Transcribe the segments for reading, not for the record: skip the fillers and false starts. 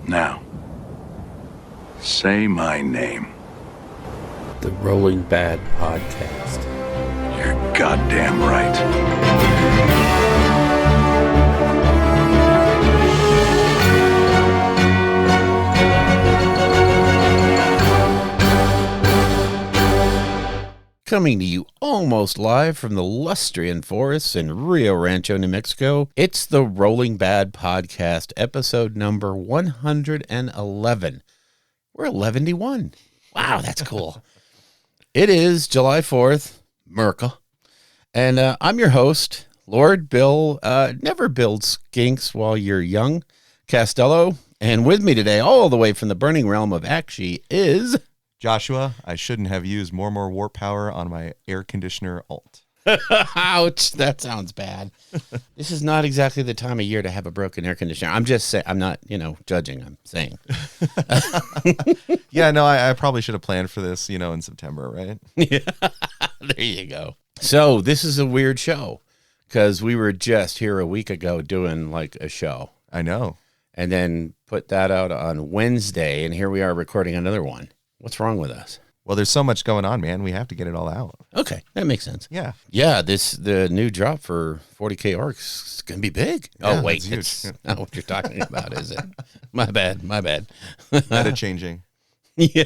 Now, say my name. The Rolling Bad Podcast. You're goddamn right. Coming to you almost live from the lustrian forests in Rio Rancho, New Mexico, it's the Rolling Bad Podcast, episode number 111. We're 11-1. Wow, that's cool. It is July 4th, Merca, and I'm your host, Lord Bill, never build skinks while you're young, Castello, and with me today, all the way from the burning realm of Akshi, is... Joshua. I shouldn't have used more warp power on my air conditioner alt. Ouch, that sounds bad. This is not exactly the time of year to have a broken air conditioner. I'm just saying, I'm not, judging, I'm saying. Yeah, no, I probably should have planned for this, in September, right? Yeah, there you go. So this is a weird show because we were just here a week ago doing like a show. I know. And then put that out on Wednesday, and here we are recording another one. What's wrong with us? Well, there's so much going on, man. We have to get it all out. Okay, that makes sense. Yeah. Yeah, the new drop for 40K orcs is going to be big. Yeah, oh, wait, it's not what you're talking about, is it? My bad. Meta changing. Yeah.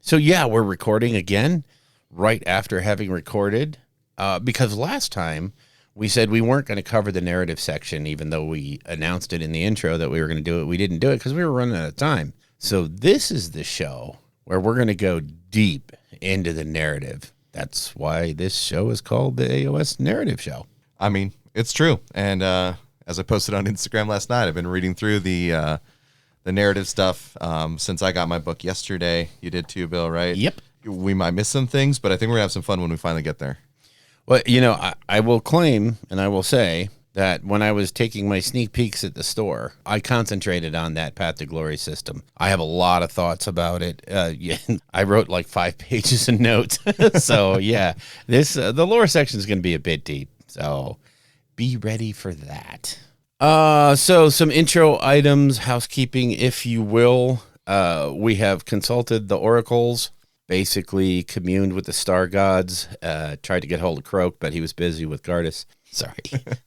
So, yeah, we're recording again right after having recorded because last time we said we weren't going to cover the narrative section, even though we announced it in the intro that we were going to do it. We didn't do it because we were running out of time. So this is the show where we're going to go deep into the narrative. That's why this show is called the AoS Narrative Show. I mean, it's true. And as I posted on Instagram last night, I've been reading through the narrative stuff since I got my book yesterday. You did too, Bill, right? Yep. We might miss some things, but I think we're going to have some fun when we finally get there. Well, I will claim and I will say that when I was taking my sneak peeks at the store, I concentrated on that Path to Glory system. I have a lot of thoughts about it. I wrote like 5 pages of notes. So yeah, this the lore section is going to be a bit deep. So be ready for that. So some intro items, housekeeping, if you will. We have consulted the oracles. Basically communed with the star gods, tried to get hold of Croak, but he was busy with Gardas. Sorry,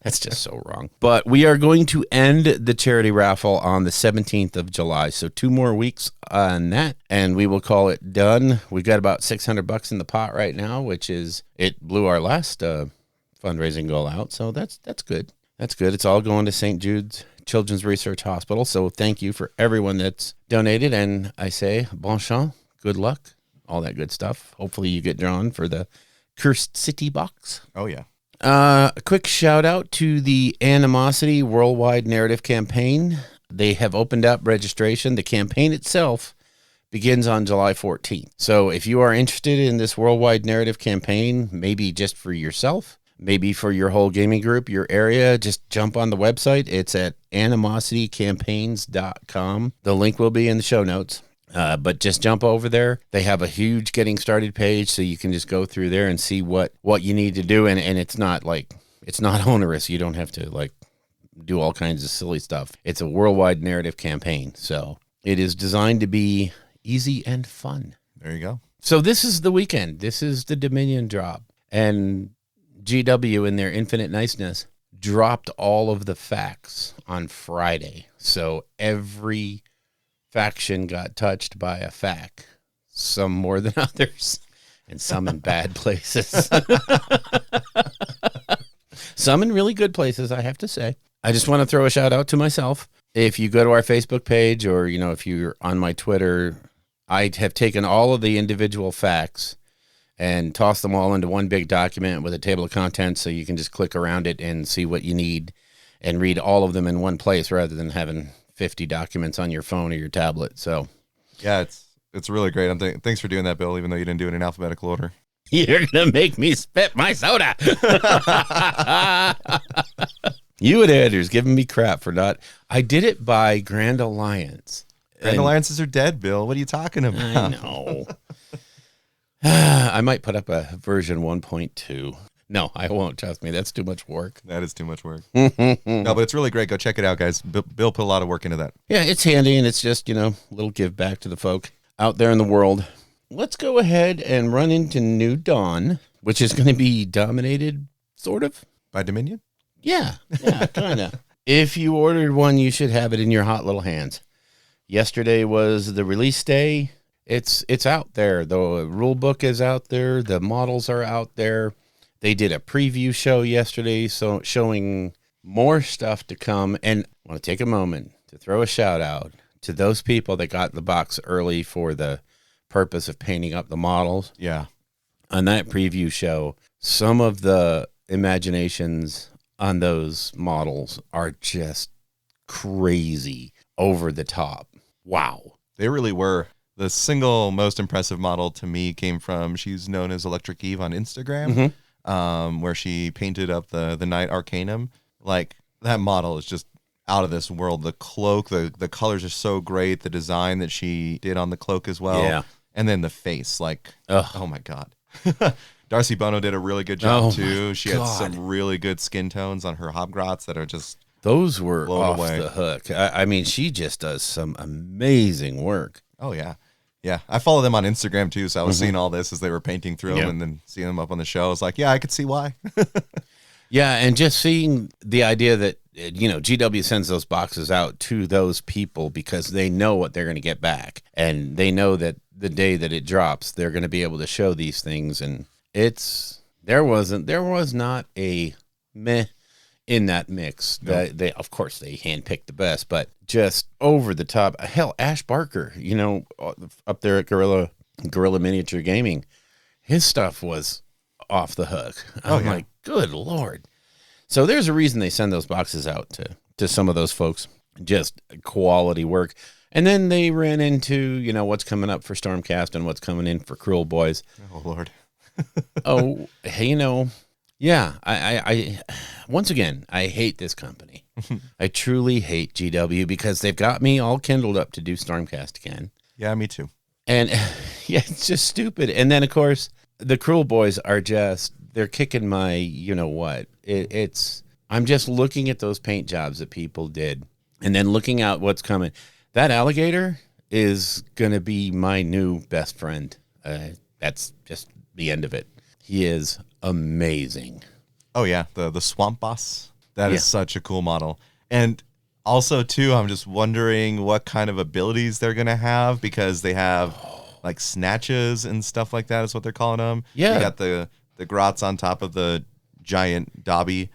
that's just so wrong. But we are going to end the charity raffle on the 17th of July. So 2 more weeks on that, and we will call it done. We got about $600 in the pot right now, which is, it blew our last fundraising goal out. So that's good. That's good. It's all going to St. Jude's Children's Research Hospital. So thank you for everyone that's donated. And I say, bon chance, good luck, all that good stuff. Hopefully you get drawn for the Cursed City box. Oh, yeah. A quick shout out to the Animosity Worldwide Narrative Campaign. They have opened up registration. The campaign itself begins on July 14th. So if you are interested in this worldwide narrative campaign, maybe just for yourself, maybe for your whole gaming group, your area, just jump on the website. It's at animositycampaigns.com. The link will be in the show notes. But just jump over there. They have a huge getting started page, so you can just go through there and see what you need to do. And it's not onerous. You don't have to do all kinds of silly stuff. It's a worldwide narrative campaign. So it is designed to be easy and fun. There you go. So this is the weekend. This is the Dominion drop. And GW in their infinite niceness dropped all of the facts on Friday. So every faction got touched by a fac, some more than others, and some in bad places. Some in really good places, I have to say. I just want to throw a shout out to myself. If you go to our Facebook page or, if you're on my Twitter, I have taken all of the individual facts and tossed them all into one big document with a table of contents so you can just click around it and see what you need and read all of them in one place rather than having 50 documents on your phone or your tablet. So yeah, it's really great. Thanks for doing that, Bill, even though you didn't do it in alphabetical order. You're gonna make me spit my soda. You and Andrew's giving me crap for not. I did it by Grand Alliance. Grand Alliances are dead, Bill. What are you talking about? I know. I might put up a version 1.2. No, I won't. Trust me. That's too much work. That is too much work. No, but it's really great. Go check it out, guys. Bill put a lot of work into that. Yeah, it's handy, and it's just, a little give back to the folk out there in the world. Let's go ahead and run into New Dawn, which is going to be dominated, sort of. By Dominion? Yeah, kind of. If you ordered one, you should have it in your hot little hands. Yesterday was the release day. It's out there. The rule book is out there. The models are out there. They did a preview show yesterday, so showing more stuff to come. And I want to take a moment to throw a shout out to those people that got the box early for the purpose of painting up the models. Yeah. On that preview show, some of the imaginations on those models are just crazy, over the top. Wow. They really were. The single most impressive model to me came from, she's known as Electric Eve on Instagram, where she painted up the Knight Arcanum. Like, that model is just out of this world. The cloak, the colors are so great. The design that she did on the cloak as well. Yeah. And then the face, like, Ugh. oh my God. Darcy Bono did a really good job too. She had God. some really good skin tones on her hobgrots that are just Those were blown off away. the hook. I mean, she just does some amazing work. Oh yeah. Yeah. I follow them on Instagram too, so I was seeing all this as they were painting through them Yep. and then seeing them up on the show. I was like, yeah, I could see why. Yeah, and just seeing the idea that, GW sends those boxes out to those people because they know what they're going to get back. And they know that the day that it drops, they're going to be able to show these things. And there was not a meh in that mix. Nope. They of course they handpicked the best, but just over the top. Hell, Ash Barker, up there at Gorilla Miniature Gaming, his stuff was off the hook. I'm like, good Lord. So there's a reason they send those boxes out to some of those folks. Just quality work. And then they ran into, what's coming up for Stormcast and what's coming in for Cruel Boys. Oh Lord. Oh, hey, yeah, I once again, I hate this company. I truly hate GW because they've got me all kindled up to do Stormcast again. Yeah, me too. And yeah, it's just stupid. And then, of course, the Cruel Boys are they're kicking my, what. I'm just looking at those paint jobs that people did and then looking out what's coming. That alligator is going to be my new best friend. That's just the end of it. He is amazing. Oh yeah, the Swamp Boss. That is Yeah. such a cool model. And also too, I'm just wondering what kind of abilities they're gonna have because they have like snatches and stuff like that is what they're calling them. Yeah. You got the grots on top of the giant Dobby,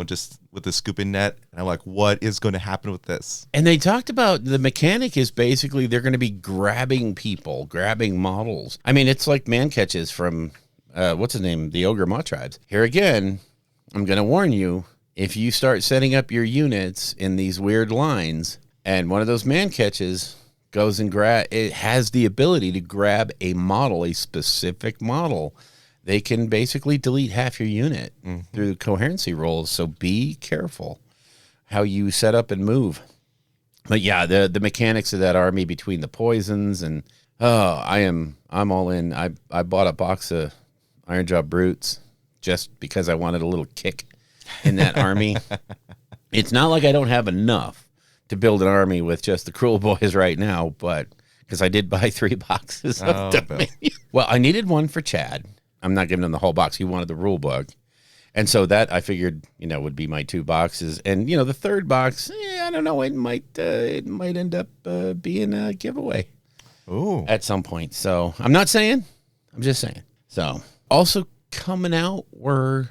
just with the scooping net. And I'm like, what is going to happen with this? And they talked about the mechanic is basically they're going to be grabbing people, grabbing models. I mean, it's like man catches from, what's his name? The Ogre Maw Tribes. Here again, I'm going to warn you, if you start setting up your units in these weird lines and one of those man catches goes and it has the ability to grab a model, a specific model, they can basically delete half your unit through coherency rolls. So be careful how you set up and move. But yeah, the mechanics of that army between the poisons and I'm all in. I bought a box of Iron Jaw Brutes just because I wanted a little kick in that army. It's not like I don't have enough to build an army with just the Cruel Boys right now, but because I did buy 3 boxes of Dominion. Well, I needed one for Chad. I'm not giving him the whole box. He wanted the rule book. And so that I figured, would be my 2 boxes. And, the 3rd box, I don't know. It might end up being a giveaway at some point. So I'm not saying. I'm just saying. So also coming out were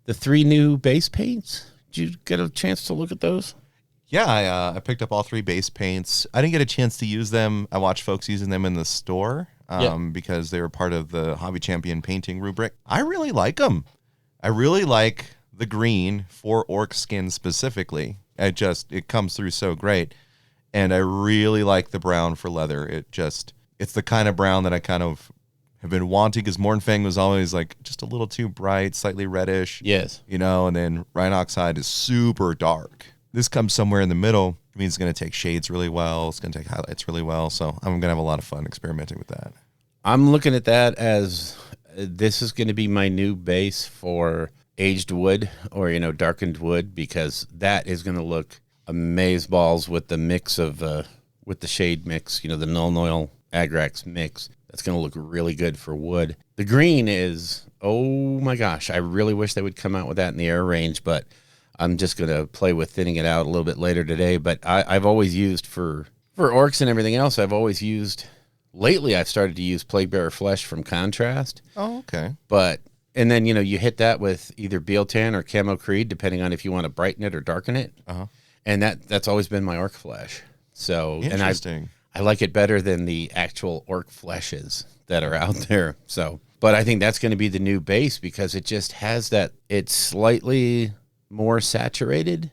the 3 new base paints. Did you get a chance to look at those? Yeah, I picked up all 3 base paints. I didn't get a chance to use them. I watched folks using them in the store because they were part of the Hobby Champion painting rubric. I really like them. I really like the green for orc skin specifically. It comes through so great. And I really like the brown for leather. It's the kind of brown that I kind of have been wanting because Mornfang was always like just a little too bright, slightly reddish. Yes. And then Rhinoxide is super dark. This comes somewhere in the middle. It means it's going to take shades really well. It's going to take highlights really well. So I'm going to have a lot of fun experimenting with that. I'm looking at that as this is going to be my new base for aged wood or, darkened wood, because that is going to look amazeballs with the mix of, with the shade mix, the Null Oil Agrax mix. That's going to look really good for wood. The green is, oh my gosh, I really wish they would come out with that in the air range, but I'm just going to play with thinning it out a little bit later today. But I've always used for orcs and everything else, lately I've started to use Plaguebearer Flesh from Contrast. Oh, okay. And then, you hit that with either Bealtan or Camo Creed, depending on if you want to brighten it or darken it. Uh-huh. And that's always been my orc flesh. So, interesting. I like it better than the actual orc fleshes that are out there. So, but I think that's going to be the new base because it just has that, it's slightly more saturated.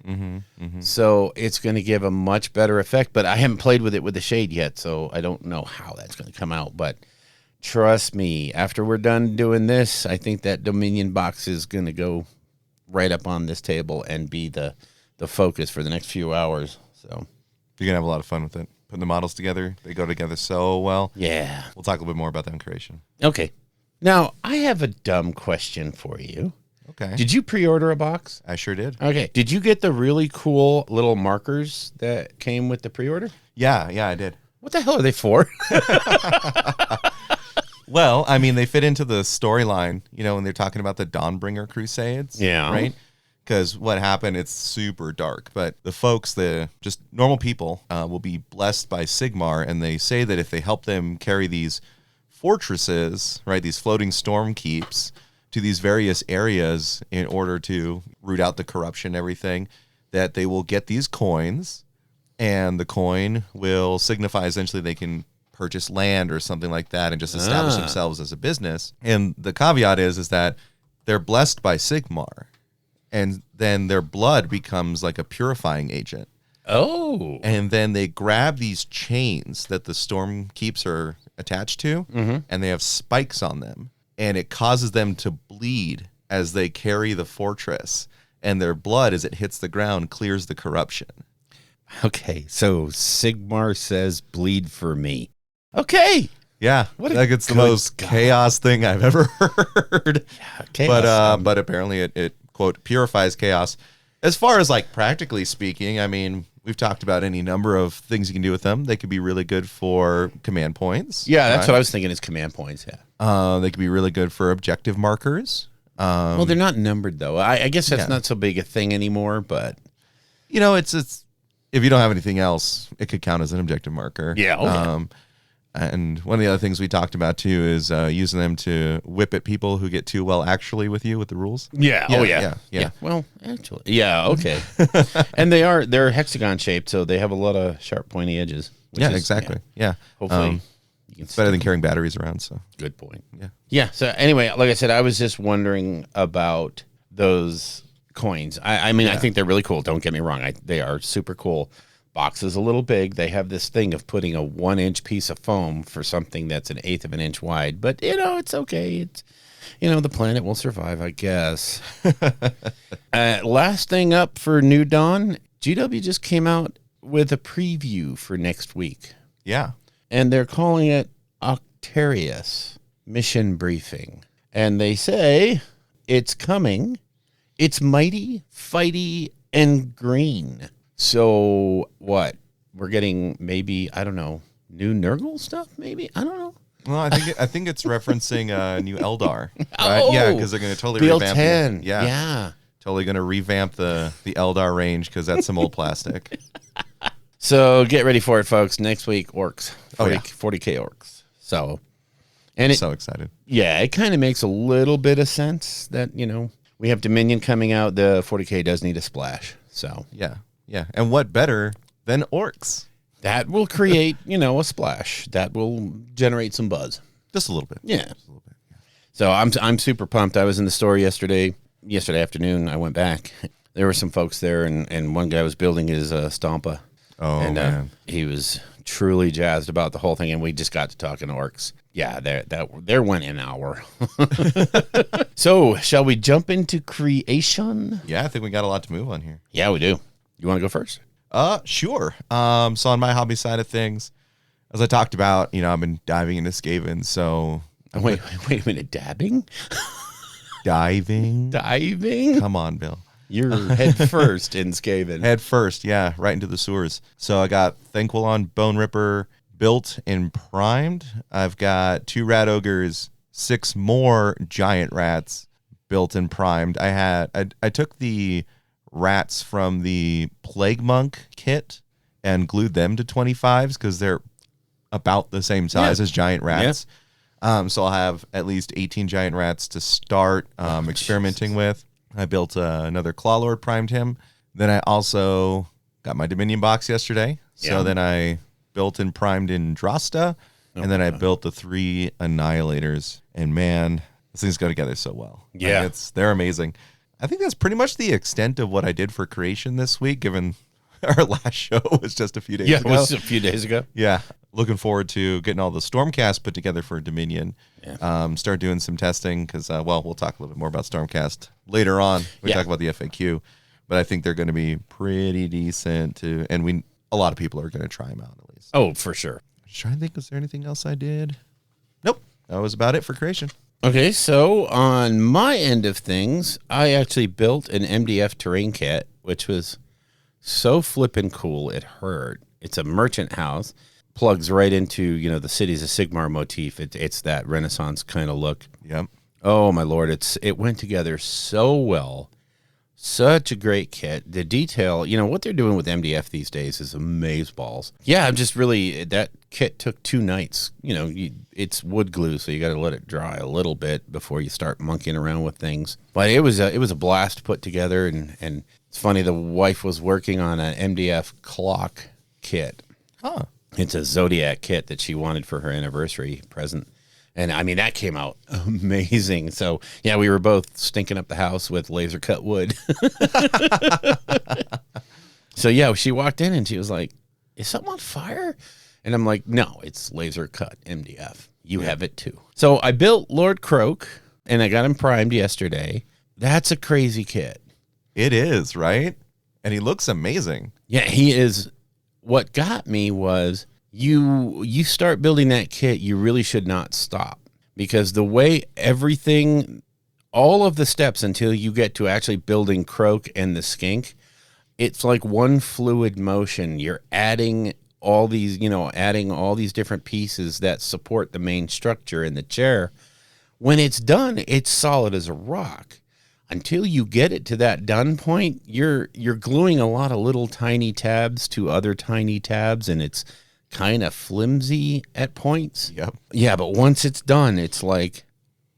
So it's going to give a much better effect, but I haven't played with it with the shade yet. So I don't know how that's going to come out, but trust me, after we're done doing this, I think that Dominion box is going to go right up on this table and be the focus for the next few hours. So you're going to have a lot of fun with it. Putting the models together. They go together so well. Yeah. We'll talk a little bit more about that in creation. Okay. Now, I have a dumb question for you. Okay. Did you pre-order a box? I sure did. Okay. Did you get the really cool little markers that came with the pre-order? Yeah, I did. What the hell are they for? Well, I mean, they fit into the storyline, when they're talking about the Dawnbringer Crusades. Yeah. Right? Because what happened, it's super dark. But the folks, the just normal people, will be blessed by Sigmar. And they say that if they help them carry these fortresses, right, these floating storm keeps, to these various areas in order to root out the corruption and everything, that they will get these coins. And the coin will signify essentially they can purchase land or something like that and just establish themselves as a business. And the caveat is that they're blessed by Sigmar, and then their blood becomes like a purifying agent. Oh. And then they grab these chains that the storm keeps are attached to, and they have spikes on them, and it causes them to bleed as they carry the fortress, and their blood, as it hits the ground, clears the corruption. Okay, so Sigmar says bleed for me. Okay. Yeah, What a like it's the good most God. chaos thing I've ever heard. Yeah, chaos. But apparently it quote purifies chaos. As far as like practically speaking, I mean, we've talked about any number of things you can do with them. They could be really good for command points. Yeah, that's what I was thinking is command points, yeah. They could be really good for objective markers. Well, they're not numbered, though. I guess that's not so big a thing anymore, but... It's if you don't have anything else, it could count as an objective marker. Yeah, okay. And one of the other things we talked about, too, is using them to whip at people who get too well actually with you with the rules. Yeah, Yeah. Well, actually, yeah, okay. And they're hexagon shaped, so they have a lot of sharp, pointy edges. Yeah, exactly. Yeah. Hopefully, you can It's better than carrying batteries around, so. Good point. Yeah. Yeah, so anyway, like I said, I was just wondering about those coins. I mean, I think they're really cool. Don't get me wrong. They are super cool. Box is a little big. They have this thing of putting a 1-inch piece of foam for something that's 1/8 of an inch wide. But, it's okay. It's, the planet will survive, I guess. Last thing up for New Dawn, GW just came out with a preview for next week. Yeah. And they're calling it Octarius Mission Briefing. And they say it's coming. It's mighty, fighty, and green. So what? We're getting maybe, I don't know, new Nurgle stuff? Maybe? I don't know. Well, I think it's referencing new Eldar. Right? Oh, Yeah, because they're going to totally revamp BL10. it. Yeah. Totally going to revamp the Eldar range because that's some old plastic. So get ready for it, folks. Next week, orcs. 40K orcs. So, and So excited. Yeah, it kind of makes a little bit of sense that, we have Dominion coming out. The 40K does need a splash. So, Yeah. And what better than orcs? that will create, a splash. That will generate some buzz. Just a little bit. Yeah. Just a little bit. Yeah. So I'm super pumped. I was in the store yesterday afternoon. I went back. There were some folks there, and one guy was building his Stompa. Oh, and man. he was truly jazzed about the whole thing, and we just got to talking orcs. Yeah, there went an hour. So, shall we jump into creation? Yeah, I think we got a lot to move on here. Yeah, we do. You want to go first? Sure. So on my hobby side of things, as I talked about, I've been diving into Skaven, so Wait a minute. Dabbing? Diving. Diving? Come on, Bill. You're head first in Skaven. Head first, yeah, right into the sewers. So I got Thanquilon Bone Ripper built and primed. I've got 2 rat ogres, 6 more giant rats built and primed. I took the rats from the Plague Monk kit and glued them to 25s because they're about the same size as giant rats. So I'll have at least 18 giant rats to start experimenting with. I built another Claw Lord, primed him. Then I also got my Dominion box yesterday. So then I built and primed in Drosta. And then I built the 3 Annihilators. And man, this things go together so well. Yeah. Like, they're amazing. I think that's pretty much the extent of what I did for creation this week, given our last show was just a few days ago. Yeah, it was a few days ago. Yeah. Looking forward to getting all the Stormcast put together for Dominion. Yeah. Start doing some testing because, we'll talk a little bit more about Stormcast later on. We talk about the FAQ, but I think they're going to be pretty decent too. And a lot of people are going to try them out at least. Oh, for sure. Just trying to think, was there anything else I did? Nope. That was about it for creation. Okay, so on my end of things, I actually built an MDF Terrain Kit, which was so flippin' cool it hurt. It's a merchant house. Plugs right into, the Cities of Sigmar motif. It's that Renaissance kind of look. Yep. Oh, my Lord. It went together so well. Such a great kit. The detail, what they're doing with MDF these days is amazeballs. Yeah, I'm just really, that kit took 2 nights. It's wood glue, so you got to let it dry a little bit before you start monkeying around with things. But it was a blast to put together, and it's funny, the wife was working on an MDF clock kit. Huh. It's a Zodiac kit that she wanted for her anniversary present. And I mean, that came out amazing. So, yeah, we were both stinking up the house with laser cut wood. So, yeah, she walked in and she was like, "Is something on fire?" And I'm like, "No, it's laser cut MDF. You have it too." So I built Lord Croak and I got him primed yesterday. That's a crazy kit. It is, right? And he looks amazing. Yeah, he is. What got me was you start building that kit, you really should not stop, because the way everything, all of the steps until you get to actually building Croak and the skink, it's like one fluid motion. You're adding all these different pieces that support the main structure in the chair. When it's done, it's solid as a rock. Until you get it to that done point, you're gluing a lot of little tiny tabs to other tiny tabs, and it's kind of flimsy at points. Yep. Yeah, but once it's done, it's like,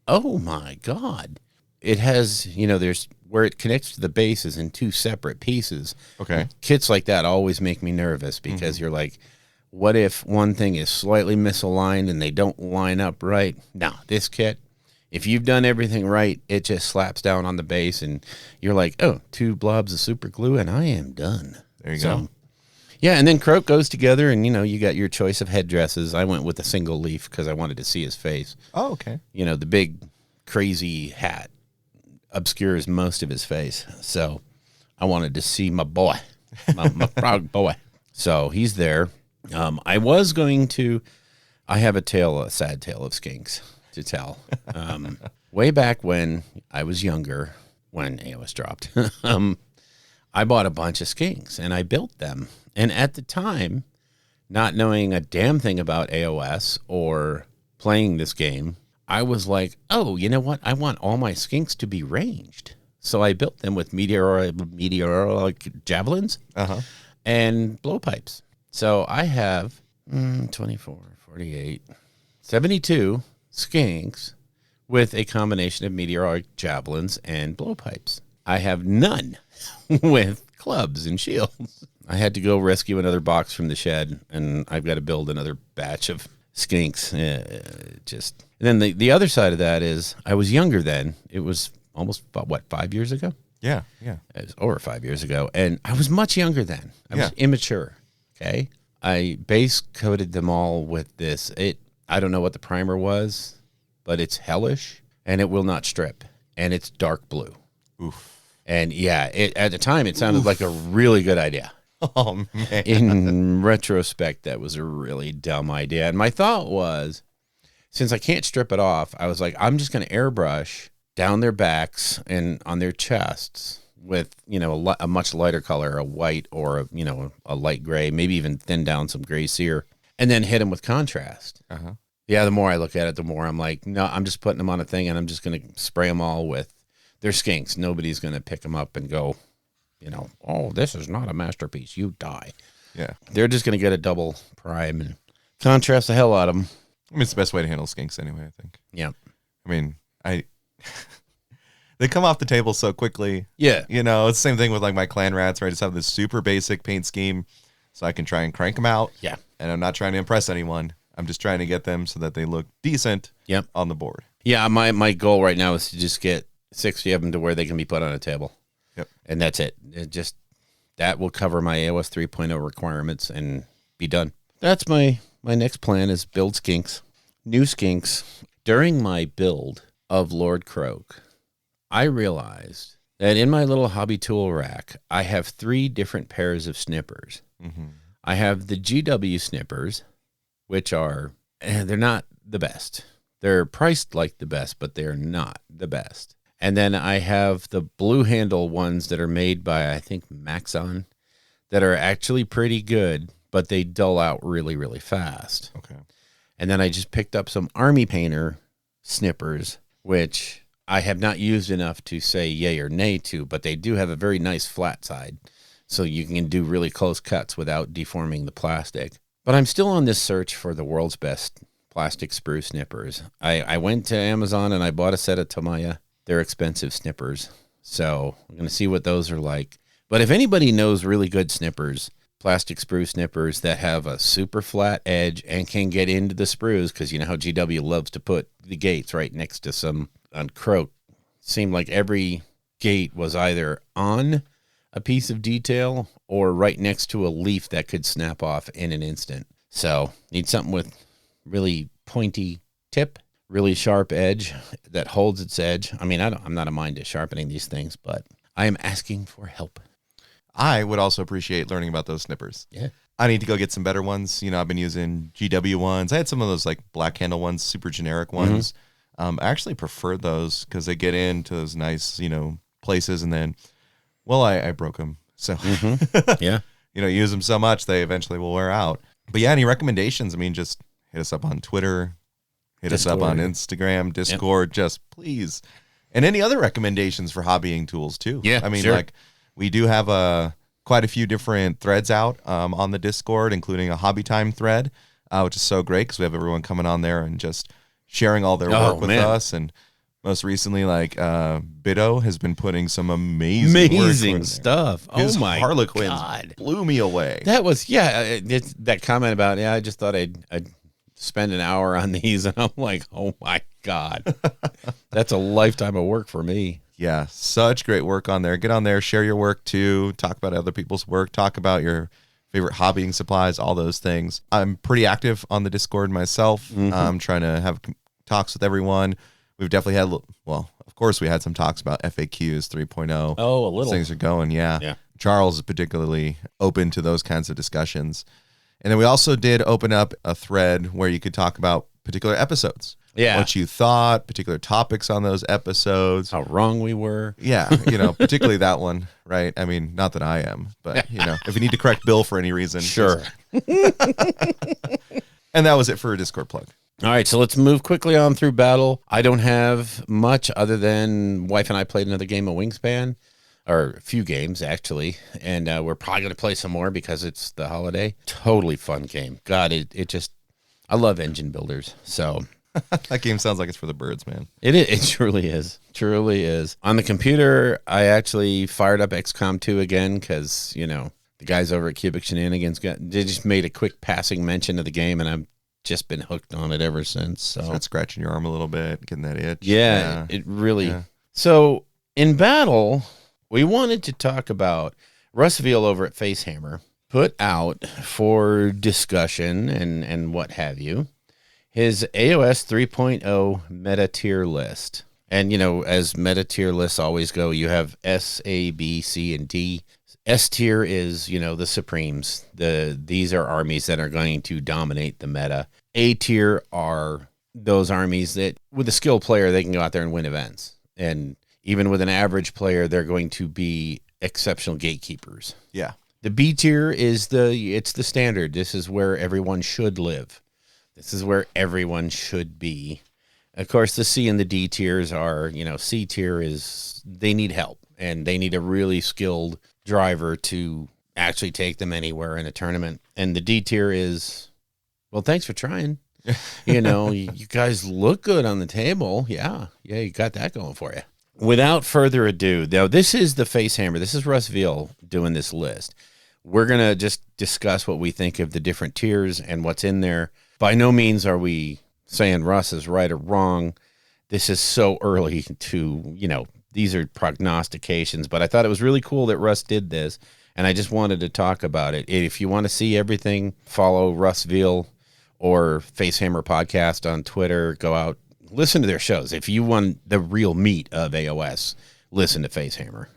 oh my God. It has, there's where it connects to the base is in 2 separate pieces. Okay. Kits like that always make me nervous because you're like, what if one thing is slightly misaligned and they don't line up right? No, this kit, if you've done everything right, it just slaps down on the base and you're like, oh, 2 blobs of super glue and I am done. There you go. Yeah, and then Croak goes together and, you got your choice of headdresses. I went with a single leaf because I wanted to see his face. Oh, okay. The big crazy hat obscures most of his face. So I wanted to see my boy, my frog boy. So he's there. I have a sad tale of skinks to tell. Way back when I was younger, when AoS dropped, I bought a bunch of skinks and I built them. And at the time, not knowing a damn thing about AoS or playing this game, I was like, oh, you know what? I want all my skinks to be ranged. So I built them with meteoric javelins and blowpipes. So I have 24, 48, 72 skinks with a combination of meteoric javelins and blowpipes. I have none with clubs and shields. I had to go rescue another box from the shed, and I've got to build another batch of skinks. And then the other side of that is I was younger then. It was almost, 5 years ago? Yeah. It was over 5 years ago, and I was much younger then. I was immature, okay? I base coated them all with this. I don't know what the primer was, but it's hellish, and it will not strip, and it's dark blue. Oof. And yeah, at the time, it sounded like a really good idea. Oh, man. In retrospect, that was a really dumb idea. And my thought was, since I can't strip it off, I was like, I'm just going to airbrush down their backs and on their chests with, a much lighter color, a white or a light gray, maybe even thin down some gray sear, and then hit them with contrast. Uh-huh. Yeah, the more I look at it, the more I'm like, no, I'm just putting them on a thing, and I'm just going to spray them all with their skinks. Nobody's going to pick them up and go, oh, this is not a masterpiece. You die. Yeah. They're just going to get a double prime and contrast the hell out of them. I mean, it's the best way to handle skinks anyway, I think. Yeah. I mean, they come off the table so quickly. Yeah. It's the same thing with like my clan rats, where I just have this super basic paint scheme so I can try and crank them out. Yeah. And I'm not trying to impress anyone. I'm just trying to get them so that they look decent on the board. Yeah, my goal right now is to just get 60 of them to where they can be put on a table. Yep. And that's it. That will cover my AoS 3.0 requirements and be done. That's my next plan is build skinks. New skinks. During my build of Lord Croak, I realized that in my little hobby tool rack, I have 3 different pairs of snippers. Mm-hmm. I have the GW snippers, which they're not the best. They're priced like the best, but they're not the best. And then I have the blue handle ones that are made by, I think, Maxon, that are actually pretty good, but they dull out really, really fast. Okay. And then I just picked up some Army Painter snippers, which I have not used enough to say yay or nay to, but they do have a very nice flat side, so you can do really close cuts without deforming the plastic. But I'm still on this search for the world's best plastic sprue snippers. I went to Amazon and I bought a set of Tamiya. They're expensive snippers, so I'm going to see what those are like. But if anybody knows really good snippers, plastic sprue snippers that have a super flat edge and can get into the sprues, because you know how GW loves to put the gates right next to some on Croak. Seemed like every gate was either on a piece of detail or right next to a leaf that could snap off in an instant. So need something with really pointy tip, really sharp edge that holds its edge. I mean, I'm not a mind to sharpening these things, but I am asking for help. I would also appreciate learning about those snippers. Yeah. I need to go get some better ones. I've been using GW ones. I had some of those like black handle ones, super generic ones. I actually prefer those because they get into those nice, places, and then, I broke them. So, Yeah. Use them so much, they eventually will wear out. But yeah, any recommendations? I mean, just hit us up on Twitter, hit us up on Instagram, Discord, just please. And any other recommendations for hobbying tools too. Yeah, I mean, sure. like we do have quite a few different threads out on the Discord, including a hobby time thread, which is so great because we have everyone coming on there and just sharing all their work with us. And most recently, like Bido has been putting some amazing stuff. His oh my Harlequins God. blew me away. That was, it's that comment about, I just thought I'd spend an hour on these, and I'm like, oh my God. That's a lifetime of work for me. Yeah, such great work on there. Get on there, share your work too, talk about other people's work, talk about your favorite hobbying supplies, all those things. I'm pretty active on the Discord myself. I'm trying to have talks with everyone. We've definitely had, of course, we had some talks about FAQs 3.0. Oh, a little. Things are going, yeah. Charles is particularly open to those kinds of discussions. And then we also did open up a thread where you could talk about particular episodes. Yeah. What you thought, particular topics on those episodes. How wrong we were. Yeah, particularly that one, right? I mean, not that I am, but, if you need to correct Bill for any reason. Sure. And that was it for a Discord plug. All right, so let's move quickly on through battle. I don't have much other than wife and I played another game of Wingspan, or a few games, actually, and we're probably going to play some more because it's the holiday. Totally fun game. God, it just, I love engine builders, so... That game sounds like it's for the birds, man. It is. It truly is. Truly is. On the computer, I actually fired up XCOM 2 again because, the guys over at Cubic Shenanigans they just made a quick passing mention of the game, and I've just been hooked on it ever since. So start scratching your arm a little bit, getting that itch. Yeah. It really. Yeah. So in battle, we wanted to talk about Russ Veal over at Facehammer put out for discussion and what have you his AoS 3.0 meta tier list. And, as meta tier lists always go, you have S, A, B, C, and D. S tier is, the Supremes. These are armies that are going to dominate the meta. A tier are those armies that with a skilled player, they can go out there and win events. And even with an average player, they're going to be exceptional gatekeepers. Yeah. The B tier is it's the standard. This is where everyone should live. This is where everyone should be. Of course, the C and the D tiers are, C tier is they need help and they need a really skilled driver to actually take them anywhere in a tournament. And the D tier is, well, thanks for trying. You guys look good on the table. Yeah, you got that going for you. Without further ado, though, this is the Facehammer. This is Russ Veal doing this list. We're going to just discuss what we think of the different tiers and what's in there. By no means are we saying Russ is right or wrong. This is so early to, these are prognostications, but I thought it was really cool that Russ did this, and I just wanted to talk about it. If you want to see everything, follow Russ Veal or Facehammer Podcast on Twitter. Go out, listen to their shows. If you want the real meat of AoS, listen to Facehammer.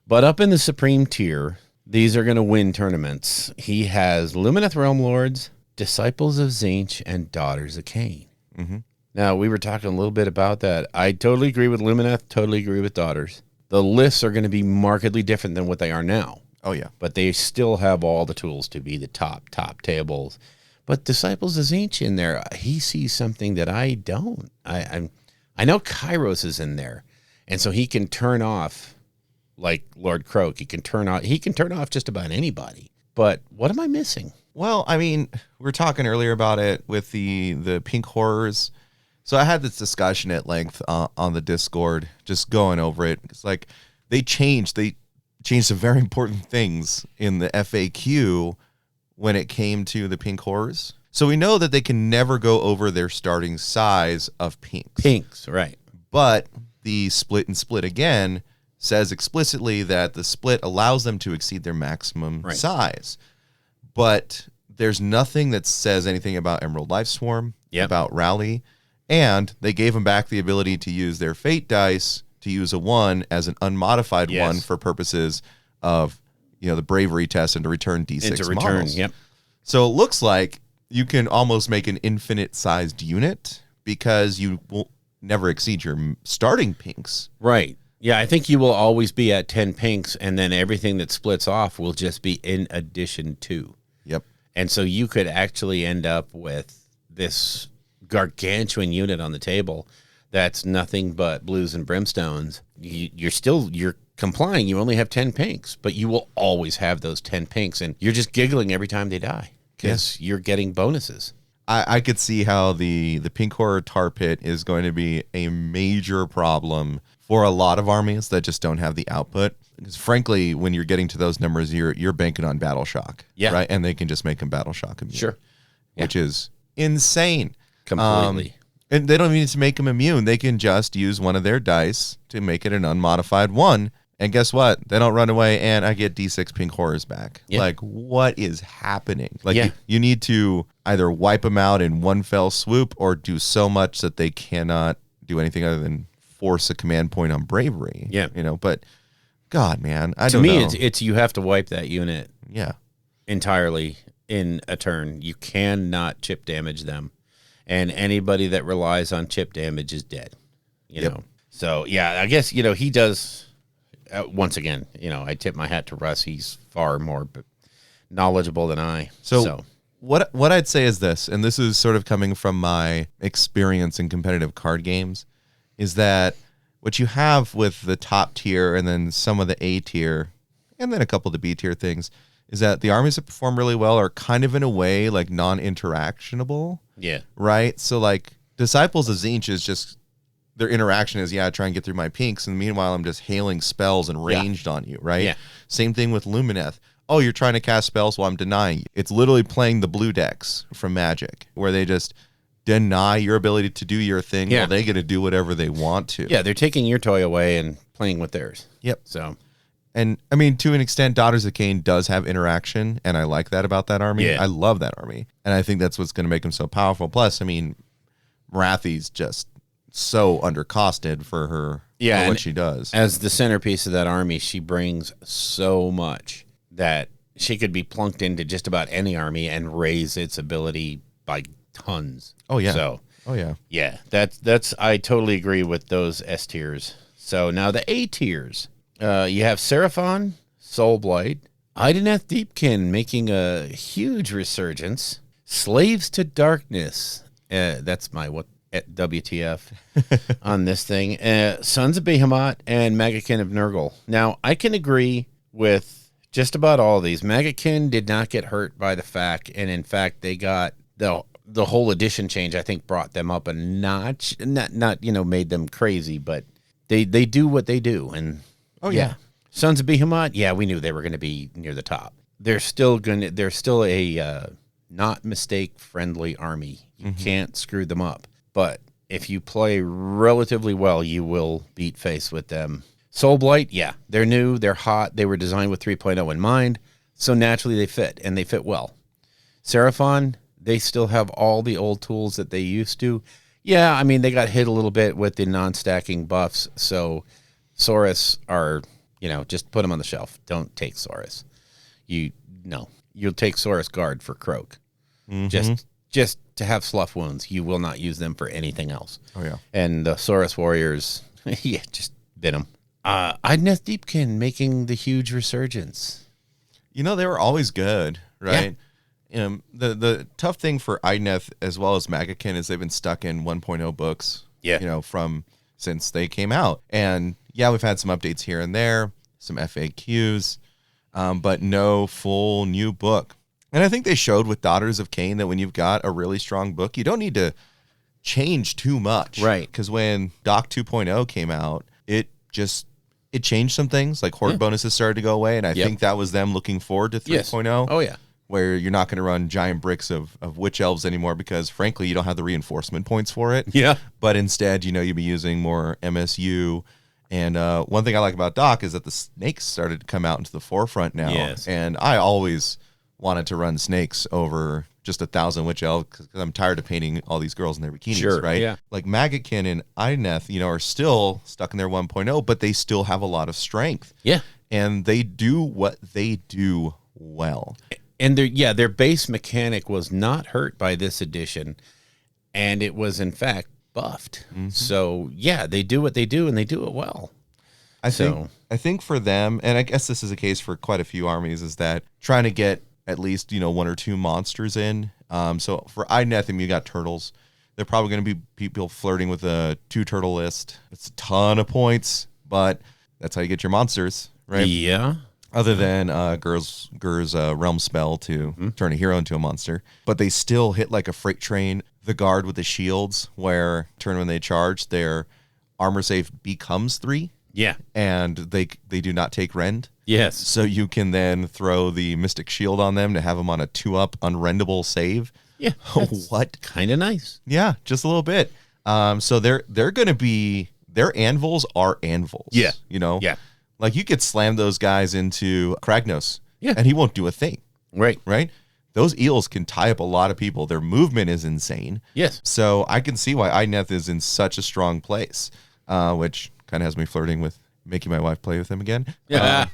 But up in the Supreme tier, these are going to win tournaments. He has Lumineth Realm Lords, Disciples of Tzeentch, and Daughters of Cain. Mm-hmm. Now, we were talking a little bit about that. I totally agree with Lumineth, totally agree with Daughters. The lists are going to be markedly different than what they are now. Oh, yeah. But they still have all the tools to be the top tables. But Disciples of Tzeentch in there, he sees something that I don't. I know Kairos is in there, and so he can turn off, like Lord Croak. He can turn off just about anybody. But what am I missing? Well, I mean, we were talking earlier about it with the pink horrors. So I had this discussion at length on the Discord, just going over it. It's like they changed some very important things in the FAQ when it came to the pink horrors. So we know that they can never go over their starting size of pinks. Pinks, right. But the split and split again says explicitly that the split allows them to exceed their maximum size. But there's nothing that says anything about Emerald Lifeswarm, about Rally, and they gave them back the ability to use their Fate dice to use a 1 as an unmodified 1 for purposes of the bravery test and to return D6 models. Yep. So it looks like you can almost make an infinite sized unit because you will never exceed your starting pinks. Right. Yeah, I think you will always be at 10 pinks, and then everything that splits off will just be in addition to. Yep. And so you could actually end up with this gargantuan unit on the table that's nothing but blues and brimstones. You're complying. You only have 10 pinks, but you will always have those 10 pinks, and you're just giggling every time they die because you're getting bonuses. I could see how the pink horror tar pit is going to be a major problem for a lot of armies that just don't have the output. Because frankly, when you're getting to those numbers, you're banking on battle shock, right? And they can just make them battle shock immune, which is insane. Completely. And they don't need to make them immune. They can just use one of their dice to make it an unmodified 1. And guess what? They don't run away, and I get D6 pink horrors back. Yeah. Like, what is happening? Like, you need to either wipe them out in one fell swoop or do so much that they cannot do anything other than force a command point on bravery. Yeah. But God, man, I don't know. To me, it's you have to wipe that unit entirely in a turn. You cannot chip damage them. And anybody that relies on chip damage is dead, you know. So, I guess, he does, once again, I tip my hat to Russ. He's far more knowledgeable than I. So what I'd say is this, and this is sort of coming from my experience in competitive card games, is that what you have with the top tier and then some of the A tier and then a couple of the B tier things is that the armies that perform really well are kind of in a way like non-interactionable. Yeah. Right? So like Disciples of Tzeentch is just their interaction is, try and get through my pinks. And meanwhile, I'm just hailing spells and ranged on you, right? Yeah. Same thing with Lumineth. Oh, you're trying to cast spells while I'm denying you. It's literally playing the blue decks from Magic where they just deny your ability to do your thing while they get to do whatever they want to. Yeah, they're taking your toy away and playing with theirs. Yep. So... And, I mean, to an extent, Daughters of Cain does have interaction, and I like that about that army. Yeah. I love that army, and I think that's what's going to make them so powerful. Plus, I mean, Marathi's just so undercosted for her, for what she does. As the centerpiece of that army, she brings so much that she could be plunked into just about any army and raise its ability by tons. Oh, yeah. So Oh, yeah. Yeah, that's I totally agree with those S tiers. So now the A tiers. You have Seraphon, Soulblight, Ideneth Deepkin making a huge resurgence. Slaves to Darkness. That's my WTF on this thing. Sons of Behemoth and Magakin of Nurgle. Now, I can agree with just about all of these. Magakin did not get hurt by the fact, and in fact, they got the whole edition change, I think, brought them up a notch. Not made them crazy, but they do what they do. And Sons of Behemoth, yeah, we knew they were going to be near the top. They're still a not mistake friendly army. You can't screw them up. But if you play relatively well, you will beat face with them. Soulblight, yeah, they're new, they're hot, they were designed with 3.0 in mind, so naturally they fit, and they fit well. Seraphon, they still have all the old tools that they used to. Yeah, I mean, they got hit a little bit with the non-stacking buffs, so Saurus are, just put them on the shelf. Don't take Saurus. You'll take Saurus Guard for Croak. Just to have slough wounds. You will not use them for anything else. Oh, yeah. And the Saurus Warriors, yeah, just bin them. Ideneth Deepkin making the huge resurgence. They were always good, right? Yeah. The tough thing for Ideneth as well as Magakin is they've been stuck in 1.0 books, from since they came out. And yeah, we've had some updates here and there, some FAQs, but no full new book. And I think they showed with Daughters of Cain that when you've got a really strong book, you don't need to change too much. Right. Because when Doc 2.0 came out, it changed some things. Like Horde bonuses started to go away. And I think that was them looking forward to 3.0. Yes. Oh, yeah. Where you're not going to run giant bricks of witch elves anymore because, frankly, you don't have the reinforcement points for it. Yeah. But instead, you'll be using more MSU. And one thing I like about Doc is that the snakes started to come out into the forefront now. Yes. And I always wanted to run snakes over just 1,000 witch elves because I'm tired of painting all these girls in their bikinis, right? Yeah. Like Magakin and Ideneth, are still stuck in their 1.0, but they still have a lot of strength. Yeah. And they do what they do well. And their base mechanic was not hurt by this edition, and it was, in fact, buffed. So, yeah, they do what they do, and they do it well. I think for them, and I guess this is a case for quite a few armies, is that trying to get at least, one or two monsters in. So for Ideneth, you got turtles. They're probably going to be people flirting with a 2-turtle list. It's a ton of points, but that's how you get your monsters, right? Yeah. Other than Gur's Realm spell to turn a hero into a monster. But they still hit like a freight train. The guard with the shields, where when they charge, their armor save becomes 3. Yeah. And they do not take rend. Yes. So you can then throw the Mystic Shield on them to have them on a 2-up unrendable save. Yeah. What? Kind of nice. Yeah, just a little bit. So they're going to be, their anvils are anvils. Yeah. Yeah. Like you could slam those guys into Kragnos. Yeah. And he won't do a thing. Right. Right? Those eels can tie up a lot of people. Their movement is insane. Yes. So I can see why Ideneth is in such a strong place, which kind of has me flirting with making my wife play with him again. Yeah.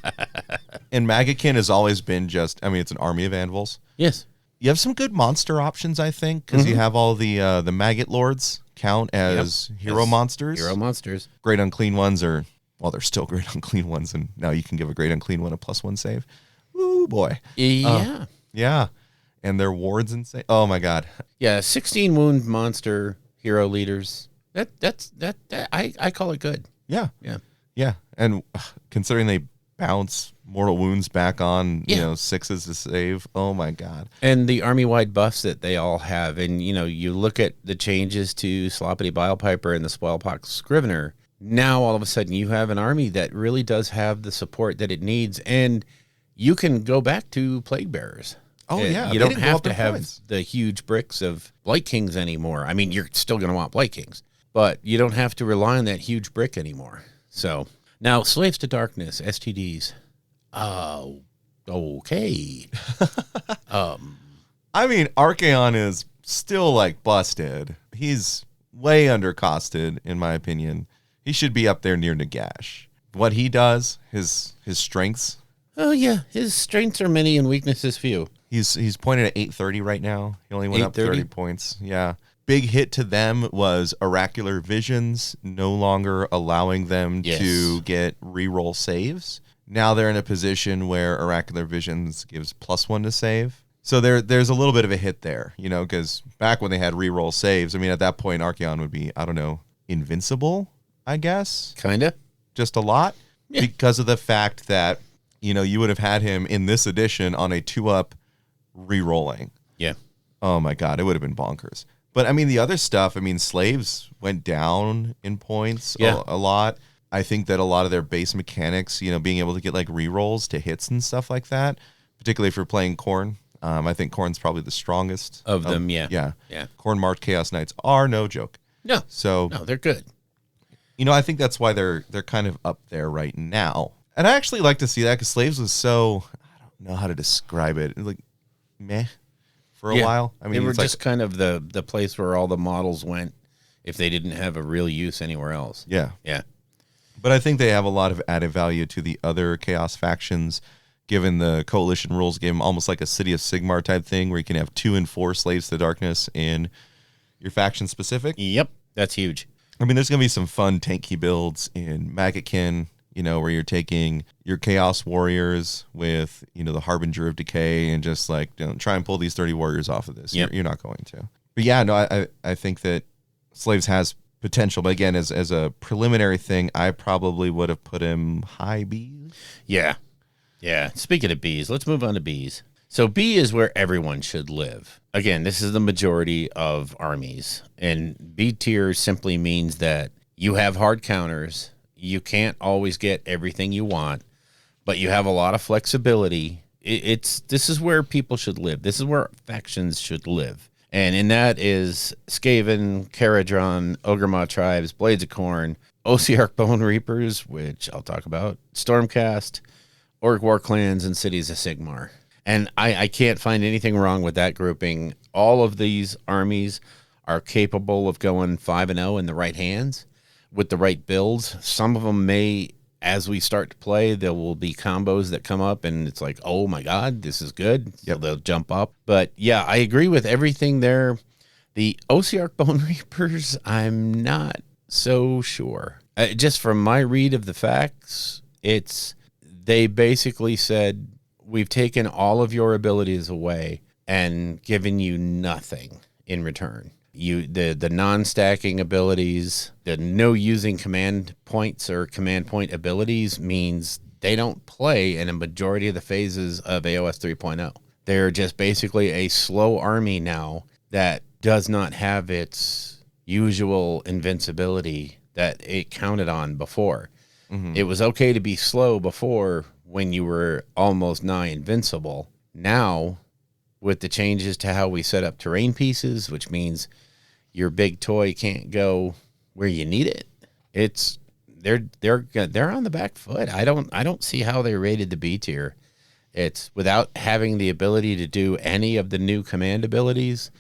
And Magakin has always been it's an army of anvils. Yes. You have some good monster options, I think, because you have all the Maggot Lords count as hero monsters. Hero monsters. Great Unclean Ones are, they're still Great Unclean Ones, and now you can give a Great Unclean One a +1 save. Ooh, boy. Yeah. Yeah. And their wards insane. Oh, my God. Yeah, 16 wound monster hero leaders. I call it good. Yeah. Yeah. Yeah. And considering they bounce mortal wounds back on, 6s to save. Oh, my God. And the army-wide buffs that they all have. And, you look at the changes to Sloppity Bilepiper and the Spoilpox Scrivener. Now, all of a sudden, you have an army that really does have the support that it needs. And you can go back to Plague Bearers. Oh, yeah. You don't have to have the huge bricks of Blight Kings anymore. I mean, you're still going to want Blight Kings, but you don't have to rely on that huge brick anymore. So now Slaves to Darkness, STDs. Okay. Archaon is still busted. He's way undercosted, in my opinion. He should be up there near Nagash. What he does, his strengths. Oh, yeah. His strengths are many and weaknesses few. He's pointed at 830 right now. He only went up 30 points. Yeah. big hit to them was Oracular Visions no longer allowing them to get reroll saves. Now they're in a position where Oracular Visions gives +1 to save. So there's a little bit of a hit there, you know, because back when they had reroll saves, I mean, at that point, Archaon would be, I don't know, invincible, I guess. Kind of. Just a lot. Yeah. Because of the fact that, you know, you would have had him in this edition on a 2-up rerolling. Yeah. Oh, my God. It would have been bonkers. But, I mean, the other stuff, I mean, Slaves went down in points a lot. I think that a lot of their base mechanics, you know, being able to get, like, rerolls to hits and stuff like that, particularly if you're playing Khorne. I think Khorne's probably the strongest of them. Yeah. Khorne marked Chaos Knights are no joke. No. So no, they're good. You know, I think that's why they're kind of up there right now. And I actually like to see that because Slaves was so, I don't know how to describe it, like meh for a while. I mean, they were it's just kind of the place where all the models went if they didn't have a real use anywhere else. Yeah. Yeah. But I think they have a lot of added value to the other Chaos factions. Given the coalition rules game, almost like a City of Sigmar type thing where you can have 2 and 4 Slaves to the Darkness in your faction specific. Yep, that's huge. I mean, there's going to be some fun tanky builds in Maggotkin, you know, where you're taking your Chaos Warriors with, you know, the Harbinger of Decay and just like, you know, try and pull these 30 warriors off of this. Yep. You're not going to. But yeah, no, I think that Slaves has potential. But again, as a preliminary thing, I probably would have put him high B. Yeah. Yeah, speaking of Bs, let's move on to Bs. So B is where everyone should live. Again, this is the majority of armies. And B tier simply means that you have hard counters. You can't always get everything you want, but you have a lot of flexibility. This is where people should live. This is where factions should live. And in that is Skaven, Caradron, Ogremont Tribes, Blades of Khorne, Ossiarch Bone Reapers, which I'll talk about, Stormcast, Orc War Clans, and Cities of Sigmar. And I can't find anything wrong with that grouping. All of these armies are capable of going 5-0 in the right hands with the right builds. Some of them may, as we start to play, there will be combos that come up and it's like, oh my God, this is good. So they'll jump up. But yeah, I agree with everything there. The Ossiarch Bone Reapers, I'm not so sure. Just from my read of the facts, they basically said, we've taken all of your abilities away and given you nothing in return. The non-stacking abilities, the no using command points or command point abilities means they don't play in a majority of the phases of AoS 3.0. They're just basically a slow army now that does not have its usual invincibility that it counted on before. Mm-hmm. It was okay to be slow before when you were almost nigh invincible. Now, with the changes to how we set up terrain pieces, which means your big toy can't go where you need it, they're on the back foot. I don't see how they rated the B tier. It's without having the ability to do any of the new command abilities,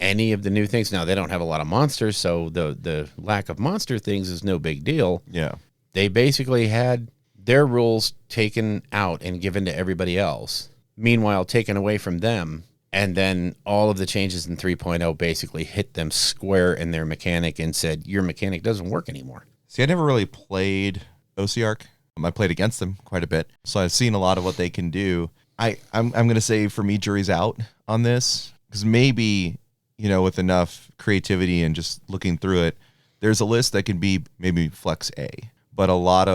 any of the new things. Now they don't have a lot of monsters, so the lack of monster things is no big deal. Yeah. They basically had their rules taken out and given to everybody else, meanwhile taken away from them, and then all of the changes in 3.0 basically hit them square in their mechanic and said, your mechanic doesn't work anymore. See, I never really played Ossiarch. I played against them quite a bit, so I've seen a lot of what they can do. I'm going to say, for me, jury's out on this, because maybe, you know, with enough creativity and just looking through it, there's a list that can be maybe flex A. But a lot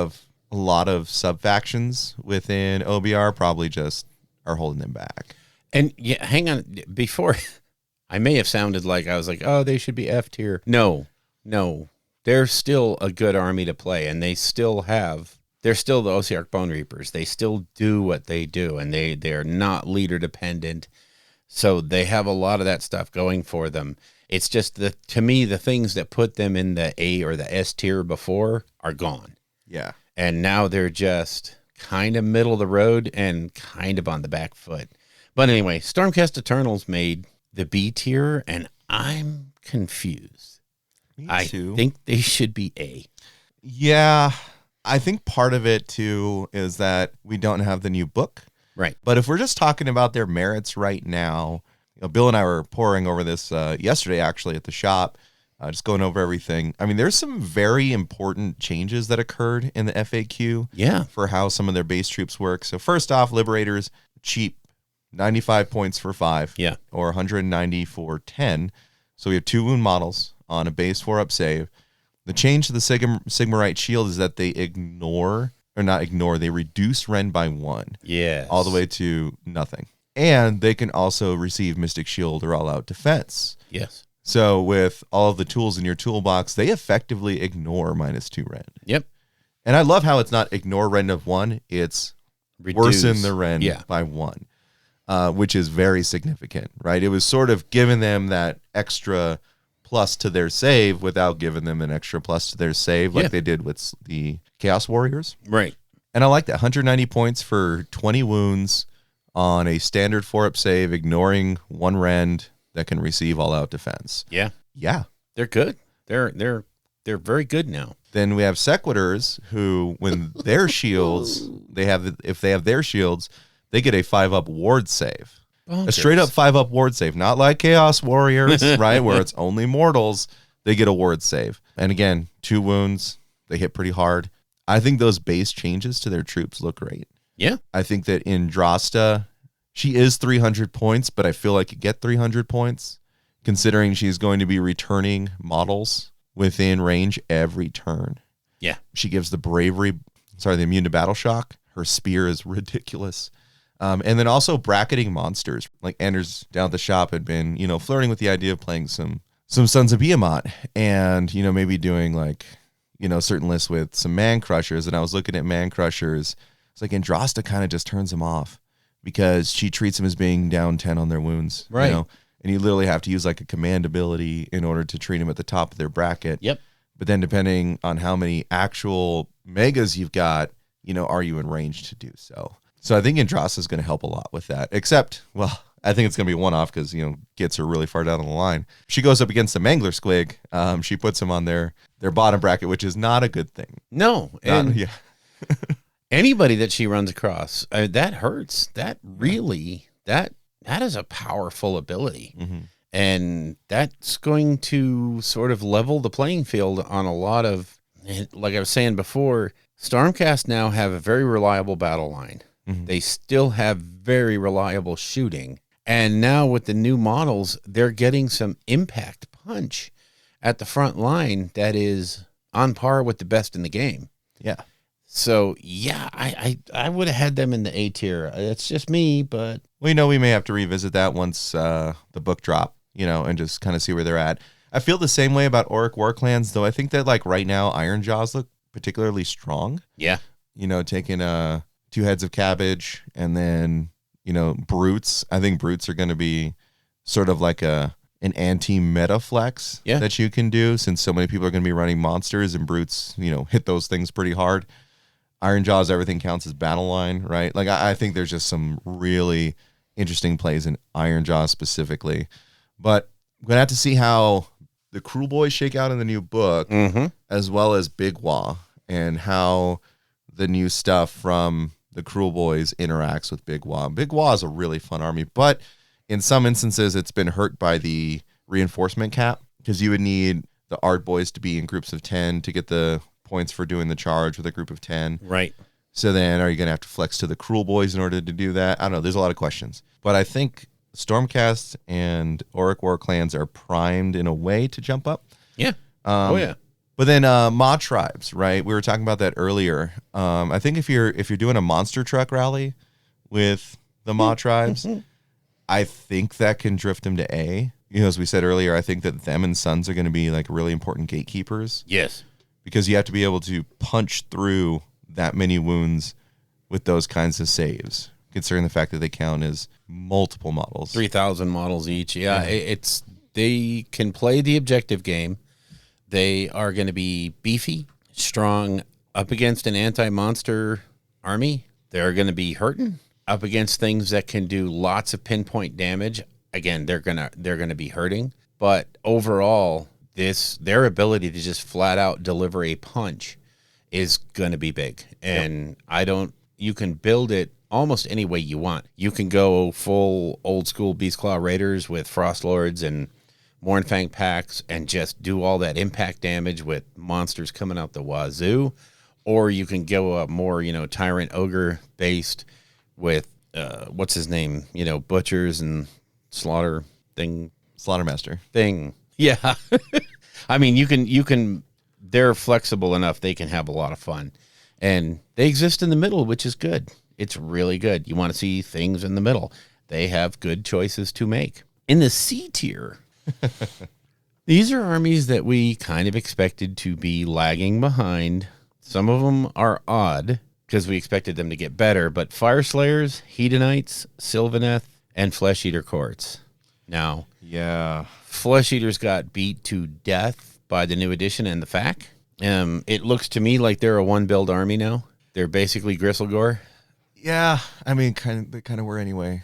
of sub-factions within OBR probably just are holding them back. And yeah, hang on. Before, I may have sounded like I was like, oh, they should be F tier. No. They're still a good army to play, and they're still the Ossiarch Bone Reapers. They still do what they do, and they're not leader dependent. So they have a lot of that stuff going for them. It's just to me, the things that put them in the A or the S tier before are gone. Yeah. And now they're just kind of middle of the road and kind of on the back foot. But anyway, Stormcast Eternals made the B tier, and I'm confused. Me I too. think they should be A. Yeah. I think part of it, too, is that we don't have the new book. Right. But if we're just talking about their merits right now, Bill and I were poring over this yesterday, actually, at the shop, just going over everything. I mean, there's some very important changes that occurred in the FAQ for how some of their base troops work. So first off, Liberators, cheap, 95 points for 5, or 190 for 10. So we have 2 wound models on a base 4-up save. The change to the Sigmarite shield is that they they reduce Rend by 1. Yes. All the way to nothing. And they can also receive Mystic Shield or All-Out Defense. Yes. So with all of the tools in your toolbox, they effectively ignore -2 Rend. Yep. And I love how it's not ignore Rend of 1, it's worsen the Rend by 1, which is very significant, right? It was sort of giving them that extra plus to their save without giving them an extra plus to their save like they did with the Chaos Warriors. Right. And I like that. 190 points for 20 wounds on a standard 4-up save, ignoring 1 Rend that can receive all-out defense. Yeah. Yeah. They're good. They're very good now. Then we have Sequiters, who, when their shields, if they have their shields, they get a 5-up ward save. Bonkers. A straight-up 5-up ward save. Not like Chaos Warriors, right, where it's only mortals. They get a ward save. And again, 2 wounds. They hit pretty hard. I think those base changes to their troops look great. Yeah. I think that in Drosta, she is 300 points, but I feel like you get 300 points considering she's going to be returning models within range every turn. Yeah. She gives the immune to battle shock. Her spear is ridiculous. And then also bracketing monsters. Like Anders down at the shop had been, flirting with the idea of playing some Sons of Behemoth and, maybe doing certain lists with some Man Crushers. And I was looking at Man Crushers. It's like Andrasta kind of just turns them off because she treats them as being down 10 on their wounds. Right. And you literally have to use like a command ability in order to treat them at the top of their bracket. Yep. But then depending on how many actual megas you've got, are you in range to do so? So I think Andrasta is going to help a lot with that. Except, I think it's going to be one-off because, Gits are really far down on the line. She goes up against the Mangler Squig. She puts him on their bottom bracket, which is not a good thing. No. Anybody that she runs across, that hurts. That really, that is a powerful ability. Mm-hmm. And that's going to sort of level the playing field on a lot of, like I was saying before, Stormcast now have a very reliable battle line. Mm-hmm. They still have very reliable shooting. And now with the new models, they're getting some impact punch at the front line that is on par with the best in the game. Yeah. So, yeah, I would have had them in the A tier. It's just me, but... we may have to revisit that once the book drop, and just kind of see where they're at. I feel the same way about Auric War Clans, though I think that, right now, Iron Jaws look particularly strong. Yeah. Taking 2 heads of cabbage and then, brutes. I think brutes are going to be sort of like an anti-meta flex that you can do since so many people are going to be running monsters and brutes, hit those things pretty hard. Iron Jaws, everything counts as battle line, right? I think there's just some really interesting plays in Iron Jaws specifically. But I'm going to have to see how the Cruel Boys shake out in the new book, as well as Big Wah, and how the new stuff from the Cruel Boys interacts with Big Wah. Big Wah is a really fun army, but in some instances, it's been hurt by the reinforcement cap because you would need the Ard Boys to be in groups of 10 to get the points for doing the charge with a group of 10. Right. So then are you going to have to flex to the Cruel Boys in order to do that? I don't know. There's a lot of questions. But I think Stormcast and Auric War Clans are primed in a way to jump up. Yeah. But then mod tribes, right? We were talking about that earlier. I think if you're doing a monster truck rally with the mod tribes, I think that can drift them to A. As we said earlier, I think that them and Sons are going to be really important gatekeepers. Yes. Because you have to be able to punch through that many wounds with those kinds of saves, considering the fact that they count as multiple models. 3,000 models each. Yeah. They can play the objective game. They are going to be beefy, strong, up against an anti-monster army. They're going to be hurting up against things that can do lots of pinpoint damage. Again, they're gonna be hurting. But overall, their ability to just flat out deliver a punch is going to be big. And you can build it almost any way you want. You can go full old school Beastclaw Raiders with Frost Lords and Mournfang packs and just do all that impact damage with monsters coming out the wazoo. Or you can go a more, Tyrant Ogre based with, what's his name? Butchers and Slaughtermaster thing. Yeah. I mean, they're flexible enough. They can have a lot of fun. And they exist in the middle, which is good. It's really good. You want to see things in the middle. They have good choices to make. In the C tier, these are armies that we kind of expected to be lagging behind. Some of them are odd because we expected them to get better, but Fireslayers, Hedonites, Sylvaneth, and Flesh Eater Courts. Now, yeah, Flesh Eaters got beat to death by the new edition and the FAQ. It looks to me like they're a one-build army now. They're basically Gristlegore. Yeah, I mean, they kind of were anyway.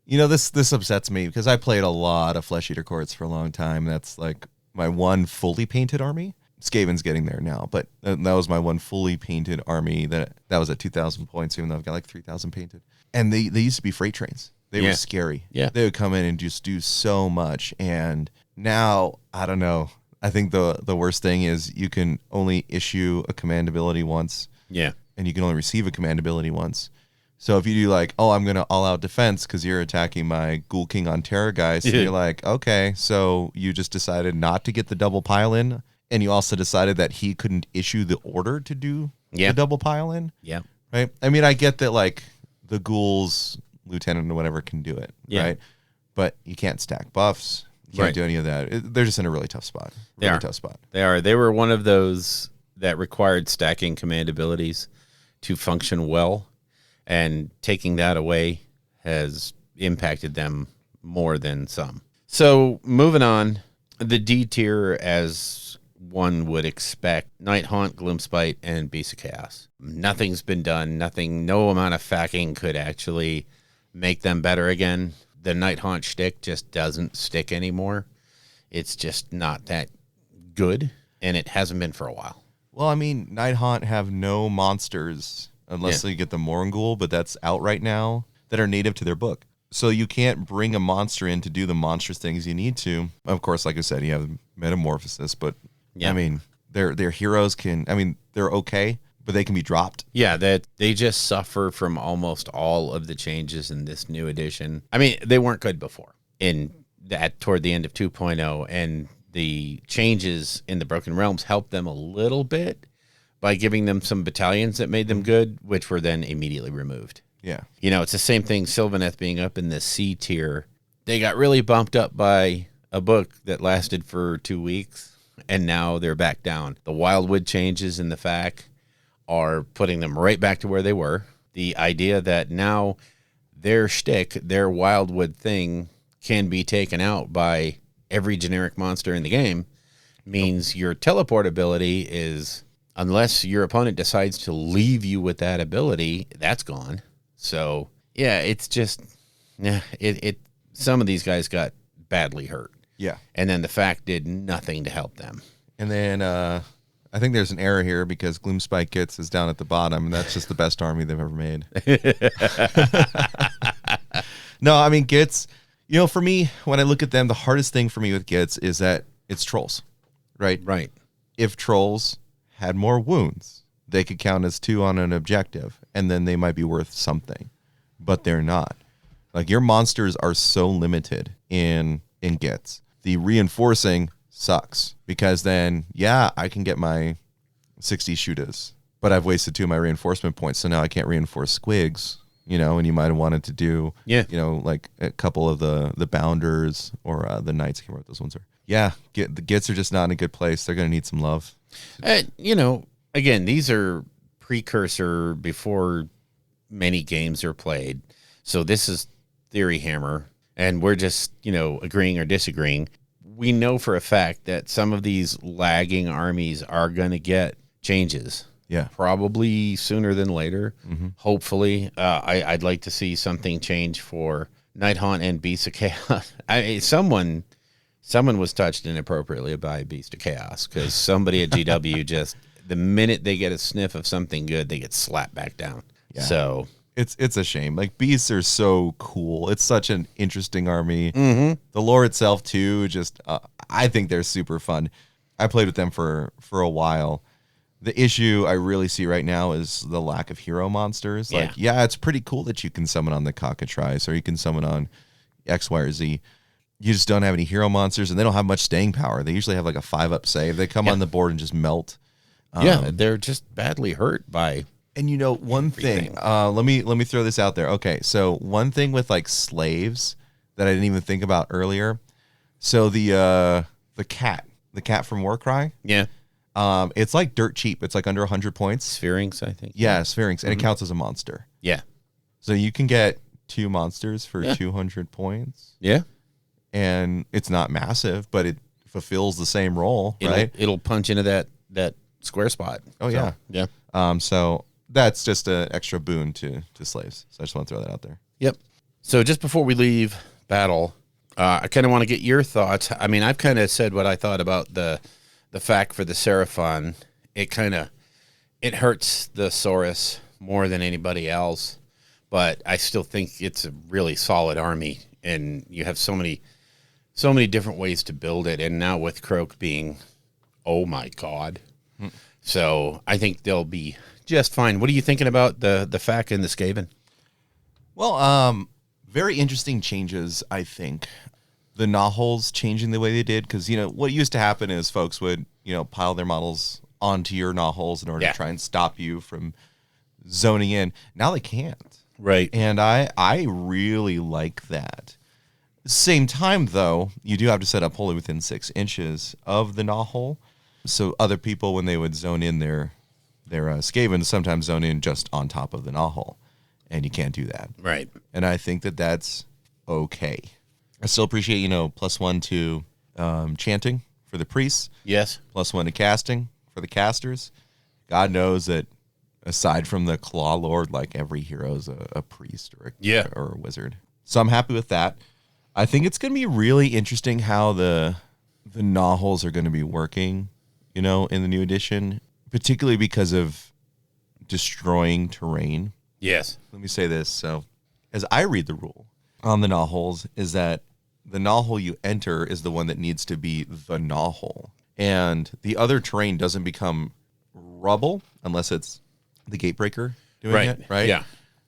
This upsets me because I played a lot of Flesh Eater Courts for a long time. That's like my one fully painted army. Skaven's getting there now, but that was my one fully painted army that was at 2,000 points, even though I've got like 3,000 painted. And they used to be freight trains. They were scary. Yeah. They would come in and just do so much. And now, I don't know. I think the worst thing is you can only issue a command ability once. Yeah. And you can only receive a command ability once. So if you do like, oh, I'm going to all-out defense because you're attacking my Ghoul King on Terror guys, you're like, okay, so you just decided not to get the double pile-in, and you also decided that he couldn't issue the order to do the double pile-in? Yeah. Right? I mean, I get that, like, the Ghouls, Lieutenant or whatever can do it, right? But you can't stack buffs. You can't do any of that. They're just in a really tough spot. Tough spot. They are. They were one of those that required stacking command abilities to function well, and taking that away has impacted them more than some. So moving on, the D tier, as one would expect, Nighthaunt, Gloomspite, and Beast of Chaos. Nothing's been done. No amount of facking could actually make them better again. The Nighthaunt shtick just doesn't stick anymore. It's just not that good, and it hasn't been for a while. Well, I mean, Nighthaunt have no monsters unless you get the Morngul, but that's out right now, that are native to their book. So you can't bring a monster in to do the monstrous things you need to. Of course, like I said, you have Metamorphosis, but I mean, their heroes they're okay, but they can be dropped. Yeah, that they just suffer from almost all of the changes in this new edition. I mean, they weren't good before toward the end of 2.0, and the changes in the Broken Realms helped them a little bit by giving them some battalions that made them good, which were then immediately removed. Yeah. It's the same thing, Sylvaneth being up in the C tier. They got really bumped up by a book that lasted for 2 weeks, and now they're back down. The Wildwood changes in the FAQ are putting them right back to where they were. The idea that now their shtick, their Wildwood thing, can be taken out by every generic monster in the game means your teleport ability is, unless your opponent decides to leave you with that ability, that's gone. So, yeah, it's just, some of these guys got badly hurt. Yeah. And then the FAQ did nothing to help them. And then I think there's an error here because Gloomspite Gitz is down at the bottom, and that's just the best army they've ever made. No, I mean, Gitz, for me, when I look at them, the hardest thing for me with Gitz is that it's trolls, right? Right. If trolls had more wounds, they could count as 2 on an objective, and then they might be worth something, but they're not. Like, your monsters are so limited in Gitz. The reinforcing sucks because then, I can get my 60 shooters, but I've wasted 2 of my reinforcement points, so now I can't reinforce squigs, and you might have wanted to do, like a couple of the bounders or the knights. I can't remember what those ones are. Yeah, the Gits are just not in a good place. They're going to need some love. Again, these are precursor before many games are played. So this is Theory Hammer, and we're just, agreeing or disagreeing. We know for a fact that some of these lagging armies are going to get changes. Yeah. Probably sooner than later. Mm-hmm. Hopefully. I'd like to see something change for Nighthaunt and Beast of Chaos. Someone was touched inappropriately by Beast of Chaos because somebody at GW just, the minute they get a sniff of something good, they get slapped back down. So it's a shame. Like, beasts are so cool. It's such an interesting army. The lore itself too. Just I think they're super fun. I played with them for a while. The issue I really see right now is the lack of hero monsters. Like, yeah, it's pretty cool that you can summon on the cockatrice or you can summon on X, Y, or Z. You just don't have any hero monsters, and they don't have much staying power. They usually have like a 5-up save. They come on the board and just melt. they're just badly hurt by. And you know, one thing, let me throw this out there. Okay, so one thing with like slaves that I didn't even think about earlier. So the cat from Warcry, it's like dirt cheap. It's like under 100 points. Sphinx, I think. Yeah, Sphinx, and it counts as a monster. Yeah. So you can get 2 monsters for 200 points. Yeah. And it's not massive, but it fulfills the same role, right? It'll punch into that square spot. Oh, so, yeah. So that's just an extra boon to slaves. So I just want to throw that out there. Yep. So just before we leave battle, I kind of want to get your thoughts. I mean, I've kind of said what I thought about the fact for the Seraphon. It hurts the Saurus more than anybody else, but I still think it's a really solid army, and you have so many different ways to build it. And now with Croak being, oh my God. So I think they'll be just fine. What are you thinking about the FAC and the Skaven? Well, very interesting changes, I think. The Gnawholes changing the way they did, because, you know, what used to happen is folks would, you know, pile their models onto your Gnawholes in order to try and stop you from zoning in. Now they can't. Right. And I really like that. Same time, though, you do have to set up wholly within 6 inches of the Gnawhole. So other people, when they would zone in their Skaven, sometimes zone in just on top of the Gnawhole. And you can't do that. Right. And I think that that's okay. I still appreciate, you know, +1 to chanting for the priests. Yes. +1 to casting for the casters. God knows that aside from the Claw Lord, like, every hero is a priest or a wizard. So I'm happy with that. I think it's going to be really interesting how the Gnawholes are going to be working, you know, in the new edition, particularly because of destroying terrain. Yes. Let me say this. So, as I read the rule on the Gnawholes, is that the Gnawhole you enter is the one that needs to be the Gnawhole. And the other terrain doesn't become rubble unless it's the Gatebreaker doing it, right? Yeah.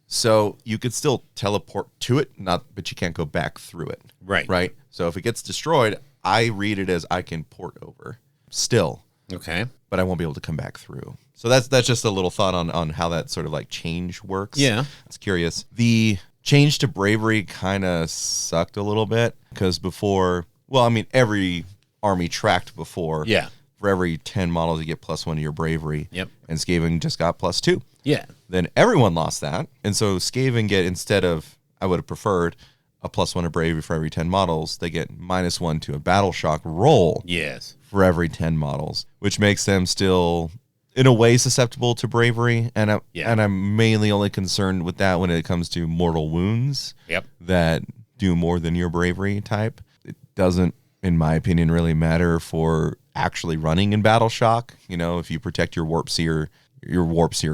So you could still teleport to it, but you can't go back through it. Right. Right? So if it gets destroyed, I read it as I can port over still. Okay. But I won't be able to come back through. So that's just a little thought on how that sort of like change works. Yeah. It's curious. The change to bravery kind of sucked a little bit because before, well, I mean, every army tracked before. Yeah. For every 10 models, you get +1 to your bravery. Yep. And Skaven just got +2. Yeah. Then everyone lost that. And so Skaven get, instead of, I would have preferred a +1 to bravery for every 10 models, they get -1 to a battle shock roll. Yes. For every 10 models, which makes them still, in a way, susceptible to bravery. And I'm mainly only concerned with that when it comes to mortal wounds. Yep. That do more than your bravery type. It doesn't, in my opinion, really matter for actually running in battle shock. You know, if you protect your Warp Seer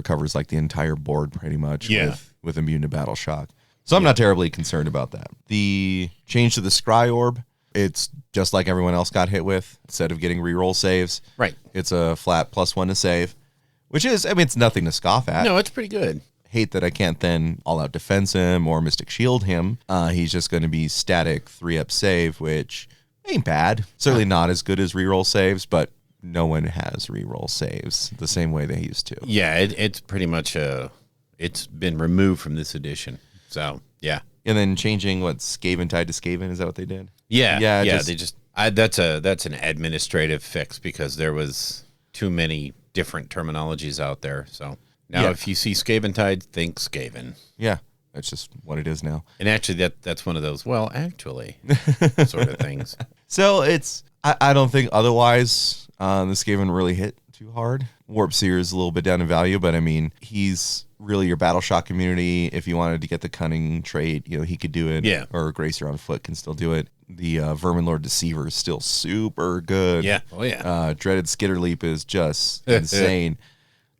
covers like the entire board pretty much with immune to battle shock. So I'm not terribly concerned about that. The change to the Scry Orb, it's just like everyone else got hit with. Instead of getting reroll saves, right? It's a flat +1 to save, which is, I mean, it's nothing to scoff at. No, it's pretty good. Hate that I can't then all-out defense him or Mystic Shield him. He's just going to be static 3-up save, which ain't bad. Certainly not as good as reroll saves, but no one has reroll saves the same way they used to. Yeah, it's pretty much it's been removed from this edition. So yeah. And then changing Skaven tied to Skaven, is that what they did? Yeah. That's an administrative fix because there was too many different terminologies out there. So now if you see Skaven tied, think Skaven. Yeah. That's just what it is now. And actually that's one of those, well, actually sort of things. So I don't think otherwise the Skaven really hit too hard. Warp Seer is a little bit down in value, but I mean, he's really your battle shock immunity. If you wanted to get the cunning trait, you know, he could do it. Yeah. Or Gracer on foot can still do it. The Vermin Lord Deceiver is still super good. Yeah. Oh yeah. Dreaded Skitter Leap is just insane.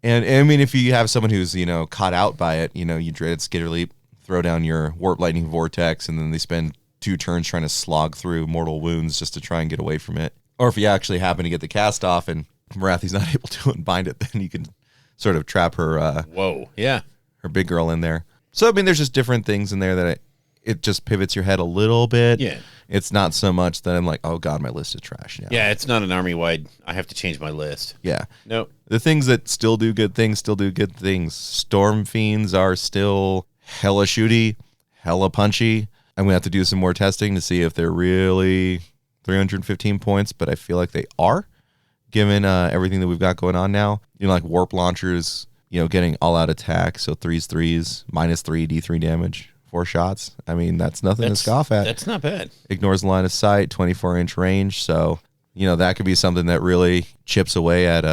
And I mean, if you have someone who's, caught out by it, you dread Skitter Leap, throw down your Warp Lightning Vortex, and then they spend 2 turns trying to slog through Mortal Wounds just to try and get away from it. Or if you actually happen to get the cast off and Marathi's not able to unbind it, then you can sort of trap her her big girl in there. So, I mean, there's just different things in there that it just pivots your head a little bit. Yeah. It's not so much that I'm like, oh, God, my list is trash now. Yeah, it's not an army-wide, I have to change my list. Yeah. Nope. The things that still do good things still do good things. Storm Fiends are still hella shooty, hella punchy. I'm going to have to do some more testing to see if they're really 315 points, but I feel like they are, given everything that we've got going on now. Like warp launchers, getting all-out attack, so 3s, -3 D3 damage, 4 shots. I mean, that's nothing to scoff at. That's not bad. Ignores the line of sight, 24-inch range, so, that could be something that really chips away at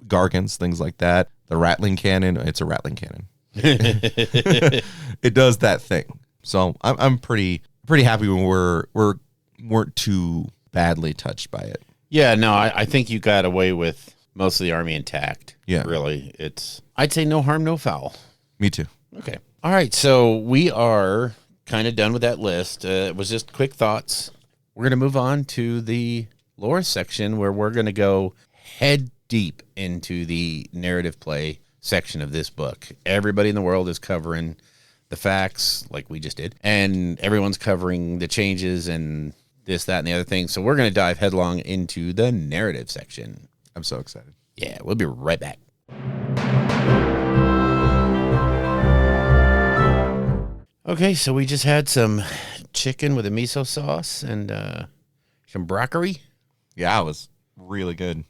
Gargants, things like that. The Rattling Cannon, it's a Rattling Cannon. It does that thing. So I'm pretty happy when weren't too badly touched by it. Yeah, no, I think you got away with most of the army intact. Yeah. Really. I'd say no harm, no foul. Me too. Okay. All right, so we are kind of done with that list. It was just quick thoughts. We're going to move on to the lore section where we're going to go head deep into the narrative play section of this book. Everybody in the world is covering the facts like we just did, and everyone's covering the changes and this, that, and the other thing. So we're going to dive headlong into the narrative section. I'm so excited. Yeah, we'll be right back. Okay, so we just had some chicken with a miso sauce and some broccoli. Yeah, it was really good.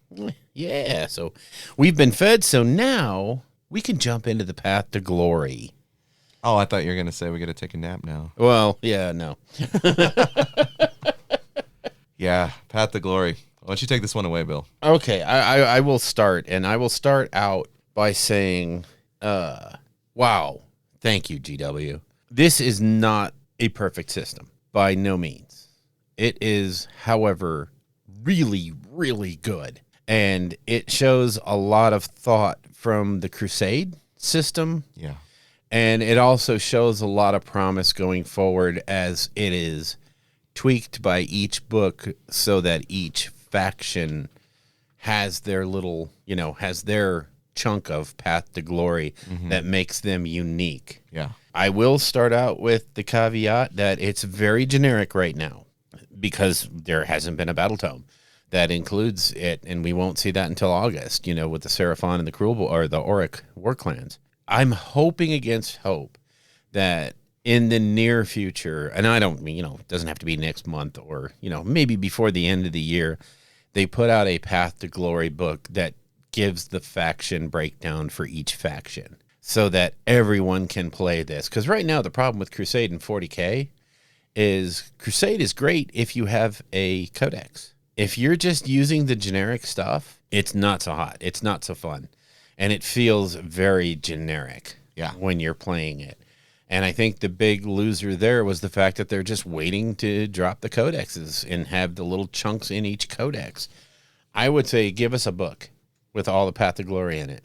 Yeah, so we've been fed, so now we can jump into the path to glory. Oh, I thought you were going to say we got to take a nap now. Well, yeah, no. Yeah, path to glory. Why don't you take this one away, Bill? Okay, I will start, and I will start out by saying, wow, thank you, GW. This is not a perfect system, by no means. It is, however, really, really good. And it shows a lot of thought from the Crusade system. Yeah. And it also shows a lot of promise going forward as it is tweaked by each book so that each faction has their little, has their chunk of path to glory that makes them unique. Yeah. I will start out with the caveat that it's very generic right now because there hasn't been a battle tome that includes it, and we won't see that until August, with the Seraphon and the Cruel or the Auric war clans. I'm hoping against hope that in the near future, and I don't mean, it doesn't have to be next month or, maybe before the end of the year, they put out a Path to Glory book that gives the faction breakdown for each faction so that everyone can play this. Because right now, the problem with Crusade and 40K is Crusade is great if you have a codex. If you're just using the generic stuff, it's not so hot. It's not so fun. And it feels very generic when you're playing it. And I think the big loser there was the fact that they're just waiting to drop the codexes and have the little chunks in each codex. I would say give us a book with all the Path to Glory in it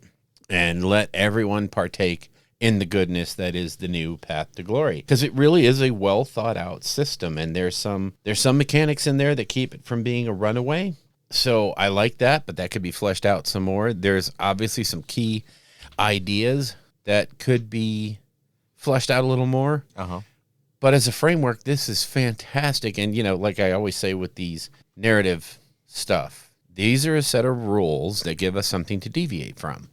and let everyone partake in the goodness that is the new Path to Glory. Because it really is a well thought out system, and there's some mechanics in there that keep it from being a runaway. So I like that, but that could be fleshed out some more. There's obviously some key ideas that could be fleshed out a little more. But as a framework, this is fantastic. And, like I always say with these narrative stuff, these are a set of rules that give us something to deviate from.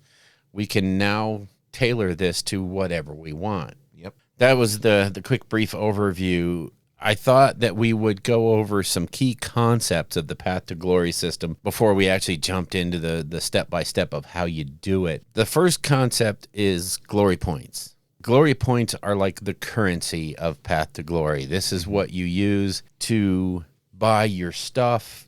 We can now tailor this to whatever we want. Yep. That was the quick brief overview. I thought that we would go over some key concepts of the Path to Glory system before we actually jumped into the step-by-step of how you do it. The first concept is glory points. Glory points are like the currency of Path to Glory. This is what you use to buy your stuff,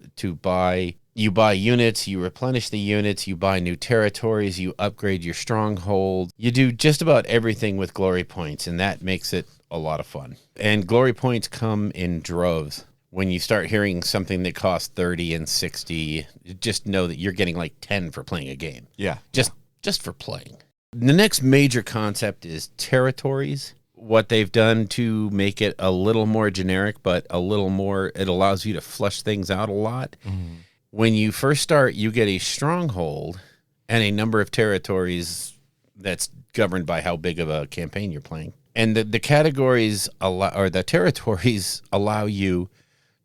you buy units, you replenish the units, you buy new territories, you upgrade your stronghold. You do just about everything with glory points, and that makes it a lot of fun. And glory points come in droves. When you start hearing something that costs 30 and 60, just know that you're getting like 10 for playing a game. Yeah. Just just for playing. The next major concept is territories. What they've done to make it a little more generic, but a little more, it allows you to flesh things out a lot. Mm-hmm. When you first start, you get a stronghold and a number of territories that's governed by how big of a campaign you're playing. And the categories or the territories allow you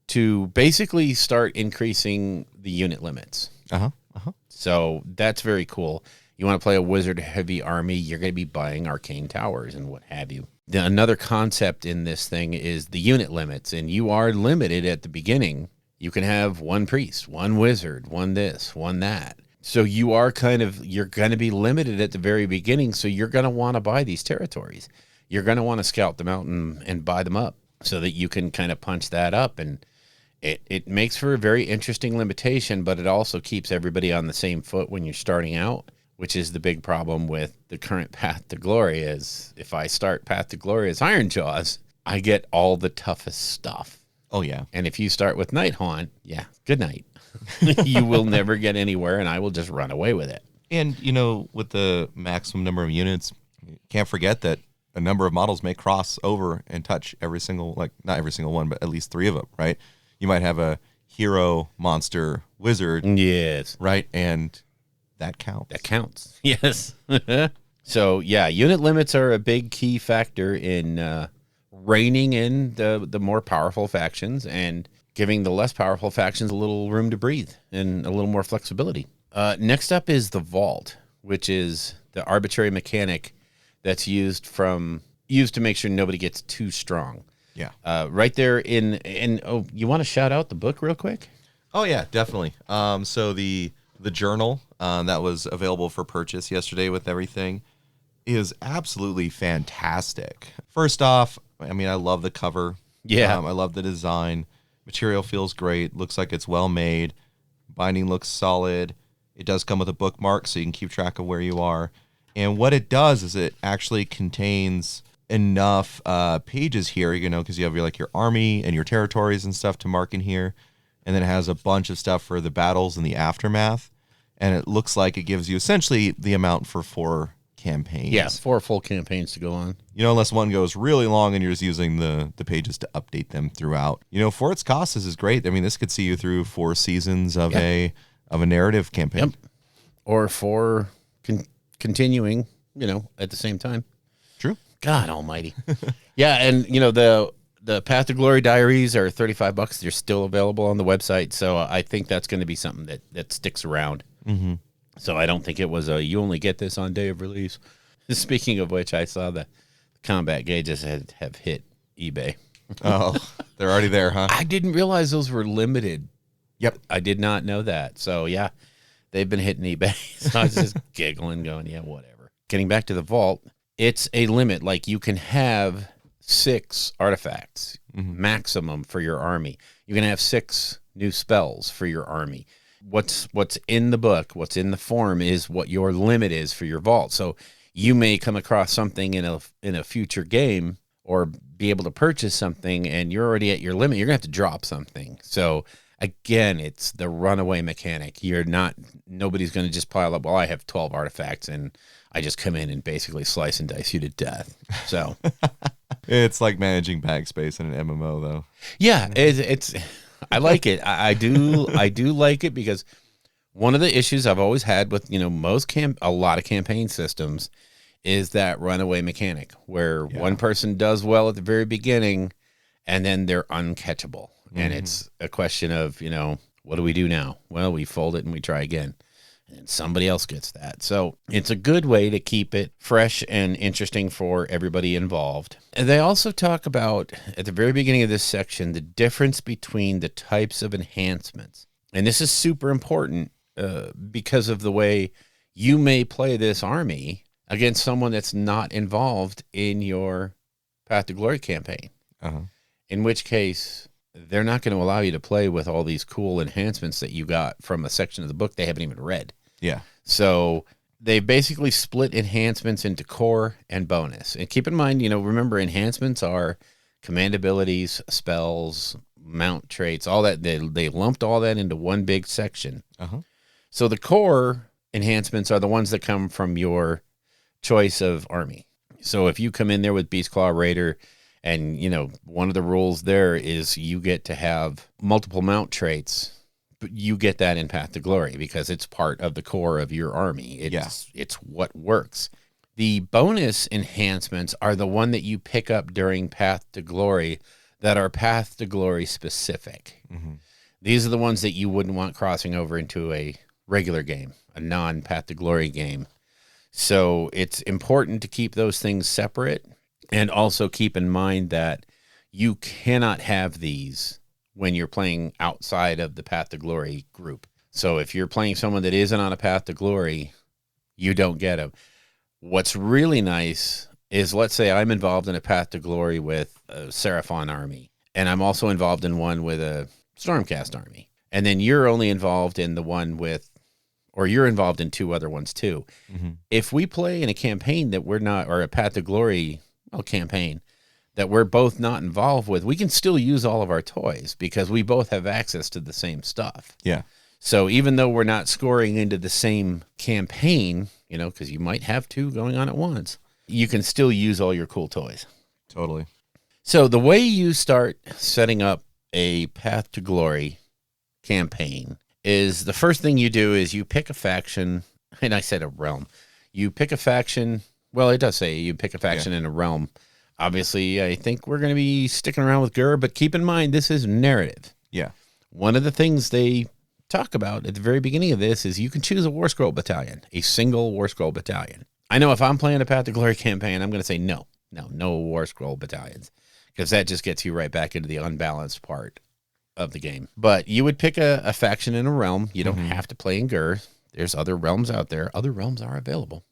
to basically start increasing the unit limits. So that's very cool. You want to play a wizard-heavy army, you're going to be buying arcane towers and what have you. Another concept in this thing is the unit limits, and you are limited at the beginning. You can have one priest, one wizard, one this, one that. So you are you're going to be limited at the very beginning, so you're going to want to buy these territories. You're going to want to scout them out and buy them up so that you can kind of punch that up. And it makes for a very interesting limitation, but it also keeps everybody on the same foot when you're starting out, which is the big problem with the current Path to Glory. Is if I start Path to Glory as Ironjaws, I get all the toughest stuff. Oh, yeah. And if you start with Nighthaunt, yeah, good night. You will never get anywhere, and I will just run away with it. And, with the maximum number of units, can't forget that a number of models may cross over and touch every single, not every single one, but at least 3 of them, right? You might have a hero, monster, wizard. Yes. Right? And that counts. That counts. Yes. So, yeah, unit limits are a big key factor in reining in the more powerful factions and giving the less powerful factions a little room to breathe and a little more flexibility. Next up is the Vault, which is the arbitrary mechanic that's used to make sure nobody gets too strong. Yeah. Right there you want to shout out the book real quick? Oh, yeah, definitely. So the journal that was available for purchase yesterday with everything is absolutely fantastic. First off, I mean, I love the cover. Yeah. I love the design. Material feels great. Looks like it's well made. Binding looks solid. It does come with a bookmark so you can keep track of where you are. And what it does is it actually contains enough pages here, because you have your army and your territories and stuff to mark in here. And then it has a bunch of stuff for the battles and the aftermath. And it looks like it gives you essentially the amount for 4 campaigns. Yes, 4 full campaigns to go on. Unless one goes really long and you're just using the pages to update them throughout. For its cost, this is great. I mean, this could see you through 4 seasons of a narrative campaign. Yep. Or 4 continuing, at the same time. True. God almighty. Yeah, and the Path to Glory diaries are $35. They're still available on the website, so I think that's going to be something that sticks around. Mm-hmm. So I don't think it was you only get this on day of release. Speaking of which, I saw the combat gauges have hit eBay. Oh, they're already there, huh? I didn't realize those were limited. Yep. I did not know that. So, yeah, they've been hitting eBay. So I was just giggling, going, yeah, whatever. Getting back to the Vault, it's a limit. Like, you can have 6 artifacts maximum for your army. You can have 6 new spells for your army. What's in the book, what's in the form is what your limit is for your Vault. So you may come across something in a future game or be able to purchase something and you're already at your limit. You're going to have to drop something. So again, it's the runaway mechanic. Nobody's going to just pile up, well, I have 12 artifacts and I just come in and basically slice and dice you to death. So it's like managing bag space in an MMO though. Yeah, it's I like it. I do like it because one of the issues I've always had with, a lot of campaign systems is that runaway mechanic where one person does well at the very beginning and then they're uncatchable. And it's a question of, what do we do now? Well, we fold it and we try again. And somebody else gets that. So it's a good way to keep it fresh and interesting for everybody involved. And they also talk about, at the very beginning of this section, the difference between the types of enhancements. And this is super important because of the way you may play this army against someone that's not involved in your Path to Glory campaign. In which case, they're not going to allow you to play with all these cool enhancements that you got from a section of the book they haven't even read. Yeah. So they basically split enhancements into core and bonus. And keep in mind, remember, enhancements are command abilities, spells, mount traits, all that. They lumped all that into one big section. So the core enhancements are the ones that come from your choice of army. So if you come in there with Beast Claw Raider, and, you know, one of the rules there is you get to have multiple mount traits, but you get that in Path to Glory because it's part of the core of your army. It's what works. The bonus enhancements are the one that you pick up during Path to Glory that are Path to Glory specific. Mm-hmm. These are the ones that you wouldn't want crossing over into a regular game, a non-Path to Glory game. So it's important to keep those things separate. And also keep in mind that you cannot have these when you're playing outside of the Path to Glory group. So if you're playing someone that isn't on a Path to Glory, you don't get them. What's really nice is, let's say I'm involved in a Path to Glory with a Seraphon army, and I'm also involved in one with a Stormcast army. And then you're only involved in the one with, or you're involved in two other ones too. Mm-hmm. If we play in a campaign that we're not, or a Path to Glory campaign that we're both not involved with, we can still use all of our toys because we both have access to the same stuff. Yeah. So even though we're not scoring into the same campaign, you know, because you might have two going on at once, you can still use all your cool toys. Totally. So the way you start setting up a Path to Glory campaign is the first thing you do is you pick a faction, and I said a realm. You pick a faction. Well, it does say you pick a faction in a realm. Obviously, I think we're going to be sticking around with Gur, but keep in mind, this is narrative. Yeah. One of the things they talk about at the very beginning of this is you can choose a War Scroll battalion, a single War Scroll battalion. I know if I'm playing a Path to Glory campaign, I'm going to say no War Scroll battalions, because that just gets you right back into the unbalanced part of the game. But you would pick a faction in a realm. You don't have to play in Gur. There's other realms out there. Other realms are available.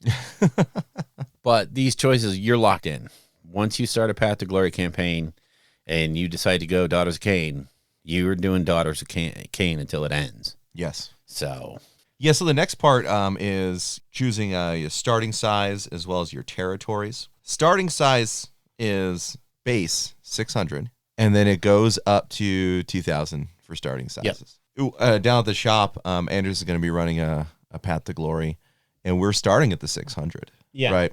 But these choices, you're locked in. Once you start a Path to Glory campaign and you decide to go Daughters of Cain, you're doing Daughters of Cain until it ends. Yes. So the next part is choosing your starting size as well as your territories. Starting size is base 600, and then it goes up to 2,000 for starting sizes. Yep. Down at the shop, Anders is going to be running a Path to Glory, and we're starting at the 600. Yeah. Right.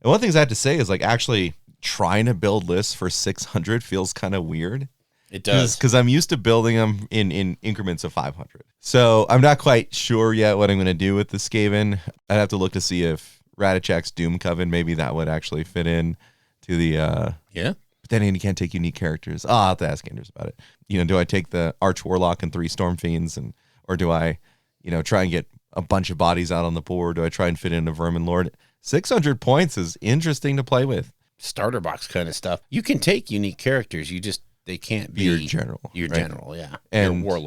And one of the things I have to say is, like, actually trying to build lists for 600 feels kind of weird. It does. Because I'm used to building them in increments of 500. So I'm not quite sure yet what I'm going to do with the Skaven. I'd have to look to see if Ratachak's Doom Coven, maybe that would actually fit in to the... Yeah. But then you can't take unique characters. I'll have to ask Anders about it. You know, do I take the Arch Warlock and 3 Storm Fiends, or do I, you know, try and get a bunch of bodies out on the board? Do I try and fit in a Vermin Lord? 600 points is interesting to play with. Starter box kind of stuff. You can take unique characters. They can't be your general. Your right? general, yeah. And your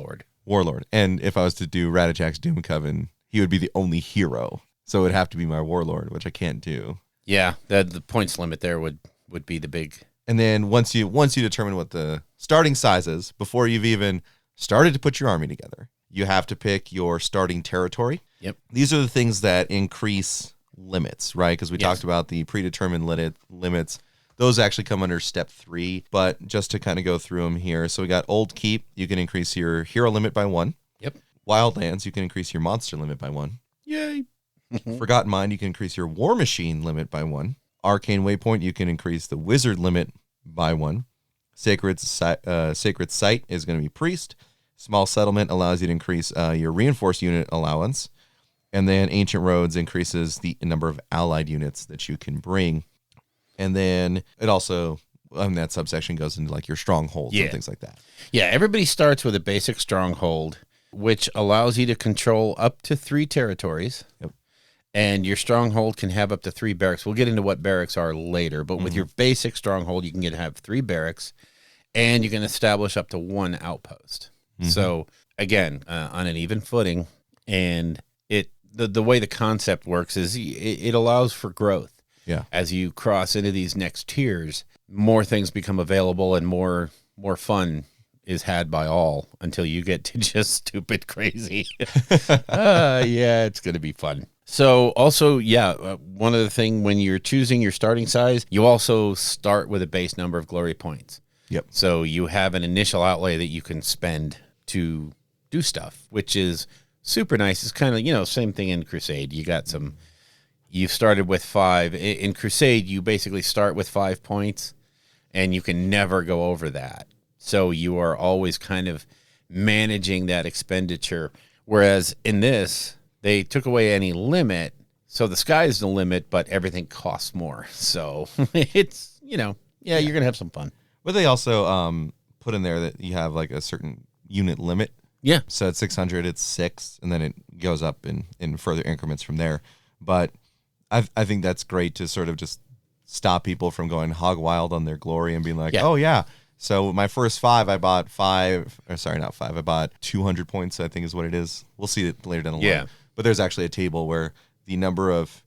warlord. And if I was to do Ratachak's Doom Coven, he would be the only hero. So it would have to be my warlord, which I can't do. Yeah, the points limit there would be the big. And then once you determine what the starting size is, before you've even started to put your army together, you have to pick your starting territory. Yep. These are the things that increase limits, right? Because we talked about the predetermined limits. Those actually come under step 3, but just to kind of go through them here. So we got Old Keep, you can increase your hero limit by 1. Yep. Wildlands, you can increase your monster limit by 1. Yay. Forgotten Mind, you can increase your War Machine limit by 1. Arcane Waypoint, you can increase the Wizard limit by 1. Sacred Site is going to be Priest. Small Settlement allows you to increase your Reinforced unit allowance. And then Ancient Roads increases the number of allied units that you can bring. And then it also, that subsection goes into like your strongholds and things like that. Yeah, everybody starts with a basic stronghold, which allows you to control up to 3 territories. Yep. And your stronghold can have up to 3 barracks. We'll get into what barracks are later, but with your basic stronghold, you can have 3 barracks, and you can establish up to 1 outpost. So again, on an even footing, and the way the concept works is it allows for growth. Yeah. As you cross into these next tiers, more things become available and more fun is had by all until you get to just stupid crazy. Yeah, it's going to be fun. So also, one other thing, when you're choosing your starting size, you also start with a base number of glory points. Yep. So you have an initial outlay that you can spend to do stuff, which is super nice. It's kind of, same thing in Crusade. You started with 5. In Crusade, you basically start with 5 points, and you can never go over that. So you are always kind of managing that expenditure. Whereas in this, they took away any limit. So the sky's the limit, but everything costs more. So it's, you're going to have some fun. But they also put in there that you have like a certain unit limit. Yeah. So at 600, it's 6, and then it goes up in further increments from there. But I think that's great to sort of just stop people from going hog wild on their glory and being like, oh, yeah. So my first 5, I bought I bought 200 points, I think is what it is. We'll see it later down the line. Yeah. But there's actually a table where the number of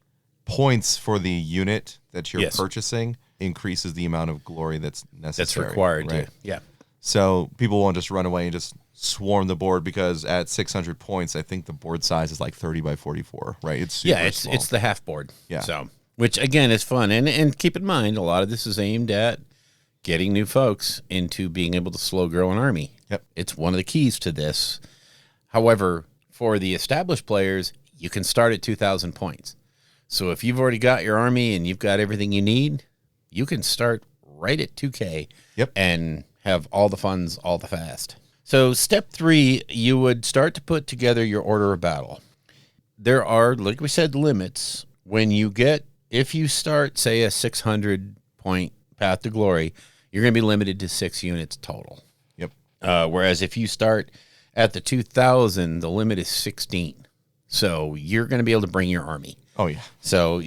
points for the unit that you're purchasing increases the amount of glory that's necessary. That's required, right? Yeah. So people won't just run away and just swarm the board, because at 600 points, I think the board size is like 30 by 44, right? It's super small. It's the half board. Yeah. So, which again is fun, and keep in mind, a lot of this is aimed at getting new folks into being able to slow grow an army. Yep. It's one of the keys to this. However, for the established players, you can start at 2,000 points. So if you've already got your army and you've got everything you need, you can start right at 2K. Yep. And have all the funds all the fast. So step 3, you would start to put together your order of battle. There are, like we said, limits. If you start, say, a 600 point Path to Glory, you're going to be limited to 6 units total. Yep. Whereas if you start at the 2,000, the limit is 16. So you're going to be able to bring your army. Oh, yeah. So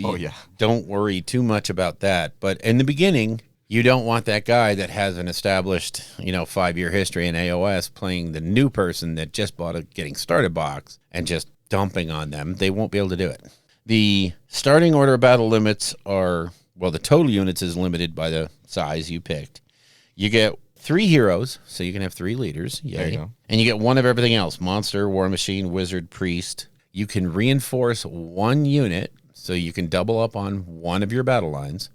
don't worry too much about that. But in the beginning, you don't want that guy that has an established, 5-year history in AoS playing the new person that just bought a getting started box and just dumping on them. They won't be able to do it. The starting order of battle limits are, the total units is limited by the size you picked. You get 3 heroes, so you can have 3 leaders. Yay. There you go. And you get 1 of everything else: monster, war machine, wizard, priest. You can reinforce 1 unit, so you can double up on 1 of your battle lines,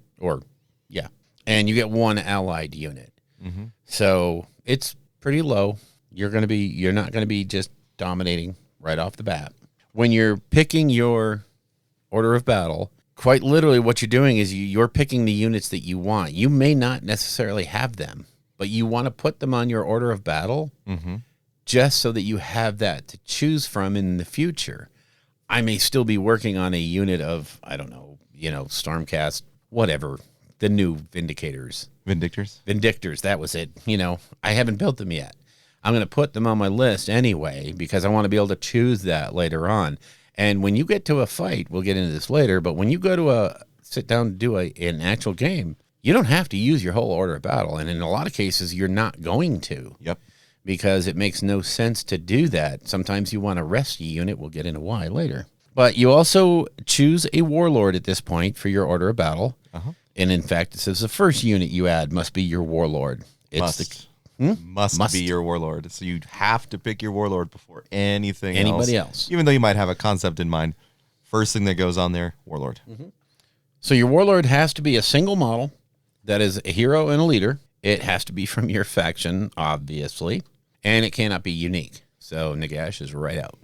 and you get 1 allied unit. Mm-hmm. So it's pretty low. You're not going to be just dominating right off the bat. When you're picking your order of battle, quite literally what you're doing is you're picking the units that you want. You may not necessarily have them, but you want to put them on your order of battle just so that you have that to choose from in the future. I may still be working on a unit of, I don't know, Stormcast, whatever, the new Vindicators. Vindictors, that was it. I haven't built them yet. I'm going to put them on my list anyway because I want to be able to choose that later on. And when you get to a fight, we'll get into this later, but when you go to sit down and do an actual game, you don't have to use your whole order of battle. And in a lot of cases, you're not going to. Yep. Because it makes no sense to do that. Sometimes you want to rest a unit. We'll get into why later. But you also choose a warlord at this point for your order of battle. Uh-huh. And in fact, it says the first unit you add must be your warlord. Must be your warlord. So you have to pick your warlord before anybody else. Even though you might have a concept in mind. First thing that goes on there, warlord. Mm-hmm. So your warlord has to be a single model that is a hero and a leader. It has to be from your faction, obviously. And it cannot be unique. So Nagash is right out.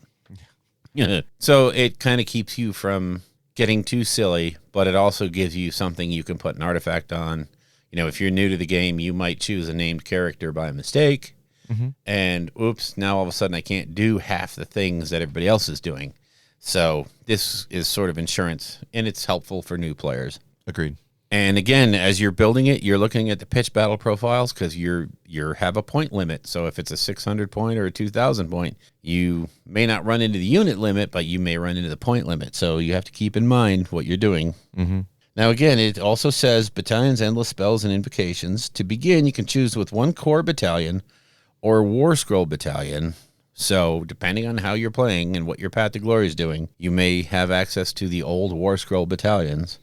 So it kind of keeps you from getting too silly, but it also gives you something you can put an artifact on. If you're new to the game, you might choose a named character by mistake. Mm-hmm. And oops, now all of a sudden I can't do half the things that everybody else is doing. So this is sort of insurance, and it's helpful for new players. Agreed. And again, as you're building it, you're looking at the pitch battle profiles because you have a point limit. So if it's a 600 point or a 2,000 point, you may not run into the unit limit, but you may run into the point limit. So you have to keep in mind what you're doing. Mm-hmm. Now, again, it also says Battalion's endless spells and invocations. To begin, you can choose with 1 core battalion or War Scroll battalion. So depending on how you're playing and what your Path to Glory is doing, you may have access to the old War Scroll battalions,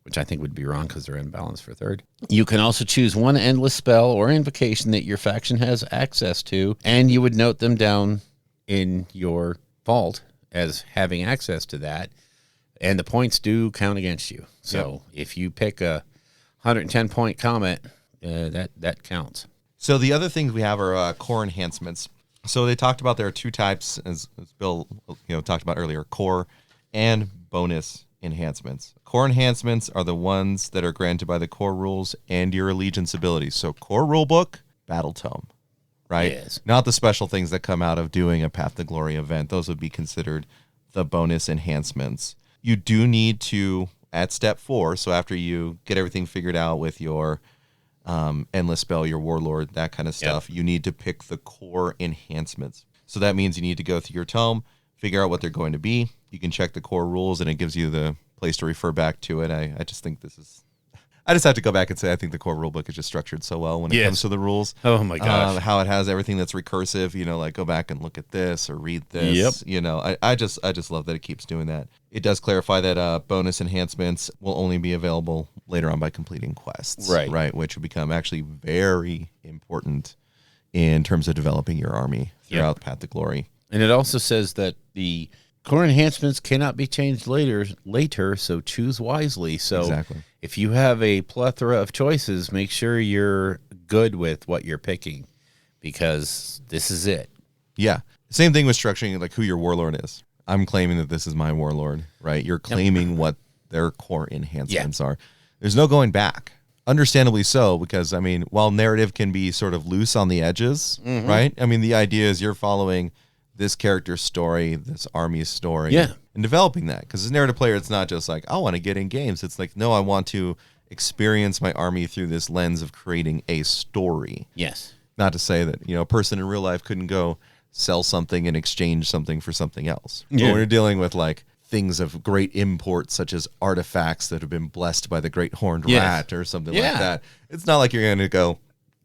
which I think would be wrong because they're imbalanced for 3rd. You can also choose 1 endless spell or invocation that your faction has access to, and you would note them down in your vault as having access to that, and the points do count against you. So if you pick a 110-point comet, that counts. So the other things we have are core enhancements. So they talked about there are two types, as Bill talked about earlier, core and bonus enhancements. Core enhancements are the ones that are granted by the core rules and your allegiance abilities. So core rulebook, battle tome, right? Yes. Not the special things that come out of doing a Path to Glory event. Those would be considered the bonus enhancements. You do need to, at step 4, so after you get everything figured out with your endless spell, your warlord, that kind of stuff, you need to pick the core enhancements. So that means you need to go through your tome, figure out what they're going to be. You can check the core rules, and it gives you the place to refer back to it. I just think this is... I just have to go back and say I think the core rulebook is just structured so well when it comes to the rules. Oh, my gosh. How it has everything that's recursive, like go back and look at this or read this. Yep. I just love that it keeps doing that. It does clarify that bonus enhancements will only be available later on by completing quests. Right, which will become actually very important in terms of developing your army throughout Path to Glory. And it also says that the core enhancements cannot be changed later, so choose wisely. So exactly. If you have a plethora of choices, make sure you're good with what you're picking, because this is it. Yeah. Same thing with structuring like who your warlord is. I'm claiming that this is my warlord, right? You're claiming what their core enhancements are. There's no going back. Understandably so, because, while narrative can be sort of loose on the edges, right? The idea is you're following this character's story, this army's story, and developing that. Because as a narrative player, it's not just like, I want to get in games. It's like, no, I want to experience my army through this lens of creating a story. Yes. Not to say that, a person in real life couldn't go sell something and exchange something for something else. Yeah. But when you're dealing with like things of great import, such as artifacts that have been blessed by the great horned rat or something like that, it's not like you're going to go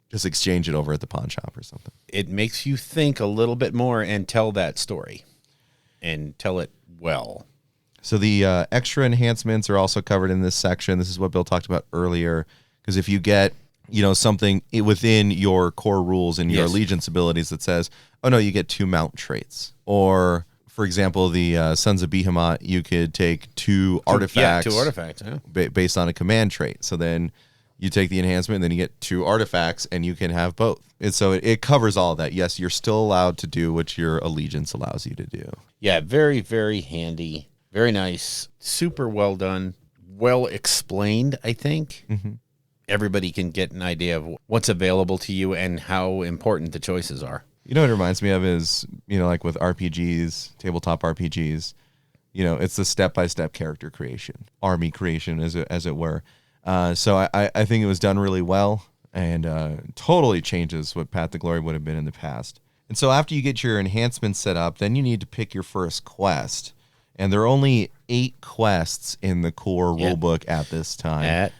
just exchange it over at the pawn shop or something. It makes you think a little bit more and tell that story and tell it well. So the extra enhancements are also covered in this section. This is what Bill talked about earlier, because if you get something within your core rules and your allegiance abilities that says, oh no, you get 2 mount traits, or for example, the Sons of Behemoth, you could take 2 artifacts. 2 artifacts, based on a command trait. So then you take the enhancement, and then you get 2 artifacts, and you can have both. And so it covers all of that. Yes, you're still allowed to do what your allegiance allows you to do. Yeah, very, very handy. Very nice. Super well done. Well explained, I think. Mm-hmm. Everybody can get an idea of what's available to you and how important the choices are. What it reminds me of is, like with RPGs, tabletop RPGs, it's the step-by-step character creation, army creation, as it were. So I think it was done really well, and totally changes what Path to Glory would have been in the past. And so after you get your enhancements set up, then you need to pick your first quest. And there are only 8 quests in the core rulebook at this time.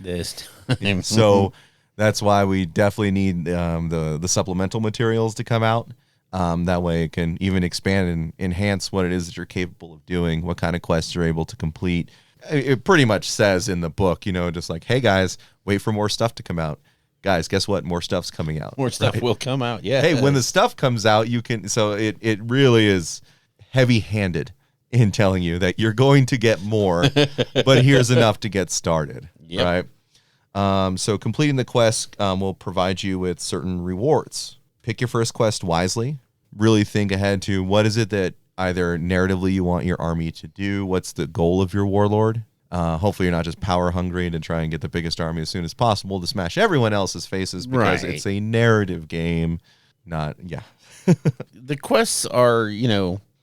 So that's why we definitely need the supplemental materials to come out. That way it can even expand and enhance what it is that you're capable of doing, what kind of quests you're able to complete. It pretty much says in the book, just like, hey, guys, wait for more stuff to come out. Guys, guess what? More stuff's coming out. More stuff will come out, yeah. Hey, when the stuff comes out, you can... So it really is heavy-handed in telling you that you're going to get more, but here's enough to get started, right? So completing the quest will provide you with certain rewards. Pick your first quest wisely. Really think ahead to what is it that either narratively you want your army to do. What's the goal of your warlord? Hopefully you're not just power hungry to try and get the biggest army as soon as possible to smash everyone else's faces, because it's a narrative game. The quests are,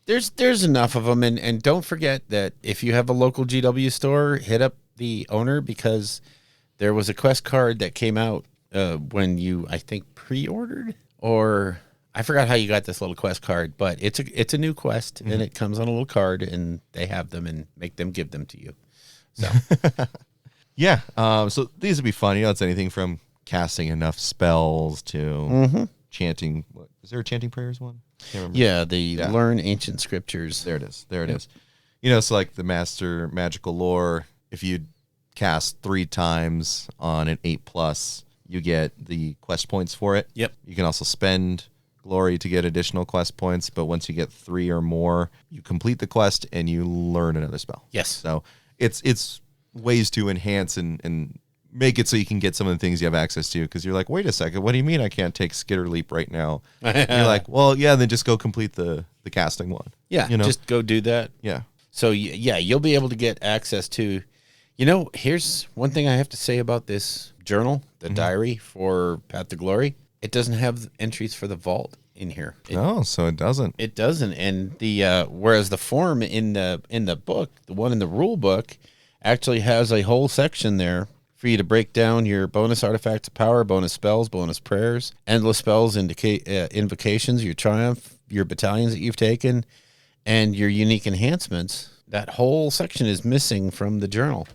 there's enough of them. And don't forget that if you have a local GW store, hit up the owner, because there was a quest card that came out when you, I think, pre-ordered, or I forgot how you got this little quest card, but it's a new quest, and it comes on a little card, and they have them and make them give them to you. So, so these would be fun. It's anything from casting enough spells to chanting. Is there a chanting prayers one? Can't remember. Yeah, learn ancient scriptures. There it is. So like the master magical lore, if you cast 3 times on an 8+, you get the quest points for it. Yep. You can also spend glory to get additional quest points, but once you get 3 or more, you complete the quest and you learn another spell. Yes. So it's ways to enhance and make it so you can get some of the things you have access to, because you're like, wait a second, what do you mean I can't take Skitter Leap right now? And you're like, well, yeah, then just go complete the casting one. Yeah, just go do that. Yeah. So, yeah, you'll be able to get access to, here's one thing I have to say about this journal, the diary for Path to Glory. It doesn't have entries for the vault in here. So it doesn't. It doesn't. And the whereas the form in the book, the one in the rule book, actually has a whole section there for you to break down your bonus artifacts of power, bonus spells, bonus prayers, endless spells, invocations, your triumph, your battalions that you've taken, and your unique enhancements. That whole section is missing from the journal,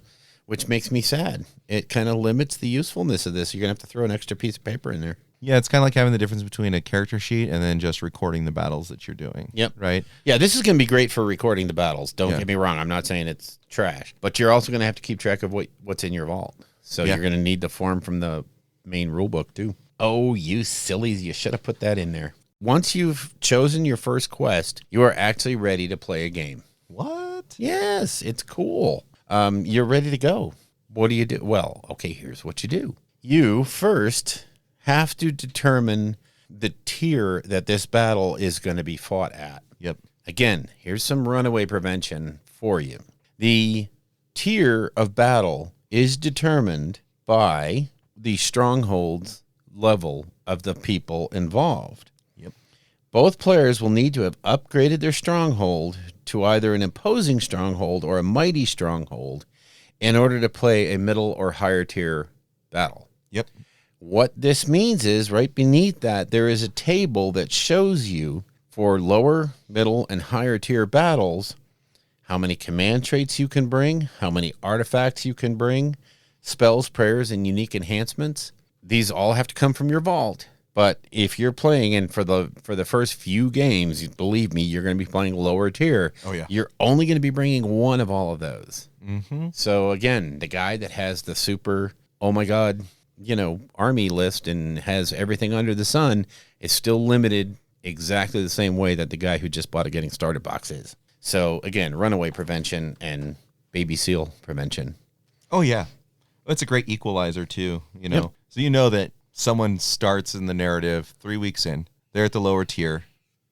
which makes me sad. It kind of limits the usefulness of this. You're going to have to throw an extra piece of paper in there. Yeah, it's kind of like having the difference between a character sheet and then just recording the battles that you're doing. Yep. Right? Yeah, this is going to be great for recording the battles. Don't get me wrong. I'm not saying it's trash. But you're also going to have to keep track of what's in your vault. So you're going to need the form from the main rule book, too. Oh, you sillies. You should have put that in there. Once you've chosen your first quest, you are actually ready to play a game. What? Yes, it's cool. You're ready to go. What do you do? Well, okay, here's what you do. You first have to determine the tier that this battle is going to be fought at. Yep. Again, here's some runaway prevention for you. The tier of battle is determined by the strongholds level of the people involved. Yep. Both players will need to have upgraded their stronghold to either an imposing stronghold or a mighty stronghold in order to play a middle or higher tier battle. Yep. What this means is right beneath that, there is a table that shows you for lower, middle, and higher tier battles how many command traits you can bring, how many artifacts you can bring, spells, prayers, and unique enhancements. These all have to come from your vault. But if you're playing, and for the first few games, believe me, you're going to be playing lower tier. Oh, yeah. You're only going to be bringing one of all of those. Mm-hmm. So, again, the guy that has the super, oh, my God, army list and has everything under the sun is still limited exactly the same way that the guy who just bought a getting started box is. So, again, runaway prevention and baby seal prevention. Oh, yeah. That's a great equalizer, too, Yep. So that someone starts in the narrative 3 weeks in, they're at the lower tier,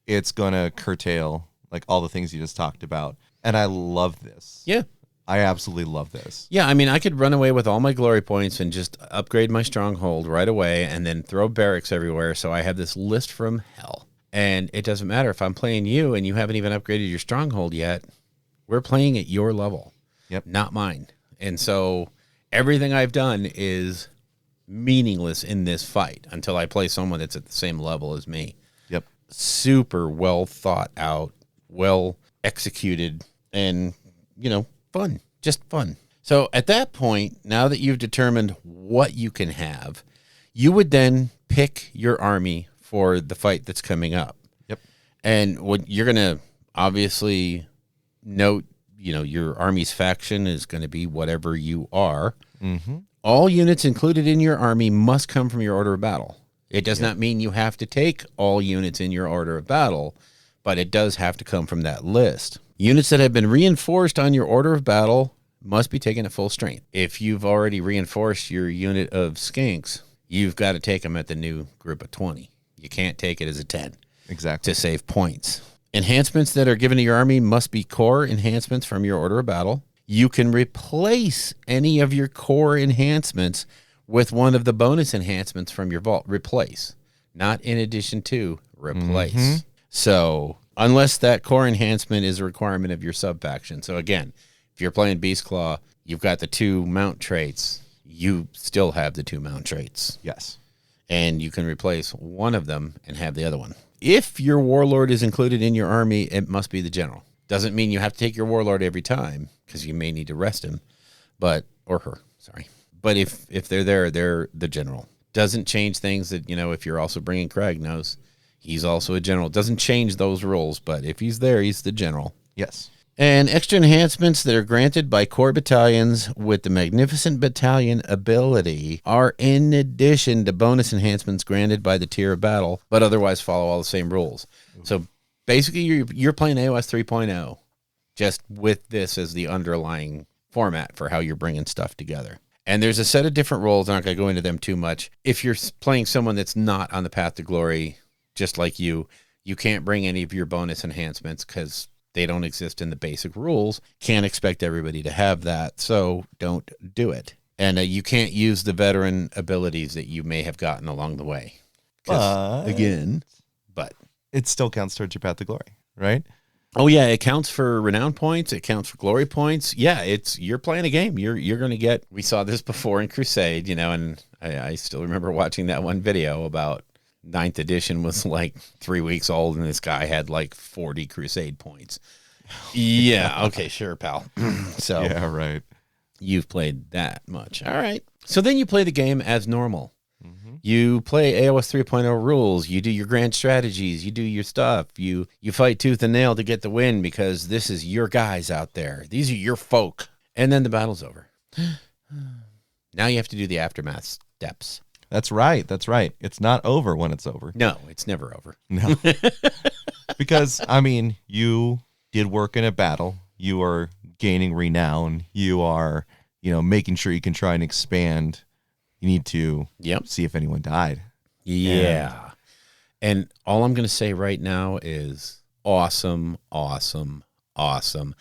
it's going to curtail like all the things you just talked about. And I love this. Yeah. I absolutely love this. Yeah, I mean, I could run away with all my glory points and just upgrade my stronghold right away and then throw barracks everywhere. So I have this list from hell. And it doesn't matter if I'm playing you and you haven't even upgraded your stronghold yet. We're playing at your level. Yep. Not mine. And so everything I've done is meaningless in this fight until I play someone that's at the same level as me. Yep. Super well thought out, well executed, and, fun. Just fun. So at that point, now that you've determined what you can have, you would then pick your army for the fight that's coming up. Yep. And what you're going to obviously note, your army's faction is going to be whatever you are. Mm-hmm. All units included in your army must come from your order of battle. It does not mean you have to take all units in your order of battle, but it does have to come from that list. Units that have been reinforced on your order of battle must be taken at full strength. If you've already reinforced your unit of skinks, you've got to take them at the new group of 20. You can't take it as a 10. Exactly. To save points. Enhancements that are given to your army must be core enhancements from your order of battle. You can replace any of your core enhancements with one of the bonus enhancements from your vault. Replace, not in addition to, replace. Mm-hmm. So unless that core enhancement is a requirement of your sub-faction. So again, if you're playing Beast Claw, you've got the 2 mount traits. You still have the 2 mount traits. Yes. And you can replace one of them and have the other one. If your warlord is included in your army, it must be the general. Doesn't mean you have to take your warlord every time, because you may need to rest him, or her, sorry. But if they're there, they're the general. Doesn't change things that, if you're also bringing Kragnos, he's also a general. Doesn't change those rules, but if he's there, he's the general. Yes. And extra enhancements that are granted by core battalions with the Magnificent Battalion ability are in addition to bonus enhancements granted by the tier of battle, but otherwise follow all the same rules. So basically, you're playing AoS 3.0, just with this as the underlying format for how you're bringing stuff together. And there's a set of different roles. I'm not going to go into them too much. If you're playing someone that's not on the path to glory, just like you can't bring any of your bonus enhancements because they don't exist in the basic rules. Can't expect everybody to have that, so don't do it. And you can't use the veteran abilities that you may have gotten along the way. But it still counts towards your path to glory, right? Oh yeah, it counts for renown points. It counts for glory points. Yeah, you're playing a game. You're going to get. We saw this before in Crusade, and I still remember watching that one video about 9th edition was like 3 weeks old, and this guy had like 40 Crusade points. Yeah. Okay. Sure, pal. So yeah, right. You've played that much. All right. So then you play the game as normal. You play AoS 3.0 rules. You do your grand strategies. You do your stuff. You fight tooth and nail to get the win because this is your guys out there. These are your folk. And then the battle's over. Now you have to do the aftermath steps. That's right. That's right. It's not over when it's over. No, it's never over. No. Because, I mean, you did work in a battle. You are gaining renown. You are, making sure you can try and expand. You need to see if anyone died. Yeah. And all I'm going to say right now is awesome, awesome, awesome.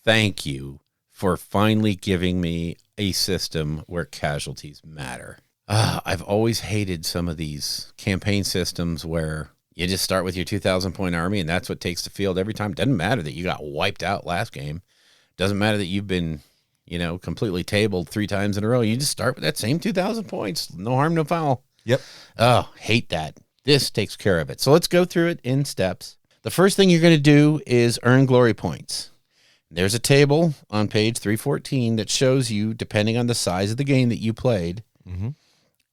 Thank you for finally giving me a system where casualties matter. I've always hated some of these campaign systems where you just start with your 2,000-point army and that's what takes the field every time. Doesn't matter that you got wiped out last game. Doesn't matter that you've been completely tabled 3 times in a row. You just start with that same 2,000 points. No harm, no foul. Yep. Oh, hate that. This takes care of it. So let's go through it in steps. The first thing you're going to do is earn glory points. There's a table on page 314 that shows you, depending on the size of the game that you played,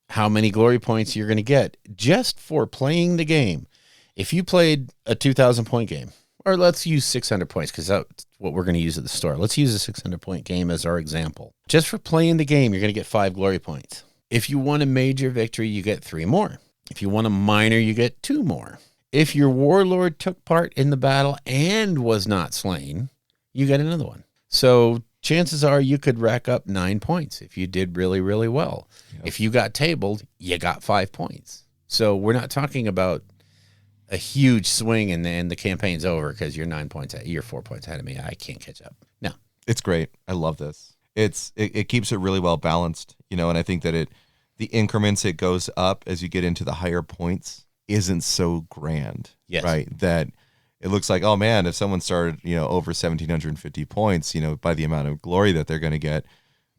how many glory points you're going to get just for playing the game. If you played a 2,000-point game, or let's use 600 points because that's what we're going to use at the store. Let's use a 600-point game as our example. Just for playing the game, you're going to get 5 glory points. If you won a major victory, you get 3 more. If you won a minor, you get 2 more. If your warlord took part in the battle and was not slain, you get another one. So chances are you could rack up 9 points if you did really, really well. Yep. If you got tabled, you got 5 points. So we're not talking about a huge swing and then the campaign's over because you're 9 points you're 4 points ahead of me. I can't catch up. No. It's great. I love this. It keeps it really well balanced, and I think that the increments it goes up as you get into the higher points isn't so grand. Yes. Right? That it looks like, oh man, if someone started, over 1,750 points, by the amount of glory that they're going to get,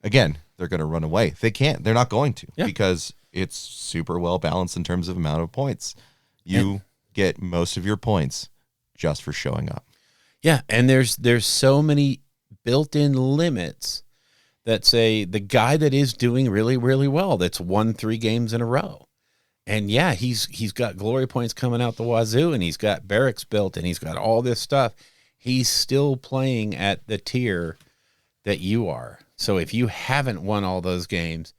again, they're going to run away. They can't. They're not going to because it's super well balanced in terms of amount of points. You get most of your points just for showing up. Yeah, and there's so many built-in limits that say the guy that is doing really, really well, that's won 3 games in a row. And yeah, he's got glory points coming out the wazoo, and he's got barracks built, and he's got all this stuff. He's still playing at the tier that you are. So if you haven't won all those games,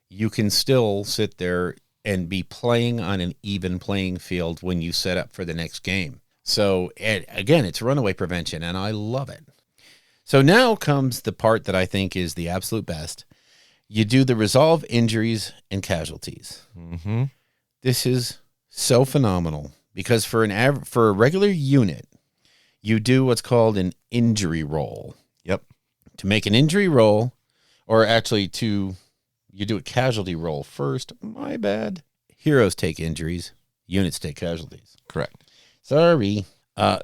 you can still sit there and be playing on an even playing field when you set up for the next game. So, again, it's runaway prevention, and I love it. So now comes the part that I think is the absolute best. You do the resolve injuries and casualties. This is so phenomenal because for a regular unit, you do what's called an injury roll. Yep. To make an injury roll, or actually you do a casualty roll first. My bad. Heroes take injuries. Units take casualties. Correct. Sorry.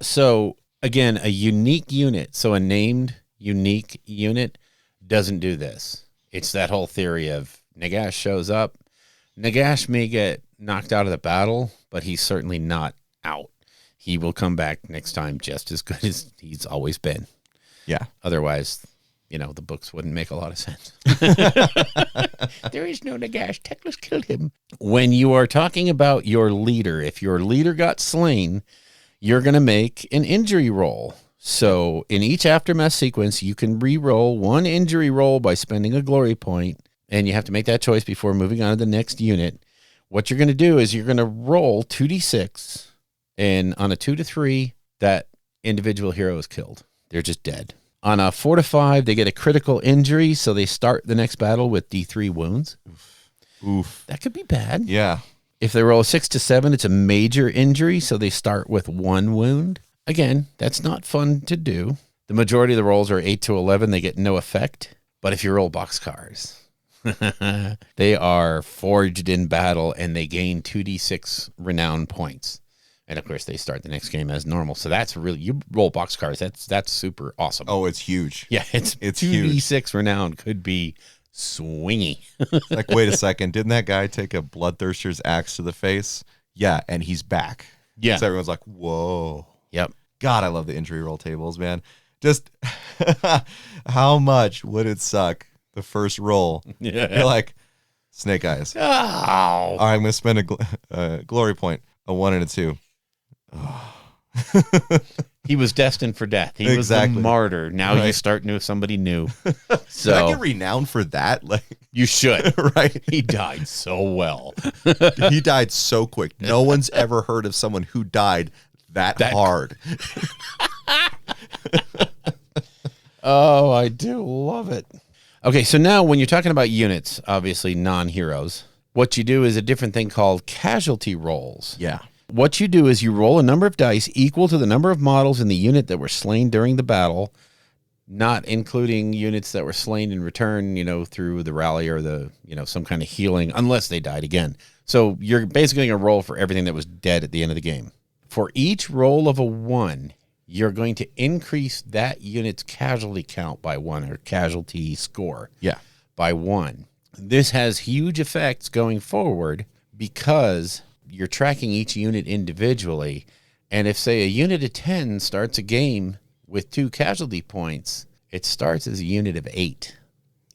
So, again, a unique unit, so a named unique unit doesn't do this. It's that whole theory of Nagash shows up. Nagash may get knocked out of the battle, but he's certainly not out. He will come back next time just as good as he's always been. Yeah. Otherwise, the books wouldn't make a lot of sense. There is no Nagash. Teclis killed him. When you are talking about your leader, if your leader got slain, you're going to make an injury roll. So in each aftermath sequence, you can re-roll 1 injury roll by spending a glory point, and you have to make that choice before moving on to the next unit. What you're going to do is you're going to roll 2d6, and on a 2 to 3, that individual hero is killed. They're just dead. On a 4 to 5, they get a critical injury, so they start the next battle with D3 wounds. Oof. That could be bad. Yeah. If they roll a 6 to 7, it's a major injury, so they start with 1 wound. Again, that's not fun to do. The majority of the rolls are 8 to 11. They get no effect. But if you roll boxcars, they are forged in battle, and they gain 2d6 renown points. And, of course, they start the next game as normal. So that's really, you roll boxcars, that's super awesome. Oh, it's huge. Yeah, it's 2d6 renown could be swingy. Like, wait a second. Didn't that guy take a bloodthirster's axe to the face? Yeah, and he's back. Yeah. So everyone's like, whoa. Yep. God, I love the injury roll tables, man. Just how much would it suck the first roll? Yeah. You're like, snake eyes. Oh. All right, I'm going to spend a glory point, a 1 and a 2. He was destined for death. He was the martyr. Now you start with somebody new. So Did I get renowned for that? Like, you should. Right? He died so well. He died so quick. No one's ever heard of someone who died that hard. Oh, I do love it. Okay, so now when you're talking about units, obviously non-heroes, what you do is a different thing called casualty rolls. Yeah. What you do is you roll a number of dice equal to the number of models in the unit that were slain during the battle, not including units that were slain in return, through the rally or the, some kind of healing, unless they died again. So you're basically going to roll for everything that was dead at the end of the game. For each roll of a 1, you're going to increase that unit's casualty count by 1, or casualty score by 1. This has huge effects going forward because you're tracking each unit individually. And if, say, a unit of 10 starts a game with 2 casualty points, it starts as a unit of 8.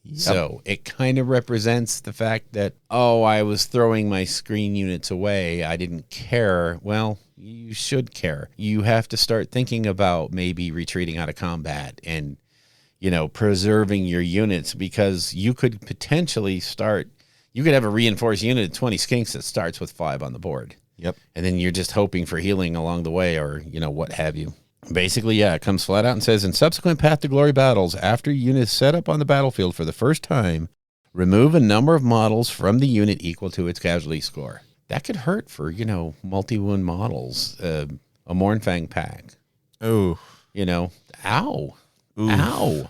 Yep. So it kind of represents the fact that, I was throwing my screen units away. I didn't care. Well, you should care. You have to start thinking about maybe retreating out of combat and, preserving your units, because you could potentially you could have a reinforced unit of 20 skinks that starts with 5 on the board. Yep. And then you're just hoping for healing along the way, or, what have you. Basically, it comes flat out and says, in subsequent Path to Glory battles, after units set up on the battlefield for the first time, remove a number of models from the unit equal to its casualty score. That could hurt for, multi-wound models, a Mournfang pack. Oh. Ow. Oof. Ow.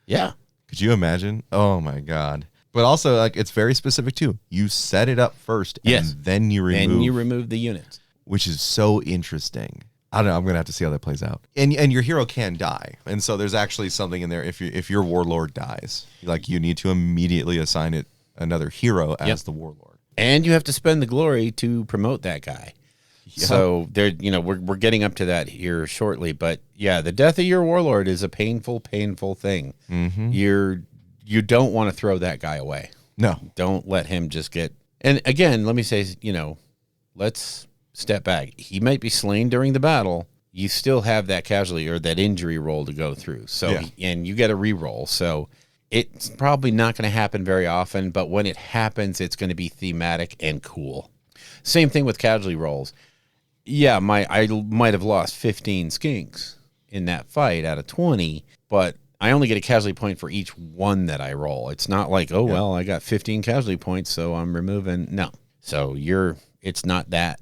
Yeah. Could you imagine? Oh, my God. But also, it's very specific, too. You set it up first, and then you remove. And you remove the units. Which is so interesting. I don't know. I'm going to have to see how that plays out. And your hero can die. And so there's actually something in there. If your warlord dies, you need to immediately assign it another hero as the warlord. And you have to spend the glory to promote that guy. Yeah. So there, we're getting up to that here shortly. But the death of your warlord is a painful, painful thing. Mm-hmm. You don't want to throw that guy away. No. Don't let him just get... And again, let me say, let's step back. He might be slain during the battle. You still have that casualty or that injury roll to go through. So, and you get a reroll. So it's probably not going to happen very often, but when it happens, it's going to be thematic and cool. Same thing with casualty rolls. Yeah, I might have lost 15 skinks in that fight out of 20, but I only get a casualty point for each one that I roll. It's not like, well, I got 15 casualty points, so I'm removing. No. So it's not that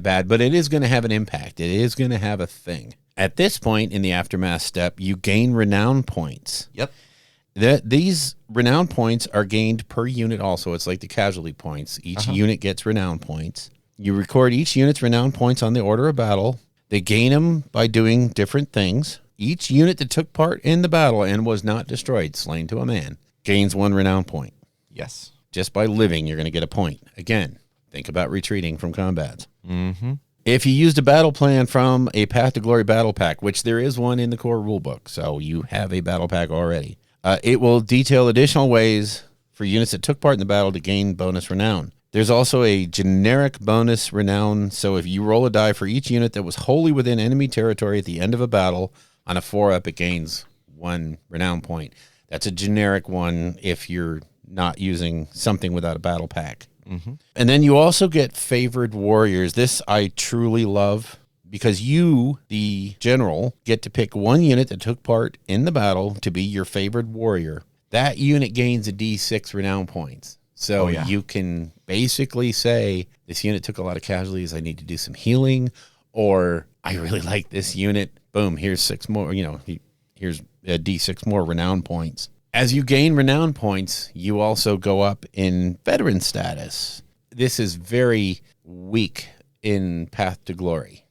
bad, but it is going to have an impact. It is going to have a thing. At this point in the Aftermath step, you gain renown points. Yep. These renown points are gained per unit also. It's like the casualty points. Each unit gets renown points. You record each unit's renown points on the order of battle. They gain them by doing different things. Each unit that took part in the battle and was not destroyed, slain to a man, gains 1 renown point. Yes. Just by living, you're going to get a point. Again, think about retreating from combat. Mm-hmm. If you used a battle plan from a Path to Glory battle pack, which there is one in the core rulebook, so you have a battle pack already, it will detail additional ways for units that took part in the battle to gain bonus renown. There's also a generic bonus renown, so if you roll a die for each unit that was wholly within enemy territory at the end of a battle, on a 4-up, it gains 1 renown point. That's a generic one if you're not using something without a battle pack. Mm-hmm. And then you also get favored warriors. This I truly love because you, the general, get to pick one unit that took part in the battle to be your favored warrior. That unit gains a D6 renown points. So you can basically say, this unit took a lot of casualties, I need to do some healing, or I really like this unit. Boom, here's 6 more, here's a D6 more renown points. As you gain renown points, you also go up in veteran status. This is very weak in Path to Glory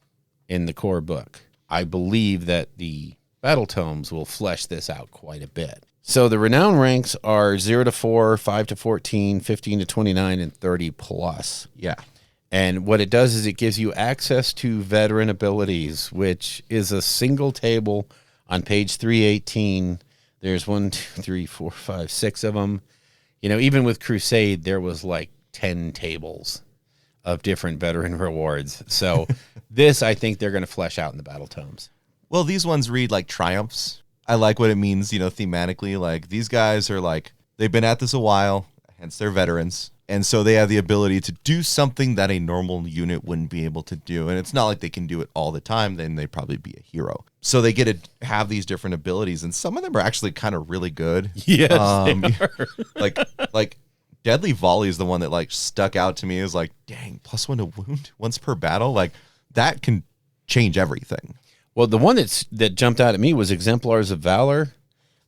in the core book. I believe that the battle tomes will flesh this out quite a bit. So the renown ranks are 0 to 4, 5 to 14, 15 to 29, and 30 plus. Yeah. And what it does is it gives you access to veteran abilities, which is a single table on page 318. There's 1, 2, 3, 4, 5, 6 of them. Even with Crusade, there was like 10 tables of different veteran rewards. So this, I think they're going to flesh out in the battle tomes. Well, these ones read like triumphs. I like what it means, thematically. Like, these guys are like, they've been at this a while, hence they're veterans. And so they have the ability to do something that a normal unit wouldn't be able to do. And it's not like they can do it all the time. Then they'd probably be a hero. So they get to have these different abilities. And some of them are actually kind of really good. Yes, they are. like Deadly Volley is the one that like stuck out to me. Is like, dang, +1 to wound once per battle. Like, that can change everything. Well, the one that jumped out at me was Exemplars of Valor.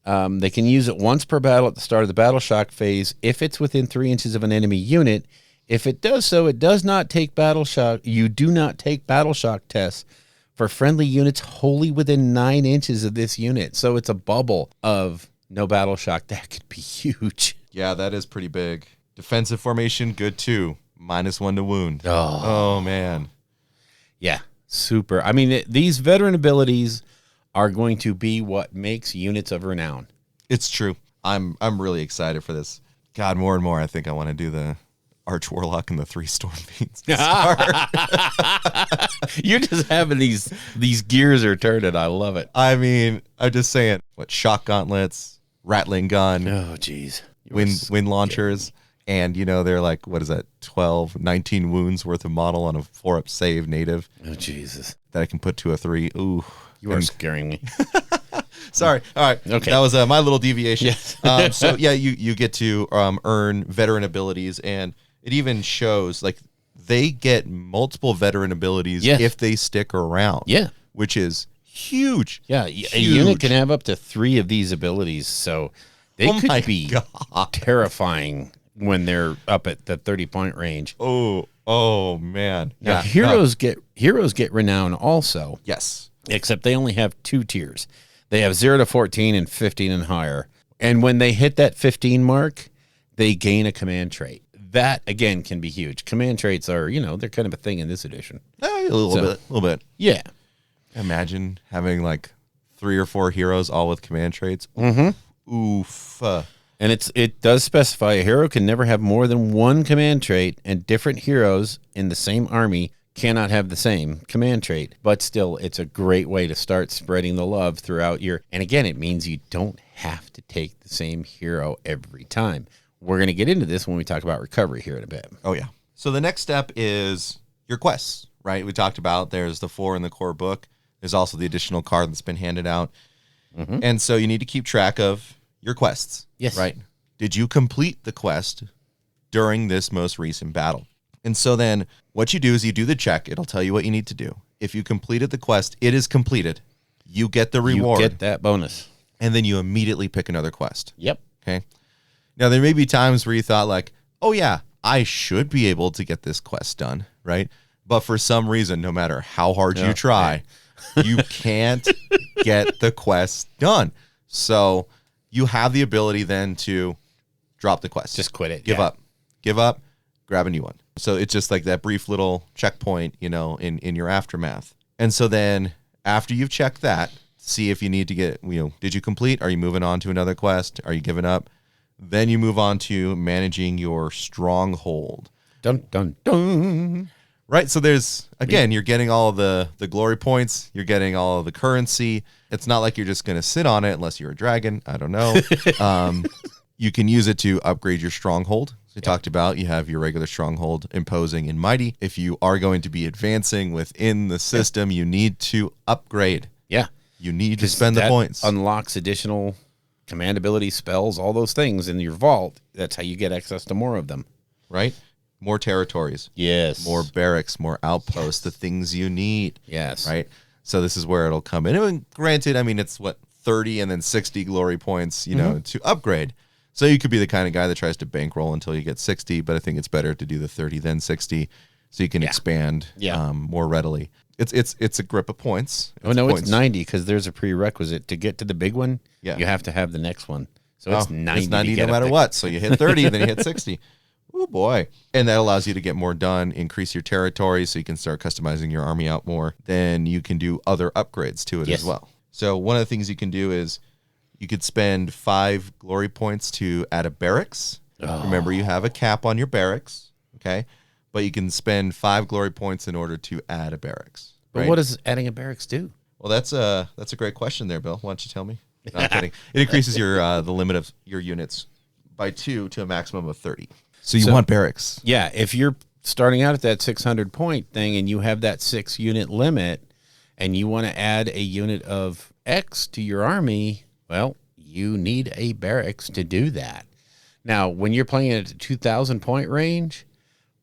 They can use it once per battle at the start of the battle shock phase if it's within 3 inches of an enemy unit. If it does so, it does not take battle shock. You do not take battle shock tests for friendly units wholly within 9 inches of this unit. So it's a bubble of no battle shock. That could be huge. Yeah, that is pretty big. Defensive formation, good too. -1 to wound. Oh man. Yeah. Super. I mean, these veteran abilities are going to be what makes units of renown. It's true. I'm really excited for this. God, more and more, I think I want to do the Arch Warlock and the 3 Storm Fiends. You're just having these gears are turning. I love it. I mean, I'm just saying, shock gauntlets, rattling gun, oh geez, wind launchers, and they're like, what is that, 12, 19 wounds worth of model on a 4-up save native. Oh Jesus, that I can put to a 3. Ooh, you are scaring me. Sorry. All right. Okay. That was my little deviation. Yes. So yeah, you get to earn veteran abilities, and it even shows like they get multiple veteran abilities if they stick around. Yeah. Which is huge. Yeah. Huge. A unit can have up to 3 of these abilities, so they could be terrifying when they're up at the 30-point range. Oh man. Now, heroes get renown also. Yes. Except they only have 2 tiers. They have 0 to 14 and 15 and higher. And when they hit that 15 mark, they gain a command trait. That, again, can be huge. Command traits are, they're kind of a thing in this edition. A little bit. Yeah. Imagine having like 3 or 4 heroes all with command traits. Mm-hmm. Oof. And it does specify a hero can never have more than 1 command trait, and different heroes in the same army cannot have the same command trait. But still, it's a great way to start spreading the love throughout your... And again, it means you don't have to take the same hero every time. We're going to get into this when we talk about recovery here in a bit. Oh, yeah. So the next step is your quests, right? We talked about there's the 4 in the core book. There's also the additional card that's been handed out. Mm-hmm. And so you need to keep track of your quests. Yes. Right? Did you complete the quest during this most recent battle? And so then what you do is you do the check. It'll tell you what you need to do. If you completed the quest, it is completed. You get the reward. You get that bonus. And then you immediately pick another quest. Yep. Okay. Now, there may be times where you thought like, oh, yeah, I should be able to get this quest done, right? But for some reason, no matter how hard you try, you can't get the quest done. So you have the ability then to drop the quest. Just quit it. Give up, grab a new one. So it's just like that brief little checkpoint, in your aftermath. And so then after you've checked that, see if you need to get, did you complete? Are you moving on to another quest? Are you giving up? Then you move on to managing your stronghold. Dun, dun, dun. Right. So there's, again, you're getting all of the glory points. You're getting all of the currency. It's not like you're just going to sit on it unless you're a dragon. I don't know. You can use it to upgrade your stronghold. we talked about, you have your regular Stronghold, Imposing, and Mighty. If you are going to be advancing within the system, you need to upgrade. Yeah. You need to spend the points. Unlocks additional command ability spells, all those things in your vault. That's how you get access to more of them. Right? More territories. Yes. More barracks, more outposts, the things you need. Yes. Right? So this is where it'll come in. And granted, I mean, it's 30 and then 60 glory points, you know, to upgrade. So you could be the kind of guy that tries to bankroll until you get 60, but I think it's better to do the 30 then 60 so you can expand more readily. It's a grip of points. It's 90 because there's a prerequisite to get to the big one. Yeah. You have to have the next one. So it's 90. It's 90 no matter what. So you hit 30 and then you hit 60. Oh boy. And that allows you to get more done, increase your territory so you can start customizing your army out more. Then you can do other upgrades to it as well. So one of the things you can do is you could spend 5 glory points to add a barracks. Remember, you have a cap on your barracks, okay? But you can spend 5 glory points in order to add a barracks. Right? But what does adding a barracks do? Well, that's a great question there, Bill. Why don't you tell me? No, I'm kidding. It increases your the limit of your units by 2 to a maximum of 30. So you want barracks. Yeah, if you're starting out at that 600 point thing and you have that 6 unit limit and you want to add a unit of X to your army, well, you need a barracks to do that. Now, when you're playing at a 2,000 point range,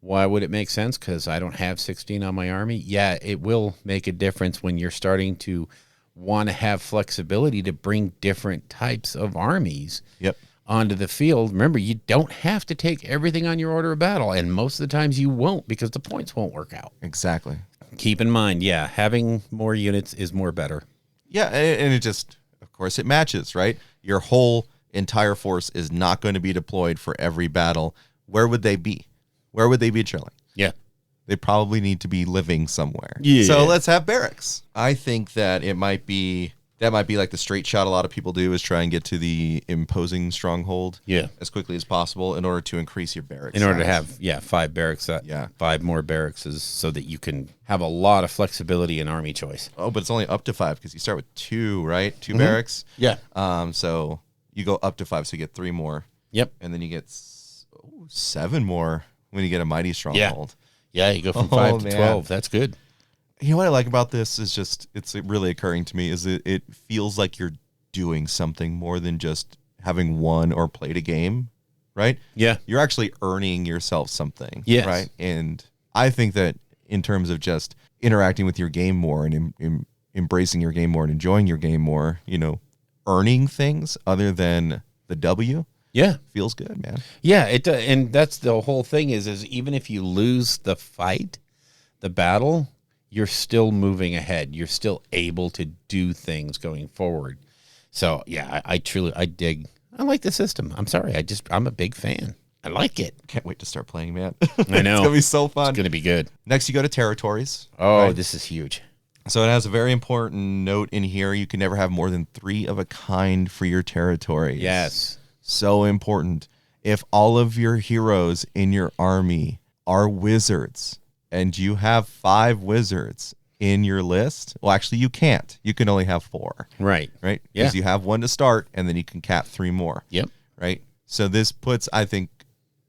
why would it make sense? Because I don't have 16 on my army. Yeah, it will make a difference when you're starting to want to have flexibility to bring different types of armies onto the field. Remember, you don't have to take everything on your order of battle, and most of the times you won't because the points won't work out. Exactly. Keep in mind, having more units is more better. Yeah, and it just, of course, it matches, right? Your whole entire force is not going to be deployed for every battle. Where would they be? Where would they be chilling? Yeah. They probably need to be living somewhere. Yeah. So let's have barracks. I think that might be like the straight shot a lot of people do is try and get to the imposing stronghold as quickly as possible in order to increase your barracks. In order to have 5 barracks, 5 more barracks is so that you can have a lot of flexibility in army choice. Oh, but it's only up to 5 because you start with 2, right? 2 barracks. Yeah. So you go up to 5, so you get 3 more. Yep. And then you get 7 more when you get a mighty stronghold. Yeah, you go from 5 to 12. That's good. You know what I like about this is just, it's really occurring to me, is it feels like you're doing something more than just having won or played a game, right? Yeah. You're actually earning yourself something, yes. right? And I think that in terms of just interacting with your game more and embracing your game more and enjoying your game more, earning things other than the W, feels good, man. Yeah, it does. And that's the whole thing is even if you lose the fight, the battle, you're still moving ahead. You're still able to do things going forward. So, yeah, I like the system. I'm sorry. I'm a big fan. I like it. Can't wait to start playing, man. I know. It's going to be so fun. It's going to be good. Next, you go to territories. Oh, right? This is huge. So it has a very important note in here. You can never have more than 3 of a kind for your territory. Yes. So important. If all of your heroes in your army are wizards and you have 5 wizards in your list, well, actually you can't. You can only have 4. Right. Right? Yeah. Because you have 1 to start and then you can cap 3 more. Yep. Right? So this puts, I think,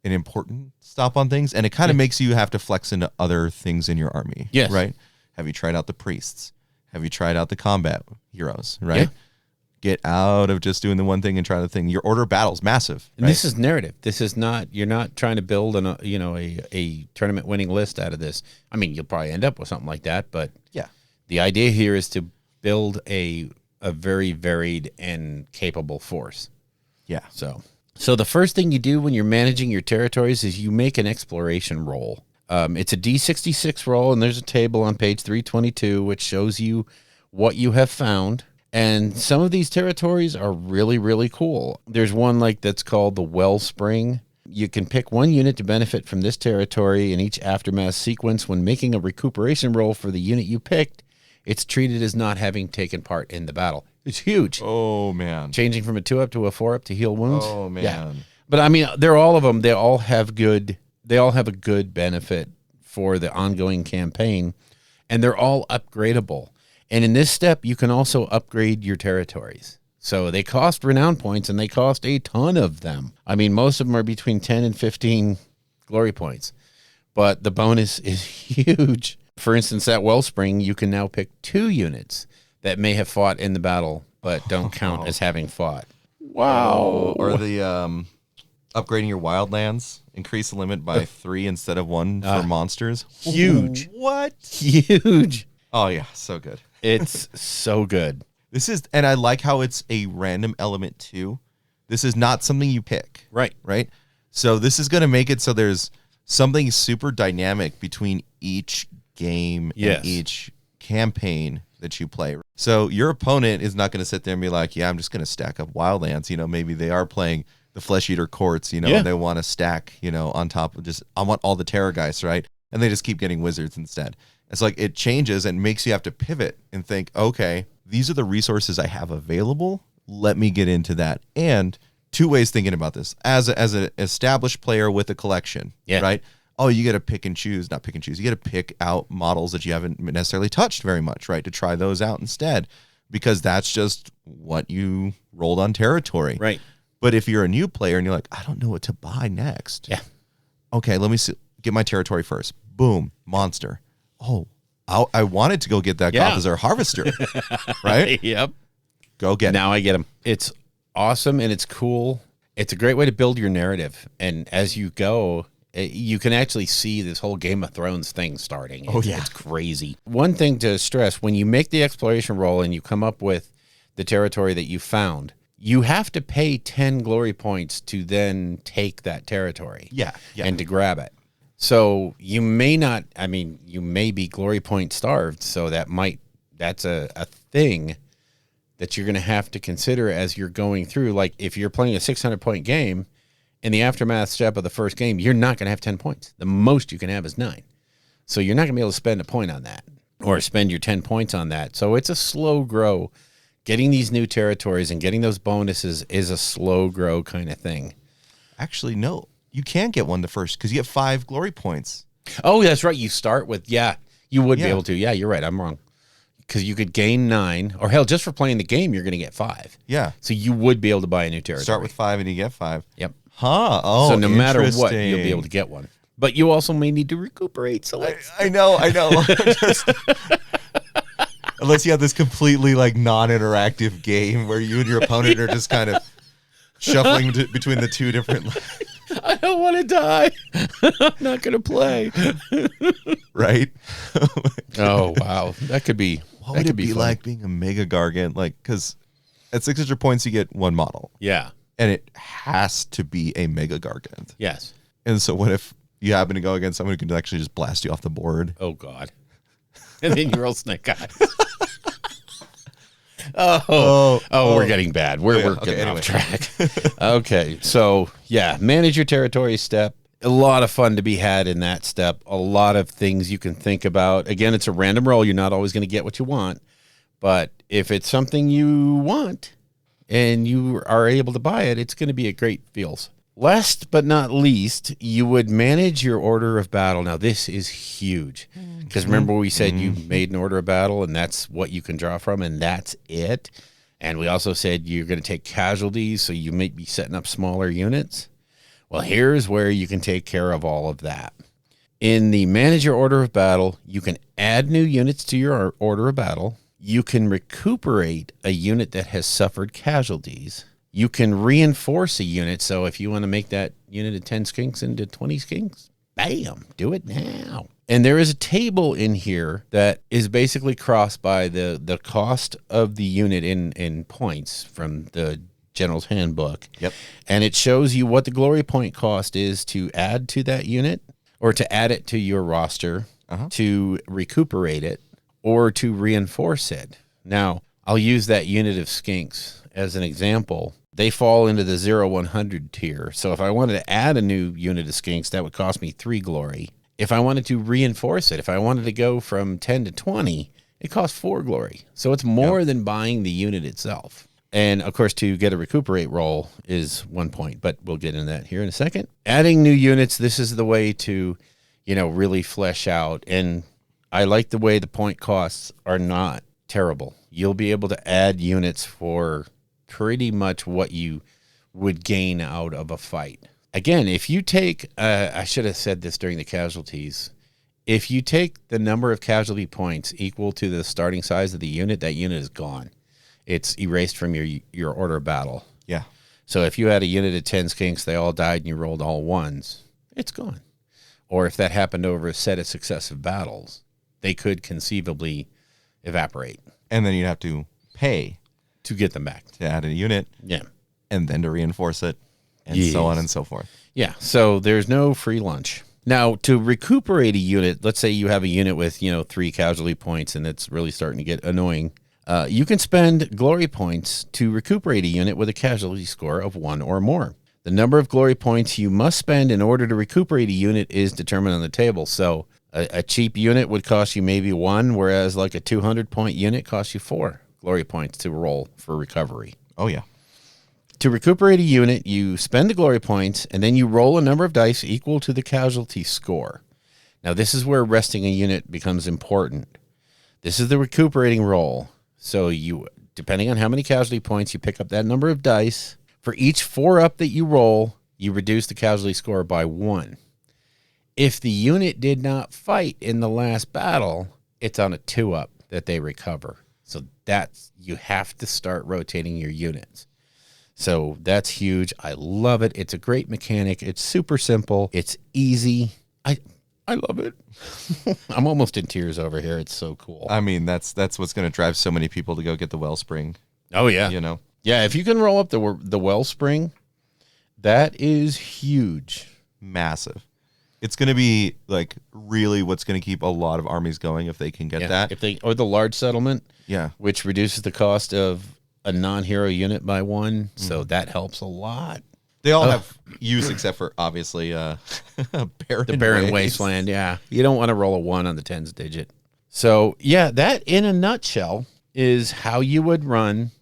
an important stop on things, and it kind of makes you have to flex into other things in your army. Yes. Right? Have you tried out the priests? Have you tried out the combat heroes? Right? Yeah. Get out of just doing the one thing and try the thing. Your order of battle's massive. And this is narrative. This is not, you're not trying to build a tournament winning list out of this. I mean, you'll probably end up with something like that, but the idea here is to build a very varied and capable force. Yeah. So the first thing you do when you're managing your territories is you make an exploration roll. It's a D66 roll, and there's a table on page 322 which shows you what you have found. And some of these territories are really, really cool. There's one that's called the Wellspring. You can pick 1 unit to benefit from this territory in each aftermath sequence. When making a recuperation roll for the unit you picked, it's treated as not having taken part in the battle. It's huge. Oh, man. Changing from a 2 up to a 4 up to heal wounds. Oh, man. Yeah. But I mean, they're all of them. They all have a good benefit for the ongoing campaign, and they're all upgradable. And in this step, you can also upgrade your territories. So they cost renown points, and they cost a ton of them. I mean, most of them are between 10 and 15 glory points, but the bonus is huge. For instance, at Wellspring, you can now pick 2 units that may have fought in the battle, but don't count as having fought. Wow. Or the upgrading your wildlands, increase the limit by 3 instead of 1 for monsters. Huge. What? Huge. Oh yeah, so good. It's so good. This is, and I like how it's a random element too. This is not something you pick. Right. Right. So this is going to make it so there's something super dynamic between each game and each campaign that you play. So your opponent is not going to sit there and be like, yeah, I'm just going to stack up wildlands. You know, maybe they are playing the Flesh Eater Courts, you know, and they want to stack, you know, on top of just, I want all the Terrorgeists, right? And they just keep getting wizards instead. It's like it changes and makes you have to pivot and think, okay, these are the resources I have available. Let me get into that. And 2 ways thinking about this. As an established player with a collection, right? Oh, you got to pick and choose, not pick and choose. You got to pick out models that you haven't necessarily touched very much, right? To try those out instead, because that's just what you rolled on territory. Right. But if you're a new player and you're like, I don't know what to buy next. Yeah. Okay, let me get my territory first. Boom, monster. Oh, I wanted to go get that Gothizer Harvester, right? Yep. Go get it. Now I get them. It's awesome and it's cool. It's a great way to build your narrative. And as you go, you can actually see this whole Game of Thrones thing starting. It's crazy. One thing to stress, when you make the exploration roll and you come up with the territory that you found, you have to pay 10 glory points to then take that territory. Yeah. And to grab it. So you may not, I mean, you may be glory point starved. So that's a thing that you're going to have to consider as you're going through. Like if you're playing a 600 point game, in the aftermath step of the first game, you're not going to have 10 points. The most you can have is 9. So you're not going to be able to spend a point on that or spend your 10 points on that. So it's a slow grow. Getting these new territories and getting those bonuses is a slow grow kind of thing. Actually, no. You can't get one the first because you get 5 glory points. Oh, that's right. You start with, you would be able to. Yeah, you're right. I'm wrong. Because you could gain 9, or hell, just for playing the game, you're going to get 5. Yeah. So you would be able to buy a new territory. Start with 5 and you get 5. Yep. Huh. Oh, so no matter what, you'll be able to get one. But you also may need to recuperate. So I know. Unless you have this completely like non-interactive game where you and your opponent are just kind of shuffling between the 2 different. I don't want to die. I'm not going to play. Right? Oh, wow. That could be. What would it be like being a Mega Gargant? Like, because at 600 points, you get 1 model. Yeah. And it has to be a Mega Gargant. Yes. And so what if you happen to go against someone who can actually just blast you off the board? Oh, God. And then you roll Snake Eyes. We're getting bad. We're getting off track. Okay, so manage your territory step. A lot of fun to be had in that step. A lot of things you can think about. Again, it's a random roll. You're not always going to get what you want, but if it's something you want and you are able to buy it, it's going to be a great feels. Last but not least, you would manage your order of battle. Now, this is huge because remember we said you made an order of battle and that's what you can draw from and that's it. And we also said you're going to take casualties, so you may be setting up smaller units. Well, here's where you can take care of all of that. In the manage your order of battle, you can add new units to your order of battle. You can recuperate a unit that has suffered casualties. You can reinforce a unit. So if you want to make that unit of 10 skinks into 20 skinks, bam, do it now. And there is a table in here that is basically crossed by the cost of the unit in points from the General's Handbook. Yep. And it shows you what the glory point cost is to add to that unit or to add it to your roster, to recuperate it, or to reinforce it. Now, I'll use that unit of skinks as an example. They fall into the 0-100 tier. So if I wanted to add a new unit of skinks, that would cost me 3 glory. If I wanted to reinforce it, if I wanted to go from 10 to 20, it costs 4 glory. So it's more than buying the unit itself. And of course, to get a recuperate roll is 1 point, but we'll get into that here in a second. Adding new units, this is the way to, really flesh out. And I like the way the point costs are not terrible. You'll be able to add units for pretty much what you would gain out of a fight. Again, if you take, I should have said this during the casualties, if you take the number of casualty points equal to the starting size of the unit, that unit is gone. It's erased from your order of battle. Yeah. So if you had a unit of 10 skinks, they all died and you rolled all ones, it's gone. Or if that happened over a set of successive battles, they could conceivably evaporate. And then you'd have to pay to get them back. To add a unit. Yeah. And then to reinforce it. And so on and so forth. Yeah. So there's no free lunch. Now, to recuperate a unit, let's say you have a unit with, 3 casualty points and it's really starting to get annoying. You can spend glory points to recuperate a unit with a casualty score of 1 or more. The number of glory points you must spend in order to recuperate a unit is determined on the table. So a cheap unit would cost you maybe 1, whereas like a 200-point unit costs you 4 glory points to roll for recovery. Oh, yeah. To recuperate a unit, you spend the glory points, and then you roll a number of dice equal to the casualty score. Now, this is where resting a unit becomes important. This is the recuperating roll. So you, depending on how many casualty points, you pick up that number of dice. For each 4-up that you roll, you reduce the casualty score by 1. If the unit did not fight in the last battle, it's on a 2-up that they recover. So you have to start rotating your units. So that's huge. I love it. It's a great mechanic. It's super simple. It's easy. I love it. I'm almost in tears over here. It's so cool. I mean, that's what's going to drive so many people to go get the Wellspring. Oh, yeah. Yeah, if you can roll up the Wellspring, that is huge. Massive. It's going to be like really what's going to keep a lot of armies going if they can get that. Or the large settlement, yeah, which reduces the cost of a non-hero unit by 1, so that helps a lot. They all have use except for obviously the Barren Wasteland. Yeah, you don't want to roll a 1 on the 10s digit. So yeah, that in a nutshell is how you would run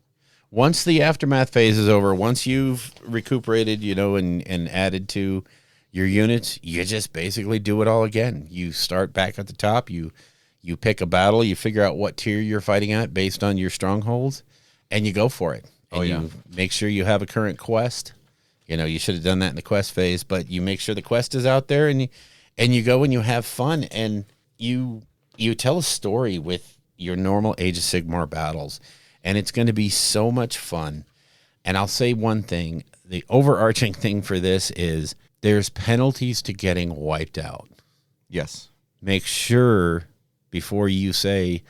once the aftermath phase is over. Once you've recuperated, and added to your units, you just basically do it all again. You start back at the top. You pick a battle. You figure out what tier you're fighting at based on your strongholds. And you go for it. And you make sure you have a current quest. You should have done that in the quest phase, but you make sure the quest is out there, and you go and you have fun, and you tell a story with your normal Age of Sigmar battles, and it's going to be so much fun. And I'll say one thing: the overarching thing for this is there's penalties to getting wiped out. Yes. Make sure before you say,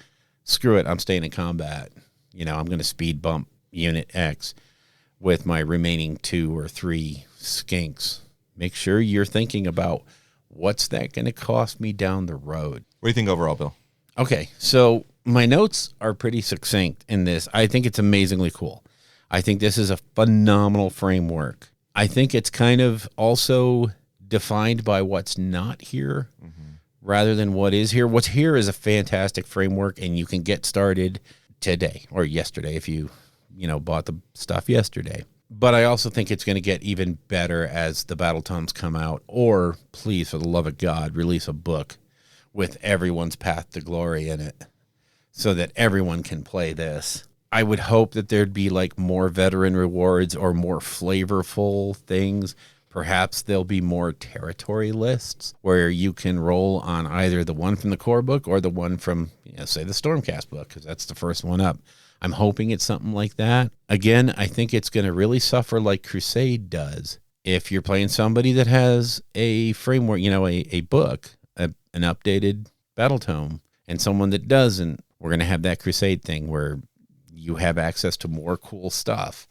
"Screw it, I'm staying in combat." I'm going to speed bump unit X with my remaining 2 or 3 skinks. Make sure you're thinking about what's that going to cost me down the road. What do you think overall, Bill? Okay, so my notes are pretty succinct in this. I think it's amazingly cool. I think this is a phenomenal framework. I think it's kind of also defined by what's not here rather than what is here. What's here is a fantastic framework, and you can get started today or yesterday if you bought the stuff yesterday. But I also think it's going to get even better as the battle tomes come out, or please, for the love of God, release a book with everyone's path to glory in it so that everyone can play this. I would hope that there'd be like more veteran rewards or more flavorful things. Perhaps there'll be more territory lists where you can roll on either the one from the core book or the one from, say, the Stormcast book, because that's the first one up. I'm hoping it's something like that. Again, I think it's going to really suffer like Crusade does. If you're playing somebody that has a framework, a book, an updated battle tome, and someone that doesn't, we're going to have that Crusade thing where you have access to more cool stuff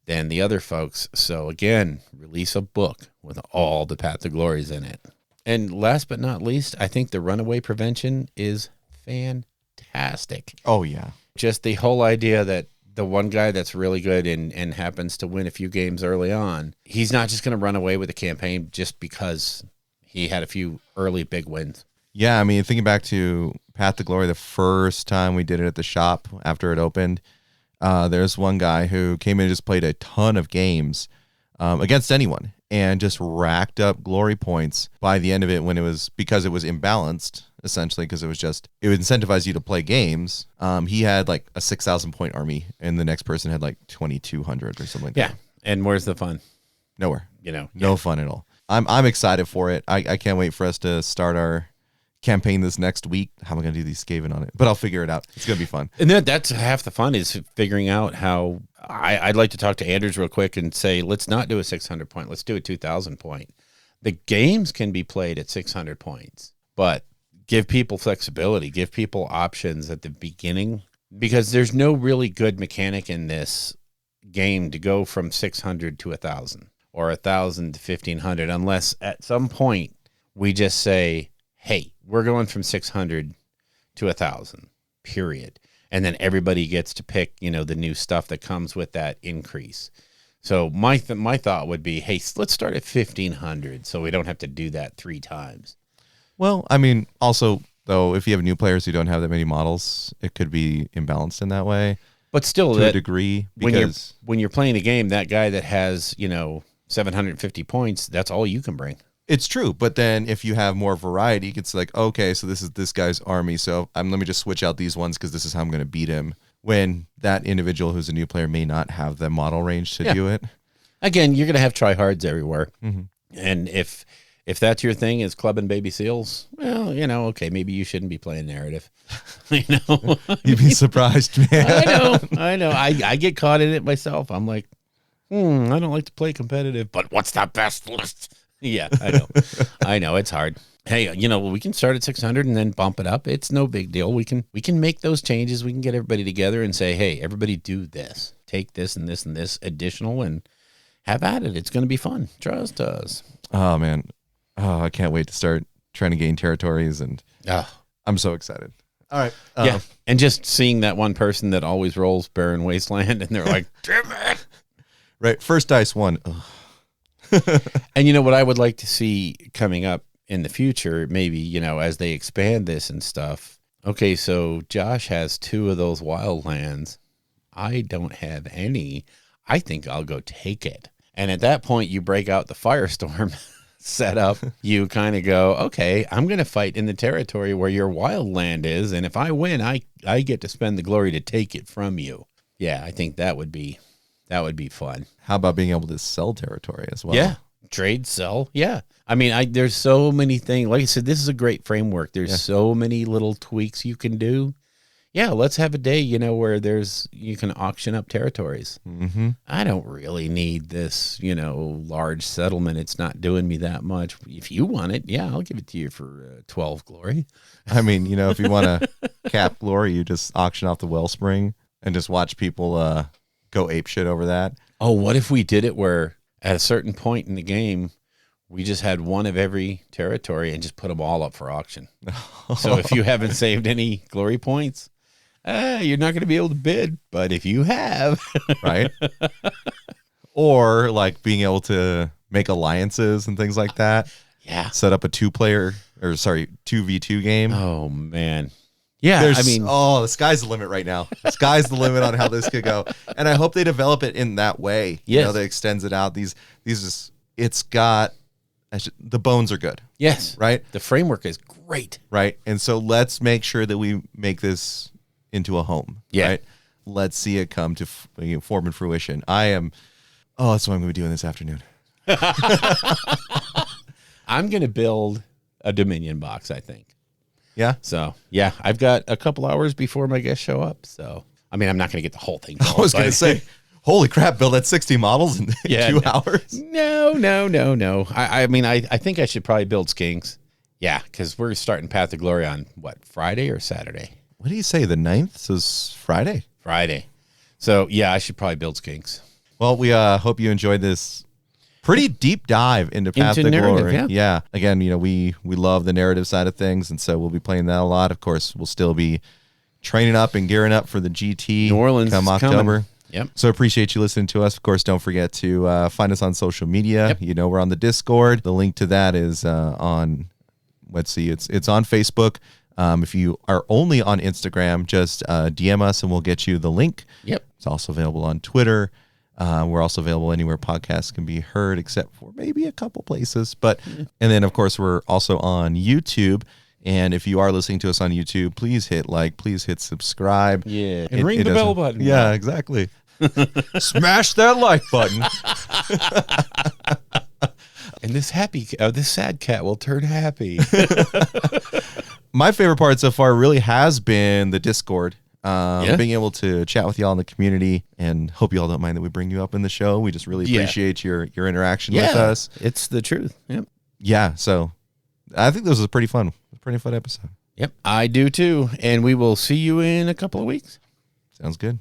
than the other folks. So again, release a book with all the Path to Glories in it. And last but not least, I think the runaway prevention is fantastic. Oh, yeah. Just the whole idea that the one guy that's really good and happens to win a few games early on, he's not just going to run away with the campaign just because he had a few early big wins. Yeah, I mean, thinking back to Path to Glory, the first time we did it at the shop after it opened, there's one guy who came in and just played a ton of games against anyone. and just racked up glory points by the end of it when it was, because it was imbalanced, essentially, because it would incentivize you to play games. He had like a 6,000 point army, and the next person had like 2,200 or something like that. Yeah. And where's the fun? Nowhere. No fun at all. I'm excited for it. I can't wait for us to start our campaign this next week. How am I going to do these Skaven on it? But I'll figure it out. It's going to be fun. And that's half the fun, is figuring out how. I'd like to talk to Anders real quick and say, let's not do a 600 point. Let's do a 2,000 point. The games can be played at 600 points, but give people flexibility, give people options at the beginning, because there's no really good mechanic in this game to go from 600 to 1,000 or 1,000 to 1,500, unless at some point we just say, hey, we're going from 600 to 1,000, period. And then everybody gets to pick, the new stuff that comes with that increase. So my thought would be, hey, let's start at 1,500 so we don't have to do that 3 times. Well, I mean, also, though, if you have new players who don't have that many models, it could be imbalanced in that way. But still, to a degree, because when you're playing a game, that guy that has, 750 points, that's all you can bring. It's true, but then if you have more variety, it's like, okay, so this is this guy's army, so let me just switch out these ones because this is how I'm going to beat him. When that individual who's a new player may not have the model range to do it. Again, you're going to have tryhards everywhere. Mm-hmm. And if that's your thing, is clubbing baby seals, well, okay, maybe you shouldn't be playing narrative. You'd be surprised, man. I know. I get caught in it myself. I'm like, I don't like to play competitive, but what's the best list? Yeah, I know. I know it's hard. Hey, we can start at 600 and then bump it up. It's no big deal. We can make those changes. We can get everybody together and say, hey, everybody do this. Take this and this and this additional and have at it. It's going to be fun. Trust us. Oh, man. Oh, I can't wait to start trying to gain territories, and I'm so excited. All right. Yeah, and just seeing that one person that always rolls Barren Wasteland, and they're like, damn it. Right, first dice one. And what I would like to see coming up in the future, maybe, as they expand this and stuff. Okay, so Josh has 2 of those wildlands. I don't have any. I think I'll go take it. And at that point, you break out the Firestorm setup. You kind of go, okay, I'm going to fight in the territory where your wildland is. And if I win, I get to spend the glory to take it from you. Yeah, I think that would be fun. How about being able to sell territory as well? Yeah. Trade, sell. Yeah. I mean, there's so many things. Like I said, this is a great framework. There's so many little tweaks you can do. Yeah. Let's have a day, where you can auction up territories. Mm-hmm. I don't really need this, large settlement. It's not doing me that much. If you want it, yeah, I'll give it to you for 12 glory. I mean, if you want to cap glory, you just auction off the wellspring and just watch people go apeshit over that. Oh, what if we did it where at a certain point in the game, we just had one of every territory and just put them all up for auction? So if you haven't saved any glory points, you're not going to be able to bid. But if you have, right? Or like being able to make alliances and things like that. Yeah. Set up a 2v2 game. Oh, man. Yeah, the sky's the limit right now. The sky's the limit on how this could go, and I hope they develop it in that way. Yes, that extends it out. It's got the bones are good. Yes, right. The framework is great. Right, and so let's make sure that we make this into a home. Yeah, right? Let's see it come to form and fruition. That's what I'm going to be doing this afternoon. I'm going to build a Dominion box, I think. Yeah. So, yeah, I've got a couple hours before my guests show up. So, I mean, I'm not going to get the whole thing going. I was going to say, holy crap, build that 60 models in 2 hours? No. I think I should probably build skinks. Yeah, because we're starting Path of Glory on, Friday or Saturday? What do you say, the 9th? So it's Friday? Friday. So, yeah, I should probably build skinks. Well, we hope you enjoyed this pretty deep dive into Path of Glory. Yeah. Again, we love the narrative side of things, and so we'll be playing that a lot. Of course, we'll still be training up and gearing up for the GT New Orleans come October. Coming. Yep. So appreciate you listening to us. Of course, don't forget to find us on social media. Yep. We're on the Discord. The link to that is on, it's on Facebook. If you are only on Instagram, just DM us and we'll get you the link. Yep. It's also available on Twitter. We're also available anywhere podcasts can be heard, except for maybe a couple places. But and then, of course, we're also on YouTube. And if you are listening to us on YouTube, please hit like, please hit subscribe. Yeah. And ring the bell button. Yeah, exactly. Smash that like button. And this sad cat will turn happy. My favorite part so far really has been the Discord. Being able to chat with y'all in the community, and hope y'all don't mind that we bring you up in the show. We just really appreciate your interaction with us. It's the truth. Yep. Yeah. So I think this was a pretty fun episode. Yep. I do too. And we will see you in a couple of weeks. Sounds good.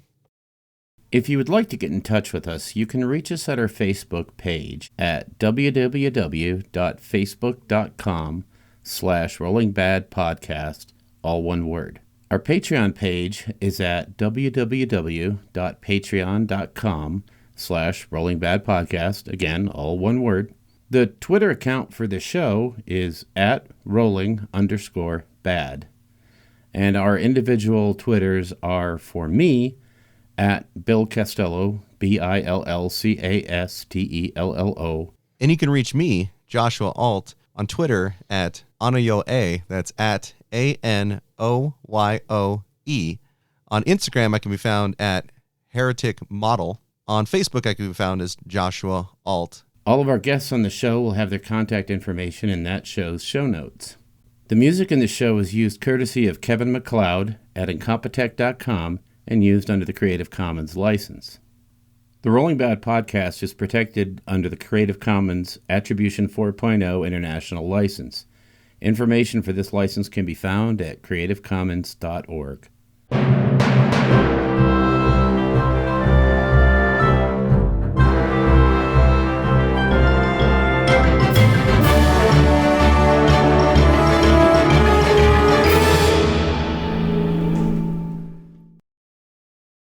If you would like to get in touch with us, you can reach us at our Facebook page at www.facebook.com/rollingbadpodcast, all one word. Our Patreon page is at www.patreon.com/rollingbadpodcast, again, all one word. The Twitter account for the show is at rolling_bad. And our individual Twitters are, for me, at Bill Castello, BILLCASTELLO. And you can reach me, Joshua Alt, on Twitter at Anoyoe. That's at ANOYOE. On Instagram, I can be found at Heretic Model. On Facebook, I can be found as Joshua Alt. All of our guests on the show will have their contact information in that show's show notes. The music in the show is used courtesy of Kevin MacLeod at Incompetech.com and used under the Creative Commons license. The Rolling Bad podcast is protected under the Creative Commons Attribution 4.0 International License. Information for this license can be found at creativecommons.org.